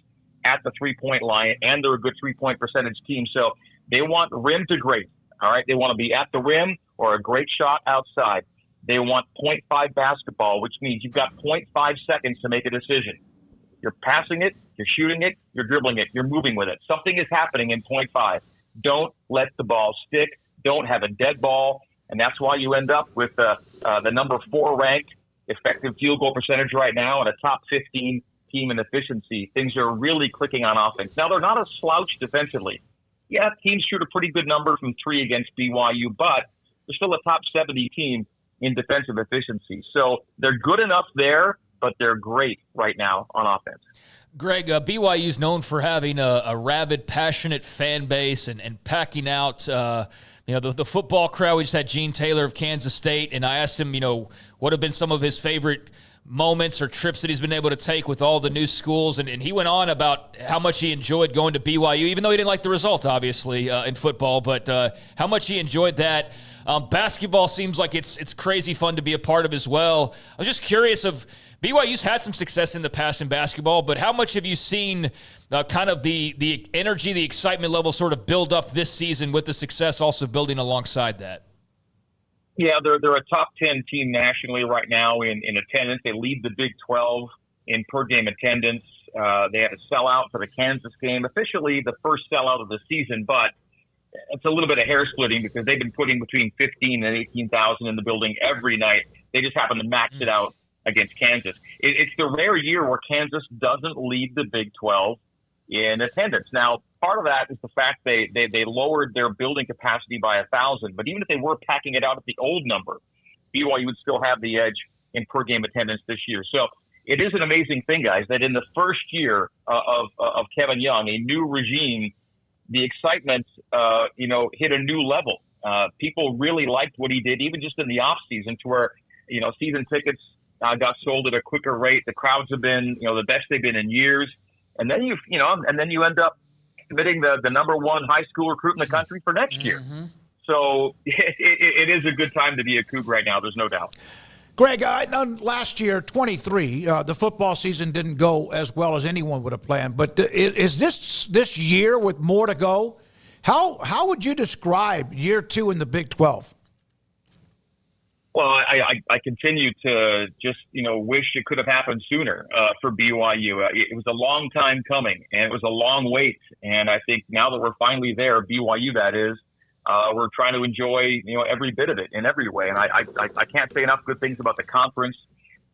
at the 3-point line, and they're a good 3-point percentage team. So they want rim to great. All right. They want to be at the rim or a great shot outside. They want 0.5 basketball, which means you've got 0.5 seconds to make a decision. You're passing it, you're shooting it, you're dribbling it, you're moving with it. Something is happening in 0.5. Don't let the ball stick. Don't have a dead ball. And that's why you end up with the number 4 ranked effective field goal percentage right now and a top 15 team in efficiency. Things are really clicking on offense. Now, they're not a slouch defensively. Yeah, teams shoot a pretty good number from 3 against BYU, but they're still a top 70 team in defensive efficiency. So they're good enough there, but they're great right now on offense. Greg, BYU is known for having a rabid, passionate fan base and packing out the football crowd. We just had Gene Taylor of Kansas State, and I asked him, what have been some of his favorite moments or trips that he's been able to take with all the new schools, and he went on about how much he enjoyed going to BYU, even though he didn't like the result, obviously, in football, but how much he enjoyed that. Basketball seems like it's crazy fun to be a part of as well. I was just curious of BYU's had some success in the past in basketball, but how much have you seen kind of the energy, the excitement level sort of build up this season with the success also building alongside that? Yeah, they're a top 10 team nationally right now in attendance. They lead the Big 12 in per-game attendance. They had a sellout for the Kansas game, officially the first sellout of the season, but it's a little bit of hair splitting because they've been putting between 15 and 18,000 in the building every night. They just happen to max it out against Kansas. It's the rare year where Kansas doesn't lead the Big 12 in attendance. Now, part of that is the fact they lowered their building capacity by 1,000. But even if they were packing it out at the old number, BYU would still have the edge in per-game attendance this year. So it is an amazing thing, guys, that in the first year of Kevin Young, a new regime, the excitement, hit a new level. People really liked what he did, even just in the off season, to where, season tickets got sold at a quicker rate. The crowds have been, the best they've been in years. And then you end up committing the number 1 high school recruit in the country for next year. So it is a good time to be a Coug right now. There's no doubt. Greg, last year, 23, the football season didn't go as well as anyone would have planned. But is this year with more to go? How would you describe year 2 in the Big 12? Well, I continue to just, wish it could have happened sooner for BYU. It was a long time coming, and it was a long wait. And I think now that we're finally there, BYU that is, we're trying to enjoy, every bit of it in every way. And I can't say enough good things about the conference,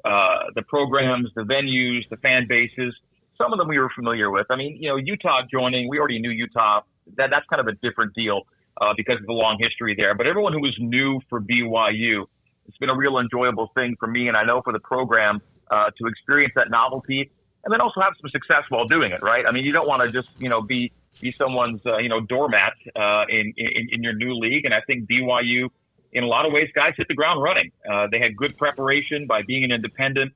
the programs, the venues, the fan bases. Some of them we were familiar with. I mean, Utah joining, we already knew Utah. That's kind of a different deal because of the long history there. But everyone who was new for BYU, it's been a real enjoyable thing for me, and I know for the program to experience that novelty and then also have some success while doing it, right? I mean, you don't want to just, be someone's, doormat in your new league. And I think BYU, in a lot of ways, guys hit the ground running. They had good preparation by being an independent.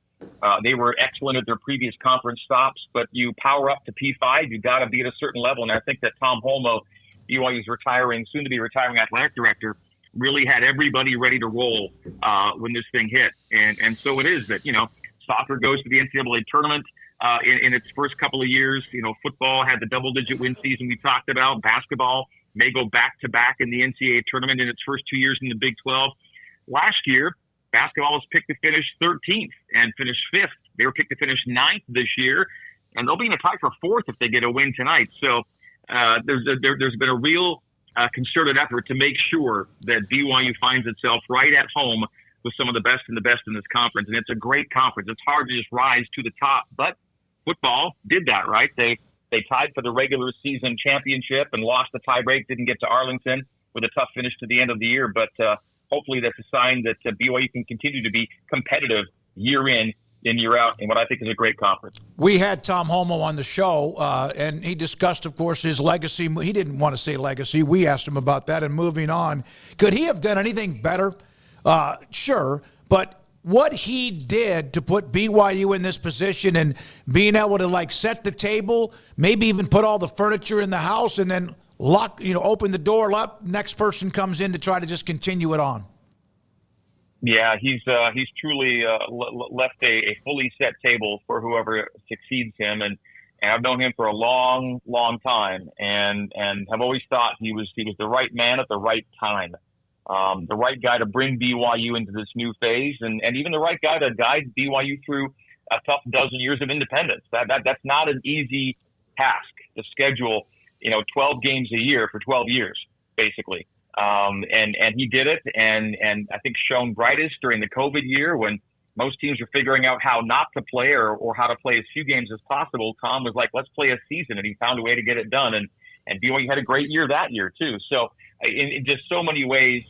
They were excellent at their previous conference stops, but you power up to P5, you got to be at a certain level. And I think that Tom Holmoe, BYU's soon to be retiring athletic director, really had everybody ready to roll when this thing hit. And so it is that, soccer goes to the NCAA tournament in its first couple of years. Football had the double-digit win season we talked about. Basketball may go back-to-back in the NCAA tournament in its first 2 years in the Big 12. Last year, basketball was picked to finish 13th and finish 5th. They were picked to finish 9th this year, and they'll be in a tie for 4th if they get a win tonight. So there's been a real concerted effort to make sure that BYU finds itself right at home with some of the best in this conference. And it's a great conference. It's hard to just rise to the top, but football did that, right? They tied for the regular season championship and lost the tiebreak, didn't get to Arlington with a tough finish to the end of the year. But hopefully that's a sign that BYU can continue to be competitive year in and year out in what I think is a great conference. We had Tom Holmoe on the show, and he discussed, of course, his legacy. He didn't want to say legacy. We asked him about that, and moving on. Could he have done anything better? Sure, but what he did to put BYU in this position and being able to set the table, maybe even put all the furniture in the house and then open the door up, next person comes in to try to just continue it on. Yeah, he's truly left a fully set table for whoever succeeds him, and I've known him for a long, long time, and have always thought he was the right man at the right time, the right guy to bring BYU into this new phase, and even the right guy to guide BYU through a tough dozen years of independence. That's not an easy task to schedule, 12 games a year for 12 years, basically. And he did it, and I think shone brightest during the COVID year when most teams were figuring out how not to play or how to play as few games as possible. Tom was like, let's play a season, and he found a way to get it done. And BYU had a great year that year too. So in just so many ways,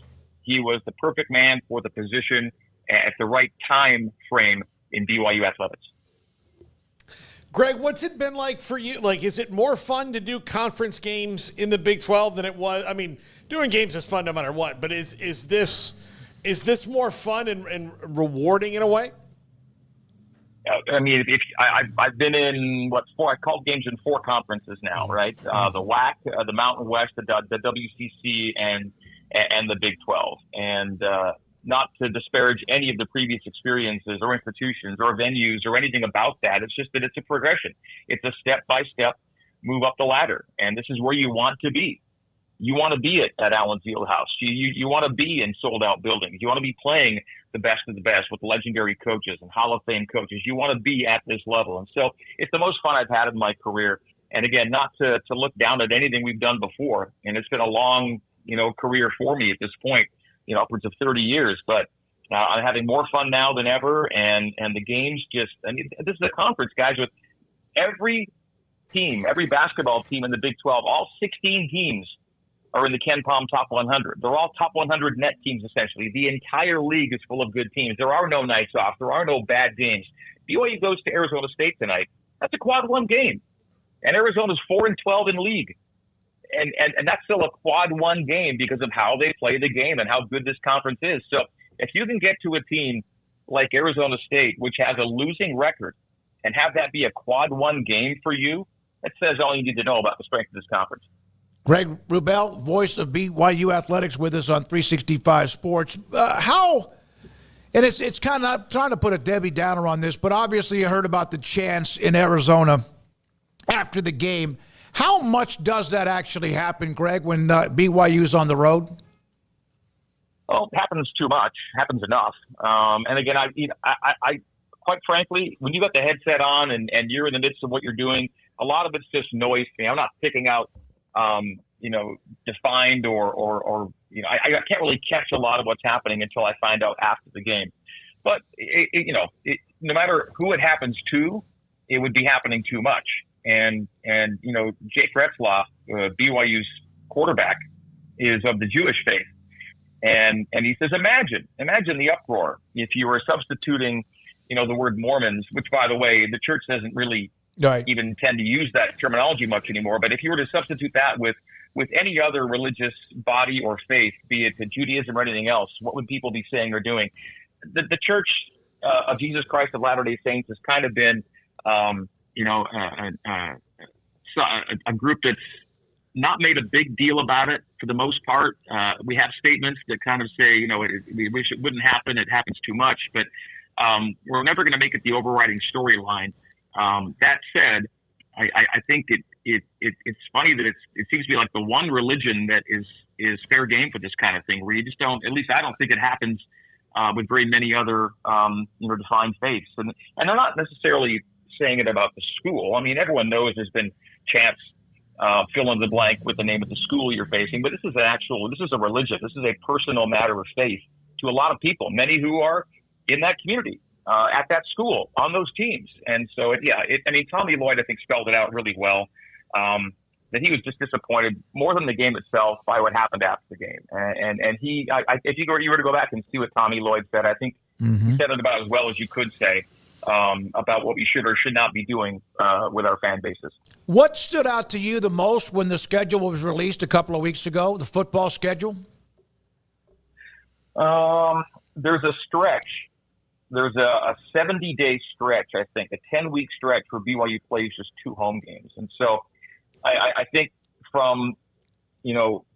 he was the perfect man for the position at the right time frame in BYU athletics. Greg, what's it been like for you? Like, is it more fun to do conference games in the Big 12 than it was? I mean, doing games is fun no matter what, but is this more fun and rewarding in a way? I mean, I've been in I called games in 4 conferences now, right? The WAC, the Mountain West, the WCC, and the Big 12. And not to disparage any of the previous experiences or institutions or venues or anything about that. It's just that it's a progression. It's a step-by-step move up the ladder. And this is where you want to be. You want to be at Allen Fieldhouse. You want to be in sold-out buildings. You want to be playing the best of the best with legendary coaches and Hall of Fame coaches. You want to be at this level. And so it's the most fun I've had in my career. And again, not to look down at anything we've done before. And it's been a long, career for me at this point. Upwards of 30 years, but I'm having more fun now than ever. And the games this is a conference, guys, with every team, every basketball team in the Big 12, all 16 teams are in the Ken Palm top 100. They're all top 100 net teams, essentially. The entire league is full of good teams. There are no nights off. There are no bad games. BYU goes to Arizona State tonight. That's a quad 1 game. And Arizona's 4-12 in league. And that's still a quad 1 game because of how they play the game and how good this conference is. So if you can get to a team like Arizona State, which has a losing record, and have that be a quad 1 game for you, that says all you need to know about the strength of this conference. Greg Wrubell, voice of BYU Athletics, with us on 365 Sports. And it's kind of trying to put a Debbie Downer on this, but obviously you heard about the chants in Arizona after the game. How much does that actually happen, Greg, when BYU's on the road? Well, it happens too much. Happens enough. And again, I quite frankly, when you got the headset on and you're in the midst of what you're doing, a lot of it's just noise to me. I'm not picking out, defined or I can't really catch a lot of what's happening until I find out after the game. But no matter who it happens to, it would be happening too much. And Jake Retzlaff, BYU's quarterback, is of the Jewish faith. And he says, imagine the uproar if you were substituting, the word Mormons, which, by the way, the church doesn't really even tend to use that terminology much anymore. But if you were to substitute that with any other religious body or faith, be it Judaism or anything else, what would people be saying or doing? The Church of Jesus Christ of Latter-day Saints has kind of been, a group that's not made a big deal about it for the most part. We have statements that kind of say, we wish it wouldn't happen. It happens too much, but we're never going to make it the overriding storyline. That said, I think it's funny that it seems to be like the one religion that is fair game for this kind of thing, where you just don't, at least I don't think it happens with very many other defined faiths, and they're not necessarily saying it about the school. I mean, everyone knows there's been chants, fill in the blank with the name of the school you're facing, but this is a religion. This is a personal matter of faith to a lot of people, many who are in that community, at that school, on those teams. And so, Tommy Lloyd, I think, spelled it out really well, that he was just disappointed more than the game itself by what happened after the game. And if you were to go back and see what Tommy Lloyd said, I think he said it about as well as you could say, about what we should or should not be doing with our fan bases. What stood out to you the most when the schedule was released a couple of weeks ago, the football schedule? There's a stretch. There's a 70-day stretch, I think, a 10-week stretch where BYU plays just 2 home games. And so I think from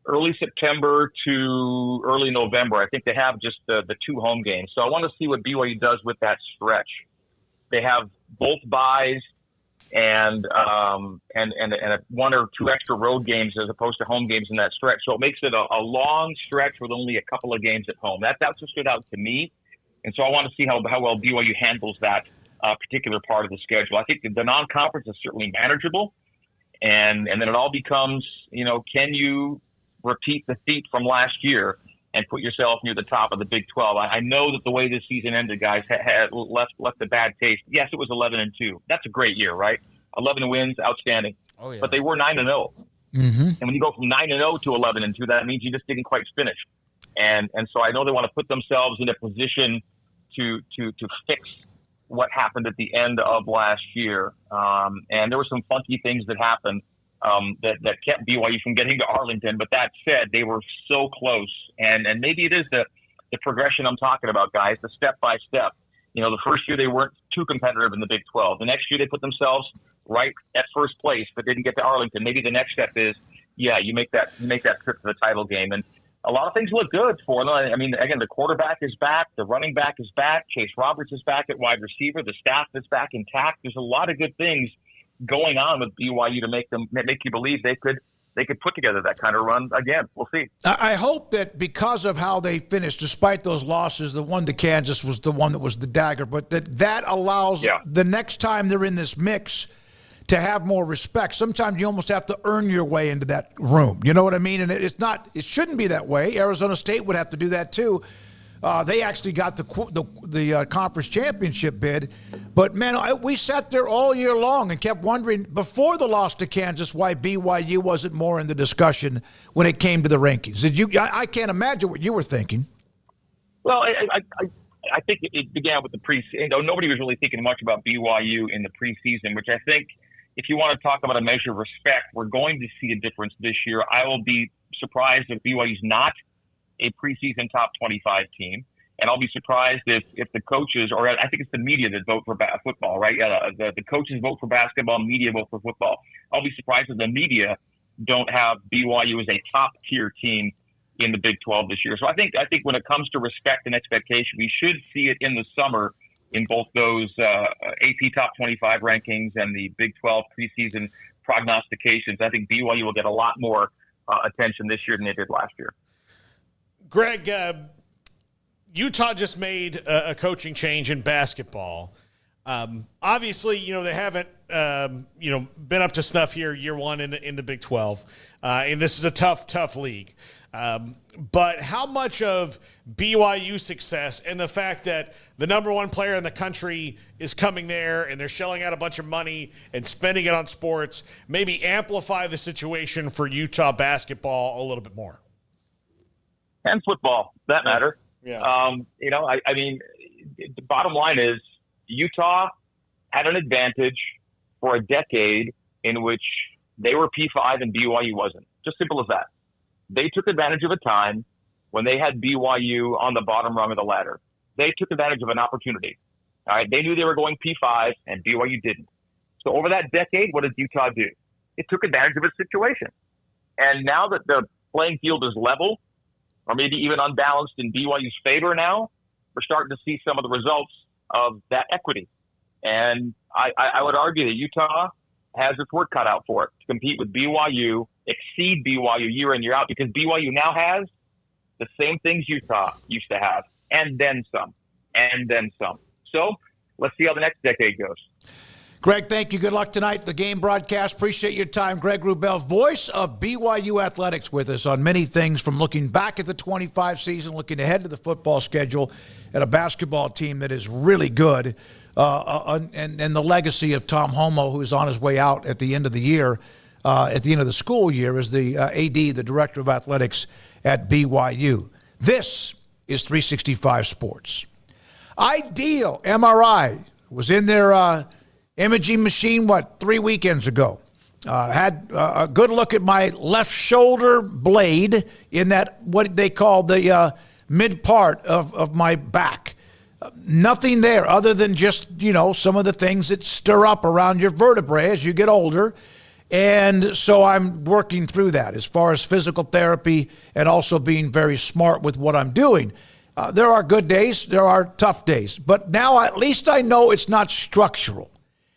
early September to early November. I think they have just the 2 home games. So I want to see what BYU does with that stretch. They have both byes and 1 or 2 extra road games as opposed to home games in that stretch. So it makes it a long stretch with only a couple of games at home. That's what stood out to me. And so I want to see how well BYU handles that particular part of the schedule. I think the non-conference is certainly manageable. And then it all becomes, can you repeat the feat from last year and put yourself near the top of the Big 12? I know that the way this season ended, guys, had left a bad taste. Yes, it was 11-2. That's a great year, right? 11 wins, outstanding. Oh, yeah. But they were 9-0. Mm-hmm. And when you go from 9-0 to 11-2, that means you just didn't quite finish. And so I know they want to put themselves in a position to fix what happened at the end of last year. And there were some funky things that happened that kept BYU from getting to Arlington. But that said, they were so close. And maybe it is the progression I'm talking about, guys, the step by step. The first year they weren't too competitive in the Big 12. The next year they put themselves right at first place, but didn't get to Arlington. Maybe the next step is, you make that trip to the title game. And a lot of things look good for them. I mean, again, the quarterback is back. The running back is back. Chase Roberts is back at wide receiver. The staff is back intact. There's a lot of good things going on with BYU to make you believe they could put together that kind of run again. We'll see. I hope that because of how they finished, despite those losses, the one to Kansas was the one that was the dagger, but that allows the next time they're in this mix to have more respect. Sometimes you almost have to earn your way into that room. You know what I mean? And it shouldn't be that way. Arizona State would have to do that too. They actually got the conference championship bid. But, man, we sat there all year long and kept wondering before the loss to Kansas why BYU wasn't more in the discussion when it came to the rankings. I can't imagine what you were thinking. Well, I think it began with the preseason. Nobody was really thinking much about BYU in the preseason, which I think if you want to talk about a measure of respect, we're going to see a difference this year. I will be surprised if BYU's not a preseason top 25 team. And I'll be surprised if the coaches, or I think it's the media that vote for football, right? The coaches vote for basketball, media vote for football. I'll be surprised if the media don't have BYU as a top tier team in the Big 12 this year. So I think when it comes to respect and expectation, we should see it in the summer in both those AP top 25 rankings and the Big 12 preseason prognostications. I think BYU will get a lot more attention this year than they did last year. Greg, Utah just made a coaching change in basketball. Obviously, they haven't, been up to snuff here year one in the Big 12. And this is a tough league. But how much of BYU success and the fact that the number one player in the country is coming there and they're shelling out a bunch of money and spending it on sports maybe amplify the situation for Utah basketball a little bit more? And football, that matter. Yeah. I mean, the bottom line is Utah had an advantage for a decade in which they were P5 and BYU wasn't. Just simple as that. They took advantage of a time when they had BYU on the bottom rung of the ladder. They took advantage of an opportunity. All right. They knew they were going P5 and BYU didn't. So over that decade, what did Utah do? It took advantage of its situation. And now that the playing field is level, or maybe even unbalanced in BYU's favor now, we're starting to see some of the results of that equity. And I would argue that Utah has its work cut out for it to compete with BYU, exceed BYU year in, year out, because BYU now has the same things Utah used to have, and then some, and then some. So let's see how the next decade goes. Greg, thank you. Good luck tonight. The game broadcast. Appreciate your time. Greg Wrubell, voice of BYU Athletics, with us on many things, from looking back at the 25 season, looking ahead to the football schedule, at a basketball team that is really good, and the legacy of Tom Homo, who is on his way out at the end of the year, at the end of the school year, as the AD, the Director of Athletics at BYU. This is 365 Sports. Ideal MRI was in their imaging machine, 3 weekends ago. Had a good look at my left shoulder blade in that, what they call the mid part of my back. Nothing there other than just, some of the things that stir up around your vertebrae as you get older. And so I'm working through that as far as physical therapy and also being very smart with what I'm doing. There are good days, there are tough days, but now at least I know it's not structural.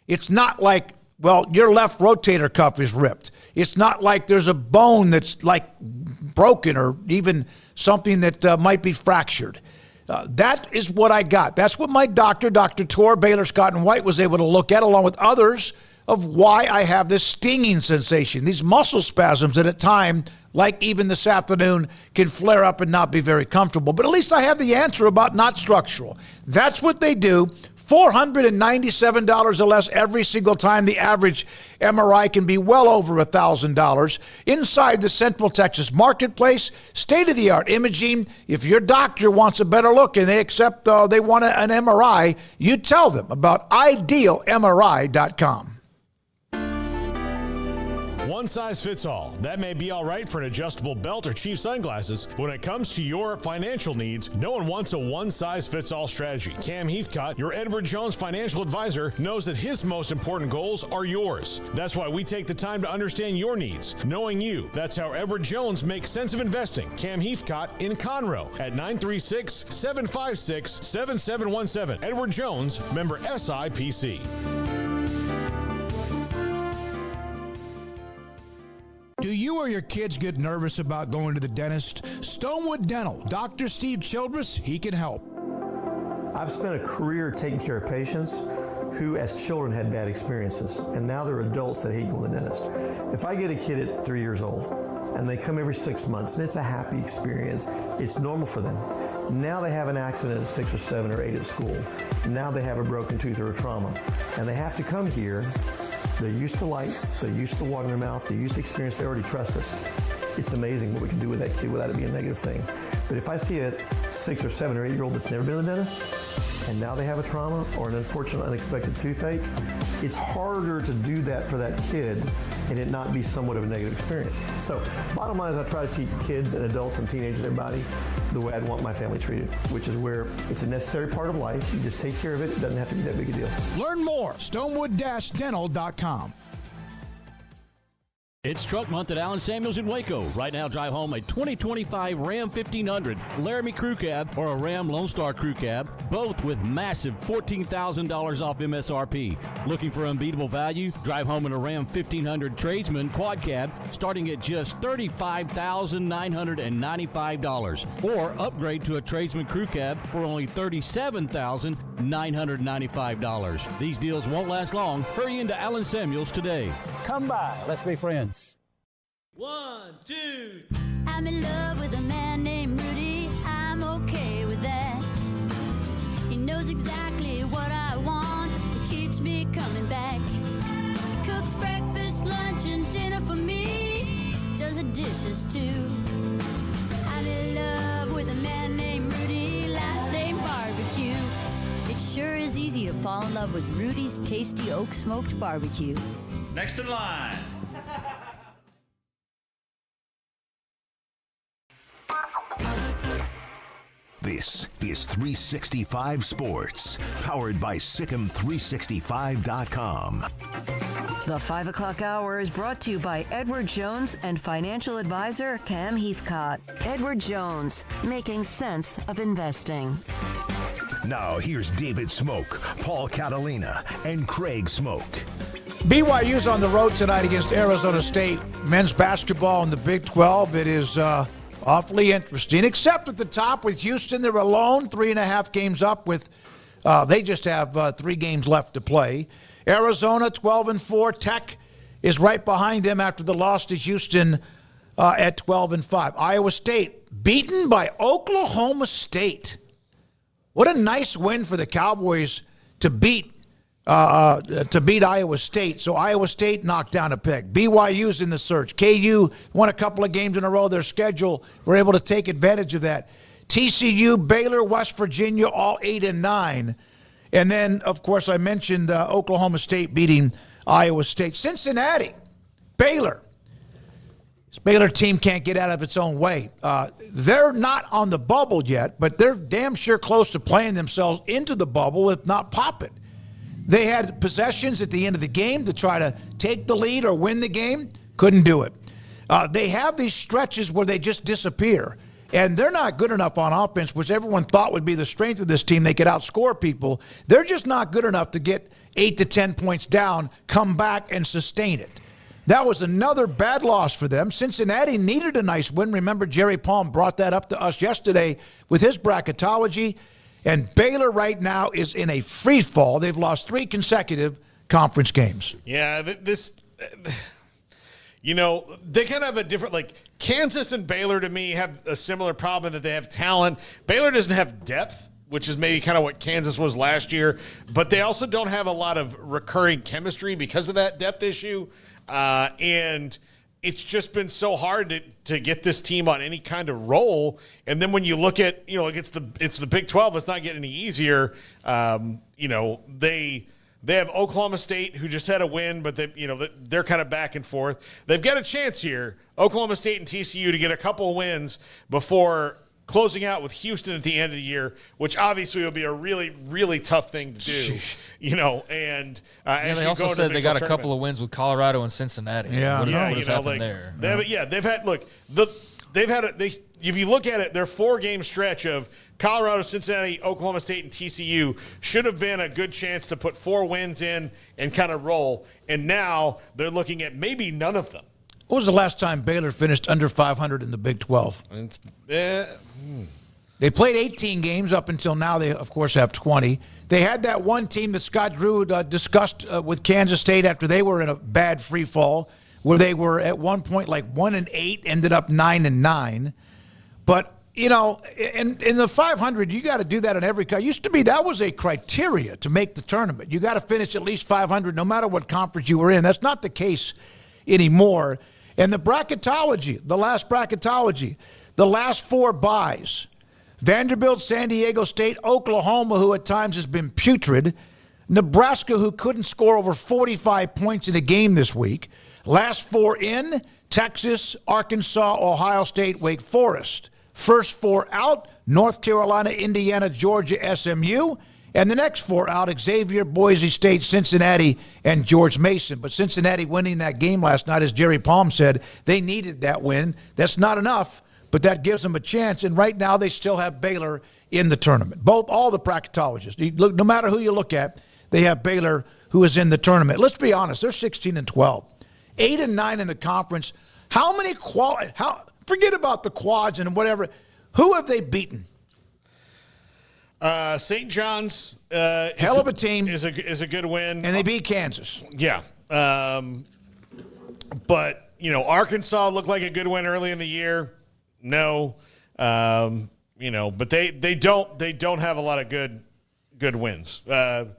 It's not like, well, your left rotator cuff is ripped. It's not like there's a bone that's like broken or even something that might be fractured. That is what I got. That's what my doctor, Dr. Tor, Baylor, Scott, and White, was able to look at, along with others, of why I have this stinging sensation, these muscle spasms that at times, like even this afternoon, can flare up and not be very comfortable. But at least I have the answer about not structural. That's what they do. $497 or less every single time. The average MRI can be well over $1,000. Inside the Central Texas Marketplace, state-of-the-art imaging. If your doctor wants a better look and they accept they want an MRI, you tell them about idealmri.com. One size fits all. That may be all right for an adjustable belt or cheap sunglasses, but when it comes to your financial needs, no one wants a one-size-fits-all strategy. Cam Heathcott, your Edward Jones financial advisor, knows that his most important goals are yours. That's why we take the time to understand your needs, knowing you. That's how Edward Jones makes sense of investing. Cam Heathcott in Conroe at 936-756-7717. Edward Jones, member SIPC. Do you or your kids get nervous about going to the dentist? Stonewood Dental, Dr. Steve Childress, he can help. I've spent a career taking care of patients who as children had bad experiences, and now they're adults that hate going to the dentist. If I get a kid at 3 years old and they come every 6 months and it's a happy experience, it's normal for them. Now they have an accident at 6 or 7 or 8 at school. Now they have a broken tooth or a trauma, and they have to come here. They're used to lights, they're used to water in their mouth, they're used to experience, they already trust us. It's amazing what we can do with that kid without it being a negative thing. But if I see a 6 or 7 or 8 year old that's never been to the dentist, and now they have a trauma or an unfortunate unexpected toothache, it's harder to do that for that kid and it not be somewhat of a negative experience. So bottom line is I try to teach kids and adults and teenagers and everybody the way I'd want my family treated, which is where it's a necessary part of life. You just take care of it. It doesn't have to be that big a deal. Learn more, stonewood-dental.com. It's Truck Month at Allen Samuels in Waco. Right now, drive home a 2025 Ram 1500 Laramie Crew Cab or a Ram Lone Star Crew Cab, both with massive $14,000 off MSRP. Looking for unbeatable value? Drive home in a Ram 1500 Tradesman Quad Cab starting at just $35,995. Or upgrade to a Tradesman Crew Cab for only $37,995. These deals won't last long. Hurry into Allen Samuels today. Come by. Let's be friends. 1, 2. I'm in love with a man named Rudy. I'm okay with that. He knows exactly what I want. He keeps me coming back. He cooks breakfast, lunch, and dinner for me. Does the dishes too. I'm in love with a man named Rudy. Last name Barbecue. It sure is easy to fall in love with Rudy's tasty oak smoked barbecue. Next in line. This is 365 Sports, powered by Sikkim365.com. The 5 o'clock hour is brought to you by Edward Jones and financial advisor Cam Heathcott. Edward Jones, making sense of investing. Now here's David Smoak, Paul Catalina, and Craig Smoak. BYU's on the road tonight against Arizona State. Men's basketball in the Big 12. It is awfully interesting, except at the top with Houston. They're alone, 3.5 games up with, they just have 3 games left to play. Arizona, 12-4. Tech is right behind them after the loss to Houston at 12-5. Iowa State, beaten by Oklahoma State. What a nice win for the Cowboys to beat Iowa State. So Iowa State knocked down a peg. BYU's in the search. KU won a couple of games in a row. Their schedule, were able to take advantage of that. TCU, Baylor, West Virginia, all 8-9. And then, of course, I mentioned Oklahoma State beating Iowa State. Cincinnati, Baylor. This Baylor team can't get out of its own way. They're not on the bubble yet, but they're damn sure close to playing themselves into the bubble, if not pop it. They had possessions at the end of the game to try to take the lead or win the game. Couldn't do it. They have these stretches where they just disappear. And they're not good enough on offense, which everyone thought would be the strength of this team. They could outscore people. They're just not good enough to get 8 to 10 points down, come back, and sustain it. That was another bad loss for them. Cincinnati needed a nice win. Remember, Jerry Palm brought that up to us yesterday with his bracketology. And Baylor right now is in a free fall. They've lost 3 consecutive conference games. Yeah, you know, they kind of have a different, like, Kansas and Baylor to me have a similar problem that they have talent. Baylor doesn't have depth, which is maybe kind of what Kansas was last year, but they also don't have a lot of recurring chemistry because of that depth issue. And it's just been so hard to get this team on any kind of roll. And then when you look at, you know, like it's the Big 12, it's not getting any easier. You know, they have Oklahoma State, who just had a win, but they're kind of back and forth. They've got a chance here, Oklahoma State and TCU, to get a couple of wins before closing out with Houston at the end of the year, which obviously will be a really, really tough thing to do. You know, and they also said they got a couple of wins with Colorado and Cincinnati. Yeah, what yeah, has happened there? If you look at it, their 4-game stretch of Colorado, Cincinnati, Oklahoma State, and TCU should have been a good chance to put 4 wins in and kind of roll. And now they're looking at maybe none of them. What was the last time Baylor finished under 500 in the Big 12? They played 18 games up until now. They, of course, have 20. They had that one team that Scott Drew discussed with Kansas State after they were in a bad free fall, where they were at one point like 1-8, ended up 9-9. But, you know, in the 500, you got to do that in every – used to be that was a criteria to make the tournament. You got to finish at least 500 no matter what conference you were in. That's not the case anymore. And the bracketology, the last bracketology, the last 4 byes, Vanderbilt, San Diego State, Oklahoma, who at times has been putrid, Nebraska, who couldn't score over 45 points in a game this week, last 4 in, Texas, Arkansas, Ohio State, Wake Forest. First 4 out, North Carolina, Indiana, Georgia, SMU. And the next 4 out, Xavier, Boise State, Cincinnati, and George Mason. But Cincinnati winning that game last night, as Jerry Palm said, they needed that win. That's not enough, but that gives them a chance. And right now they still have Baylor in the tournament. All the bracketologists, no matter who you look at, they have Baylor who is in the tournament. Let's be honest, they're 16-12. 8-9 in the conference. Forget about the quads and whatever. Who have they beaten? St. John's, hell of a team, is a good win, and they beat Kansas. Yeah, but you know, Arkansas looked like a good win early in the year. No, you know, but they don't have a lot of good wins at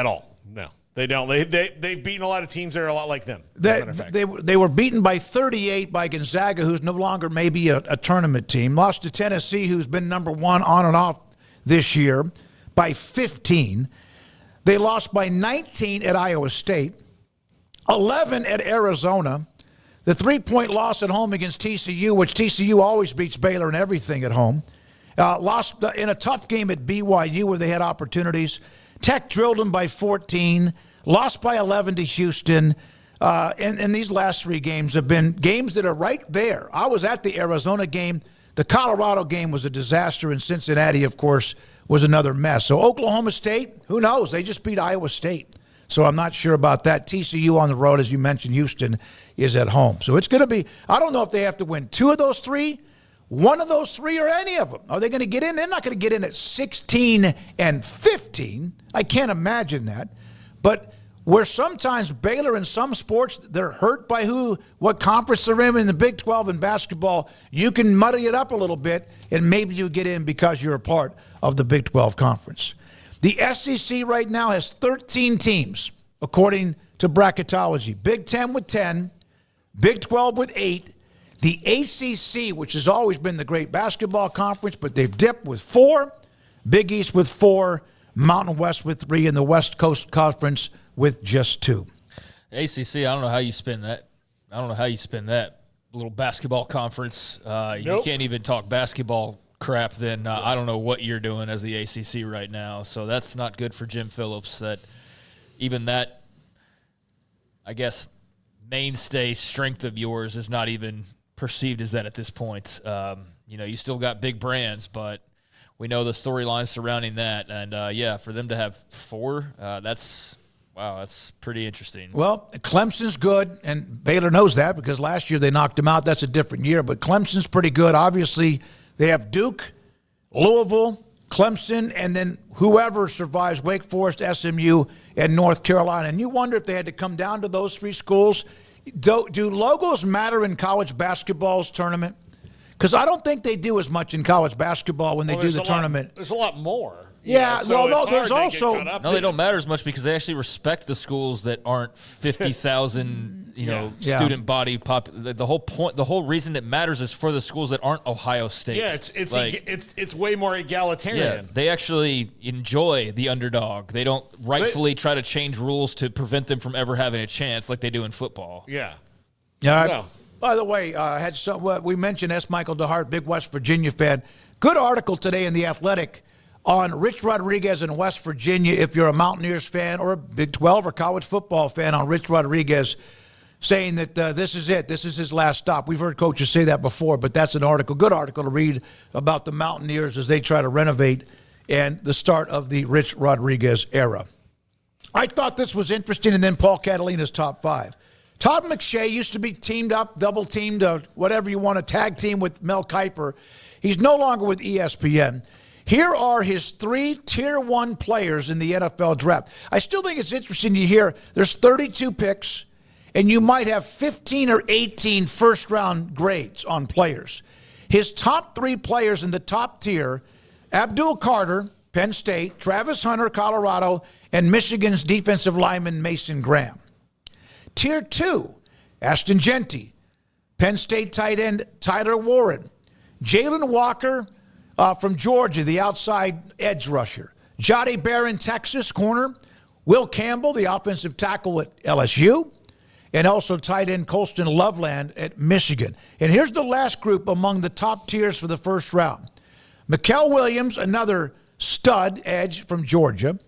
all. No, they don't. They've beaten a lot of teams that are a lot like them. They were beaten by 38 by Gonzaga, who's no longer maybe a tournament team. Lost to Tennessee, who's been number 1 on and off this year, by 15. They lost by 19 at Iowa State, 11 at Arizona. The 3-point loss at home against TCU, which TCU always beats Baylor in everything at home. Lost in a tough game at BYU where they had opportunities. Tech drilled them by 14, lost by 11 to Houston. And these last 3 games have been games that are right there. I was at the Arizona game. The Colorado game was a disaster, and Cincinnati, of course, was another mess. So Oklahoma State, who knows? They just beat Iowa State. So I'm not sure about that. TCU on the road, as you mentioned, Houston is at home. So it's going to be, I don't know if they have to win 2 of those 3, 1 of those 3, or any of them. Are they going to get in? They're not going to get in at 16-15. I can't imagine that. But where sometimes Baylor in some sports, they're hurt by what conference they're in the Big 12 in basketball, you can muddy it up a little bit, and maybe you get in because you're a part of the Big 12 conference. The SEC right now has 13 teams, according to bracketology. Big 10 with 10, Big 12 with 8. The ACC, which has always been the great basketball conference, but they've dipped with 4. Big East with 4, Mountain West with 3, and the West Coast Conference with just 2. ACC, I don't know how you spin that. Little basketball conference. You can't even talk basketball crap, then I don't know what you're doing as the ACC right now. So that's not good for Jim Phillips. That even that, I guess, mainstay strength of yours is not even perceived as that at this point. You still got big brands, but we know the storylines surrounding that. And, for them to have 4, that's pretty interesting. Well, Clemson's good, and Baylor knows that because last year they knocked them out. That's a different year, but Clemson's pretty good. Obviously, they have Duke, Louisville, Clemson, and then whoever survives, Wake Forest, SMU, and North Carolina. And you wonder if they had to come down to those 3 schools. Do logos matter in college basketball's tournament? Because I don't think they do as much in college basketball when they do the tournament. There's a lot more. Yeah, there's also they don't matter as much because they actually respect the schools that aren't 50,000, student body pop. The whole point, the whole reason it matters is for the schools that aren't Ohio State. Yeah, it's way more egalitarian. Yeah, they actually enjoy the underdog. They don't rightfully try to change rules to prevent them from ever having a chance like they do in football. Yeah. Yeah. No. By the way, we mentioned S. Michael DeHart, big West Virginia fan. Good article today in The Athletic on Rich Rodriguez in West Virginia, if you're a Mountaineers fan or a Big 12 or college football fan, on Rich Rodriguez saying that this is it. This is his last stop. We've heard coaches say that before, but that's an article, good article to read about the Mountaineers as they try to renovate and the start of the Rich Rodriguez era. I thought this was interesting, and then Paul Catalina's top 5. Todd McShay used to be teamed up, double-teamed, whatever you want, a tag team with Mel Kiper. He's no longer with ESPN. Here are his 3 Tier 1 players in the NFL draft. I still think it's interesting to hear there's 32 picks, and you might have 15 or 18 first-round grades on players. His top 3 players in the top tier, Abdul Carter, Penn State, Travis Hunter, Colorado, and Michigan's defensive lineman Mason Graham. Tier 2, Ashton Genty, Penn State tight end Tyler Warren, Jalen Walker from Georgia, the outside edge rusher, Jahdae Barron, Texas corner, Will Campbell, the offensive tackle at LSU, and also tight end Colston Loveland at Michigan. And here's the last group among the top tiers for the first round. Mikael Williams, another stud edge from Georgia,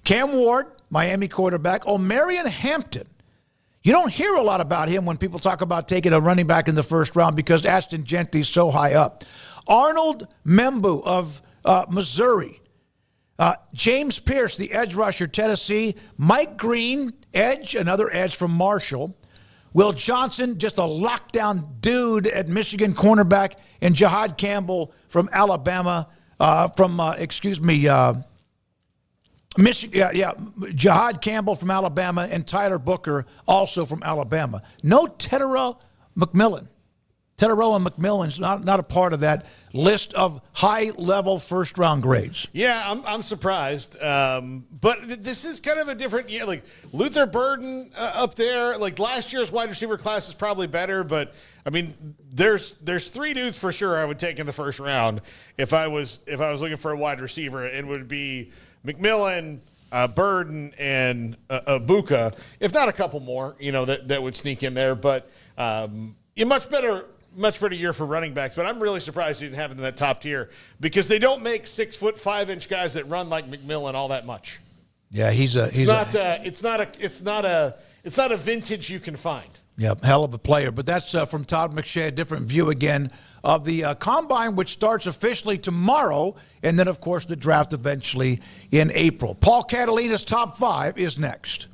Cam Ward, Miami quarterback, Omarion Hampton. You don't hear a lot about him when people talk about taking a running back in the first round because Ashton Genty's so high up. Arnold Membu of Missouri. James Pierce, the edge rusher, Tennessee. Mike Green, edge, another edge from Marshall. Will Johnson, just a lockdown dude at Michigan cornerback. And Jahad Campbell from Alabama, Jahad Campbell from Alabama and Tyler Booker also from Alabama. No Teterow McMillan. Teterow and McMillan's not a part of that list of high-level first-round grades. Yeah, I'm surprised. But this is kind of a different year. Like, Luther Burden up there. Like, last year's wide receiver class is probably better. But, I mean, there's 3 dudes for sure I would take in the first round if I was looking for a wide receiver. It would be McMillan, Burden, and Abuka, if not a couple more, that would sneak in there. But much better year for running backs. But I'm really surprised you didn't have them in that top tier because they don't make 6'5" guys that run like McMillan all that much. Yeah, it's not a vintage you can find. Yeah, hell of a player. But that's from Todd McShay, a different view again of the Combine, which starts officially tomorrow, and then, of course, the draft eventually in April. Paul Catalina's top 5 is next.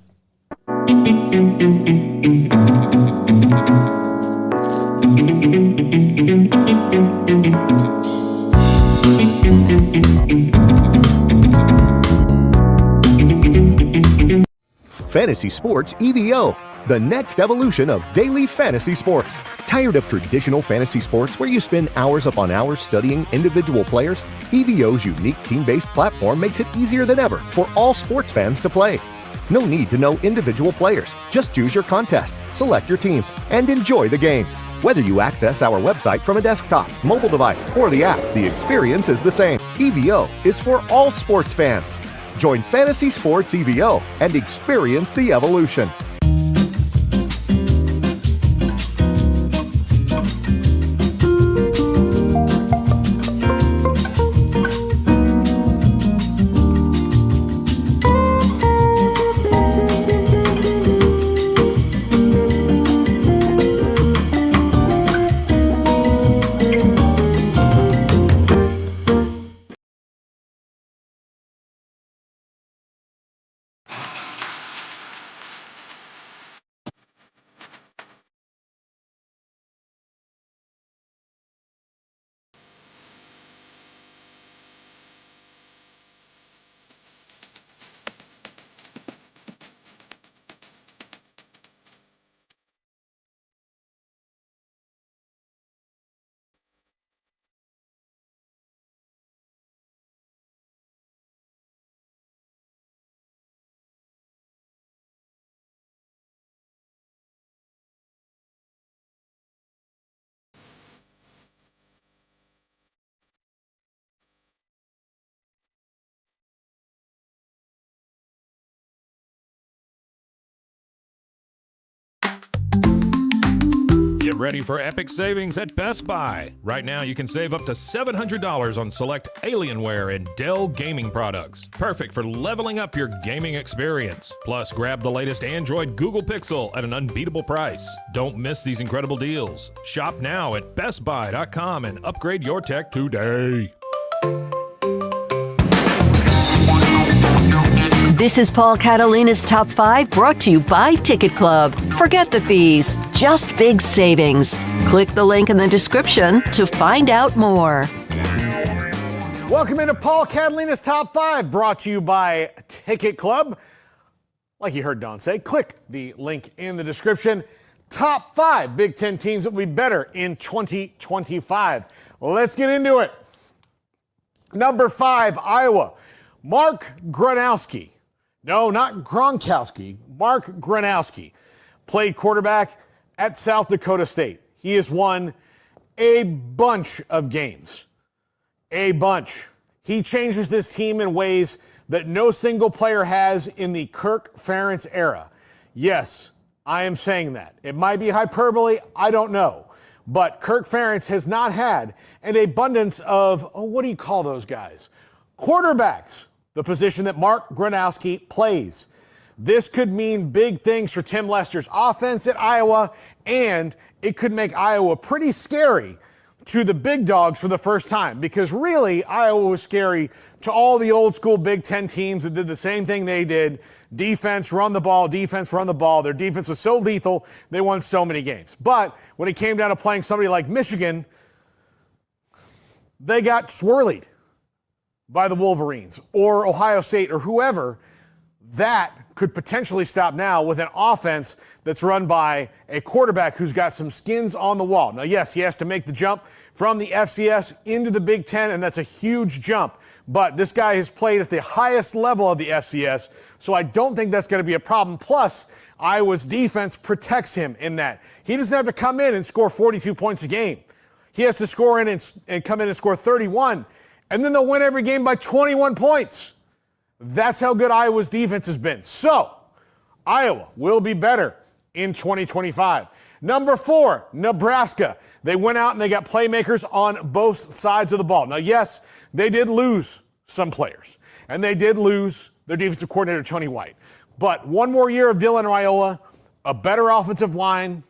Fantasy Sports EVO, the next evolution of daily fantasy sports. Tired of traditional fantasy sports where you spend hours upon hours studying individual players? EVO's unique team-based platform makes it easier than ever for all sports fans to play. No need to know individual players. Just choose your contest, select your teams, and enjoy the game. Whether you access our website from a desktop, mobile device, or the app, the experience is the same. EVO is for all sports fans. Join Fantasy Sports EVO and experience the evolution. Get ready for epic savings at Best Buy. Right now, you can save up to $700 on select Alienware and Dell gaming products. Perfect for leveling up your gaming experience. Plus, grab the latest Android Google Pixel at an unbeatable price. Don't miss these incredible deals. Shop now at bestbuy.com and upgrade your tech today. This is Paul Catalina's Top 5, brought to you by Ticket Club. Forget the fees, just big savings. Click the link in the description to find out more. Welcome into Paul Catalina's Top 5, brought to you by Ticket Club. Like you heard Don say, click the link in the description. Top 5 Big Ten teams that will be better in 2025. Let's get into it. Number 5, Iowa. Mark Gronowski. No, not Gronkowski. Mark Gronowski played quarterback at South Dakota State. He has won a bunch of games. A bunch. He changes this team in ways that no single player has in the Kirk Ferentz era. Yes, I am saying that. It might be hyperbole, I don't know. But Kirk Ferentz has not had an abundance of, what do you call those guys? Quarterbacks. The position that Mark Gronowski plays. This could mean big things for Tim Lester's offense at Iowa, and it could make Iowa pretty scary to the big dogs for the first time, because really Iowa was scary to all the old school Big Ten teams that did the same thing they did. Defense, run the ball, defense, run the ball. Their defense was so lethal, they won so many games. But when it came down to playing somebody like Michigan, they got swirlied by the Wolverines or Ohio State or whoever. That could potentially stop now with an offense that's run by a quarterback who's got some skins on the wall. Now, yes, he has to make the jump from the FCS into the Big Ten, and that's a huge jump. But this guy has played at the highest level of the FCS, so I don't think that's going to be a problem. Plus, Iowa's defense protects him in that. He doesn't have to come in and score 42 points a game. He has to score in and come in and score 31. And then they'll win every game by 21 points. That's how good Iowa's defense has been. So, Iowa will be better in 2025. Number 4, Nebraska. They went out and they got playmakers on both sides of the ball. Now, yes, they did lose some players. And they did lose their defensive coordinator, Tony White. But one more year of Dylan Raiola, a better offensive line,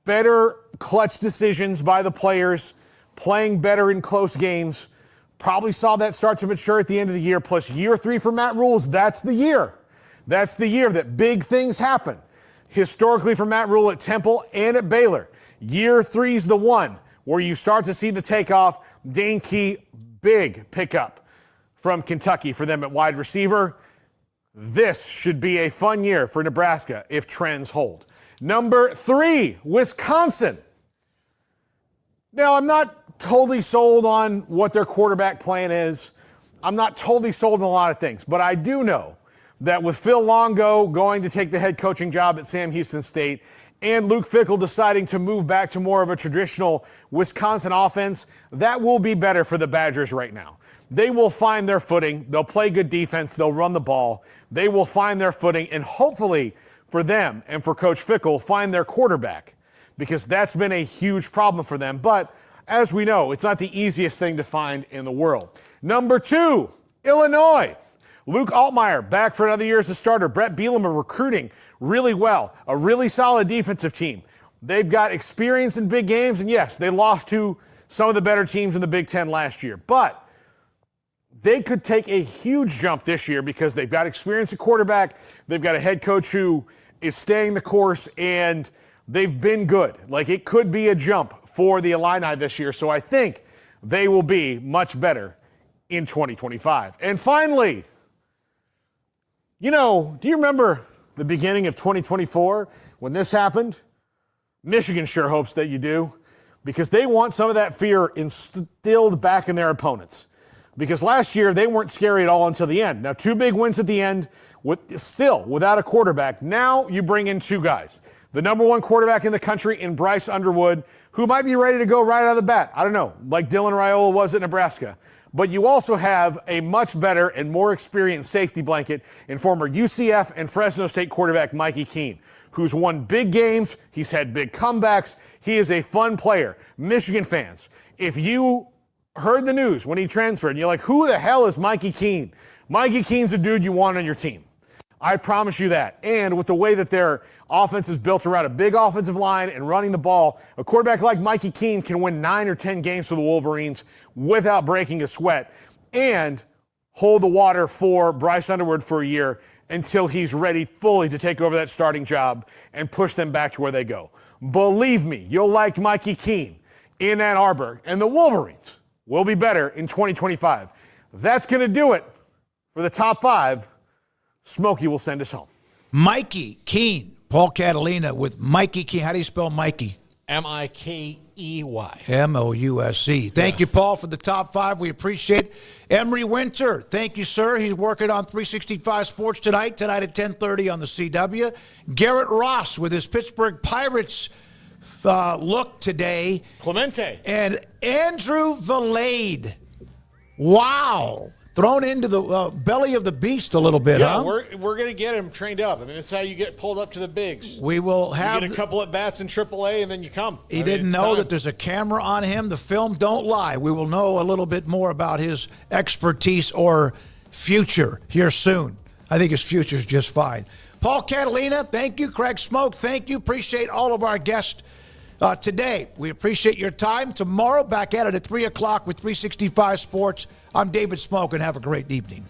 better clutch decisions by the players, playing better in close games. Probably saw that start to mature at the end of the year. Plus year 3 for Matt Rule's, that's the year. That's the year that big things happen. Historically for Matt Rule at Temple and at Baylor. Year 3's the one where you start to see the takeoff. Dane Key, big pickup from Kentucky for them at wide receiver. This should be a fun year for Nebraska if trends hold. Number 3, Wisconsin. Now, I'm not totally sold on what their quarterback plan is. I'm not totally sold on a lot of things, but I do know that with Phil Longo going to take the head coaching job at Sam Houston State and Luke Fickell deciding to move back to more of a traditional Wisconsin offense, that will be better for the Badgers right now. They will find their footing. They'll play good defense. They'll run the ball. They will find their footing, and hopefully for them and for Coach Fickell, find their quarterback, because that's been a huge problem for them. But as we know, it's not the easiest thing to find in the world. Number 2, Illinois. Luke Altmaier back for another year as a starter. Brett Bielema recruiting really well. A really solid defensive team. They've got experience in big games, and yes, they lost to some of the better teams in the Big Ten last year. But they could take a huge jump this year because they've got experience at quarterback. They've got a head coach who is staying the course, and they've been good. Like, it could be a jump for the Illini this year. So I think they will be much better in 2025. And finally, do you remember the beginning of 2024 when this happened? Michigan sure hopes that you do, because they want some of that fear instilled back in their opponents. Because last year, they weren't scary at all until the end. Now, 2 big wins at the end, still without a quarterback. Now you bring in 2 guys. The number 1 quarterback in the country in Bryce Underwood, who might be ready to go right out of the bat. I don't know, like Dylan Raiola was at Nebraska. but you also have a much better and more experienced safety blanket in former UCF and Fresno State quarterback Mikey Keene, who's won big games. He's had big comebacks. He is a fun player. Michigan fans, if you heard the news when he transferred and you're like, who the hell is Mikey Keene? Mikey Keene's a dude you want on your team. I promise you that. And with the way that their offense is built around a big offensive line and running the ball, a quarterback like Mikey Keene can win 9 or 10 games for the Wolverines without breaking a sweat and hold the water for Bryce Underwood for a year until he's ready fully to take over that starting job and push them back to where they go. Believe me, you'll like Mikey Keene in Ann Arbor, and the Wolverines will be better in 2025. That's going to do it for the top 5. Smokey will send us home. Mikey Keene. Paul Catalina with Mikey Keene. How do you spell Mikey? Mikey. Mousc. Thank you, Paul, for the top 5. We appreciate it. Emery Winter, thank you, sir. He's working on 365 Sports tonight at 10:30 on the CW. Garrett Ross with his Pittsburgh Pirates look today. Clemente. And Andrew Valade. Wow. Thrown into the belly of the beast a little bit, huh? We're going to get him trained up. I mean, that's how you get pulled up to the bigs. We will have... You get a couple at bats in AAA, and then you come. He didn't know that there's a camera on him. The film don't lie. We will know a little bit more about his expertise or future here soon. I think his future is just fine. Paul Catalina, thank you. Craig Smoak, thank you. Appreciate all of our guests today. We appreciate your time. Tomorrow, back at it at 3 o'clock with 365 Sports. I'm David Smoak, and have a great evening.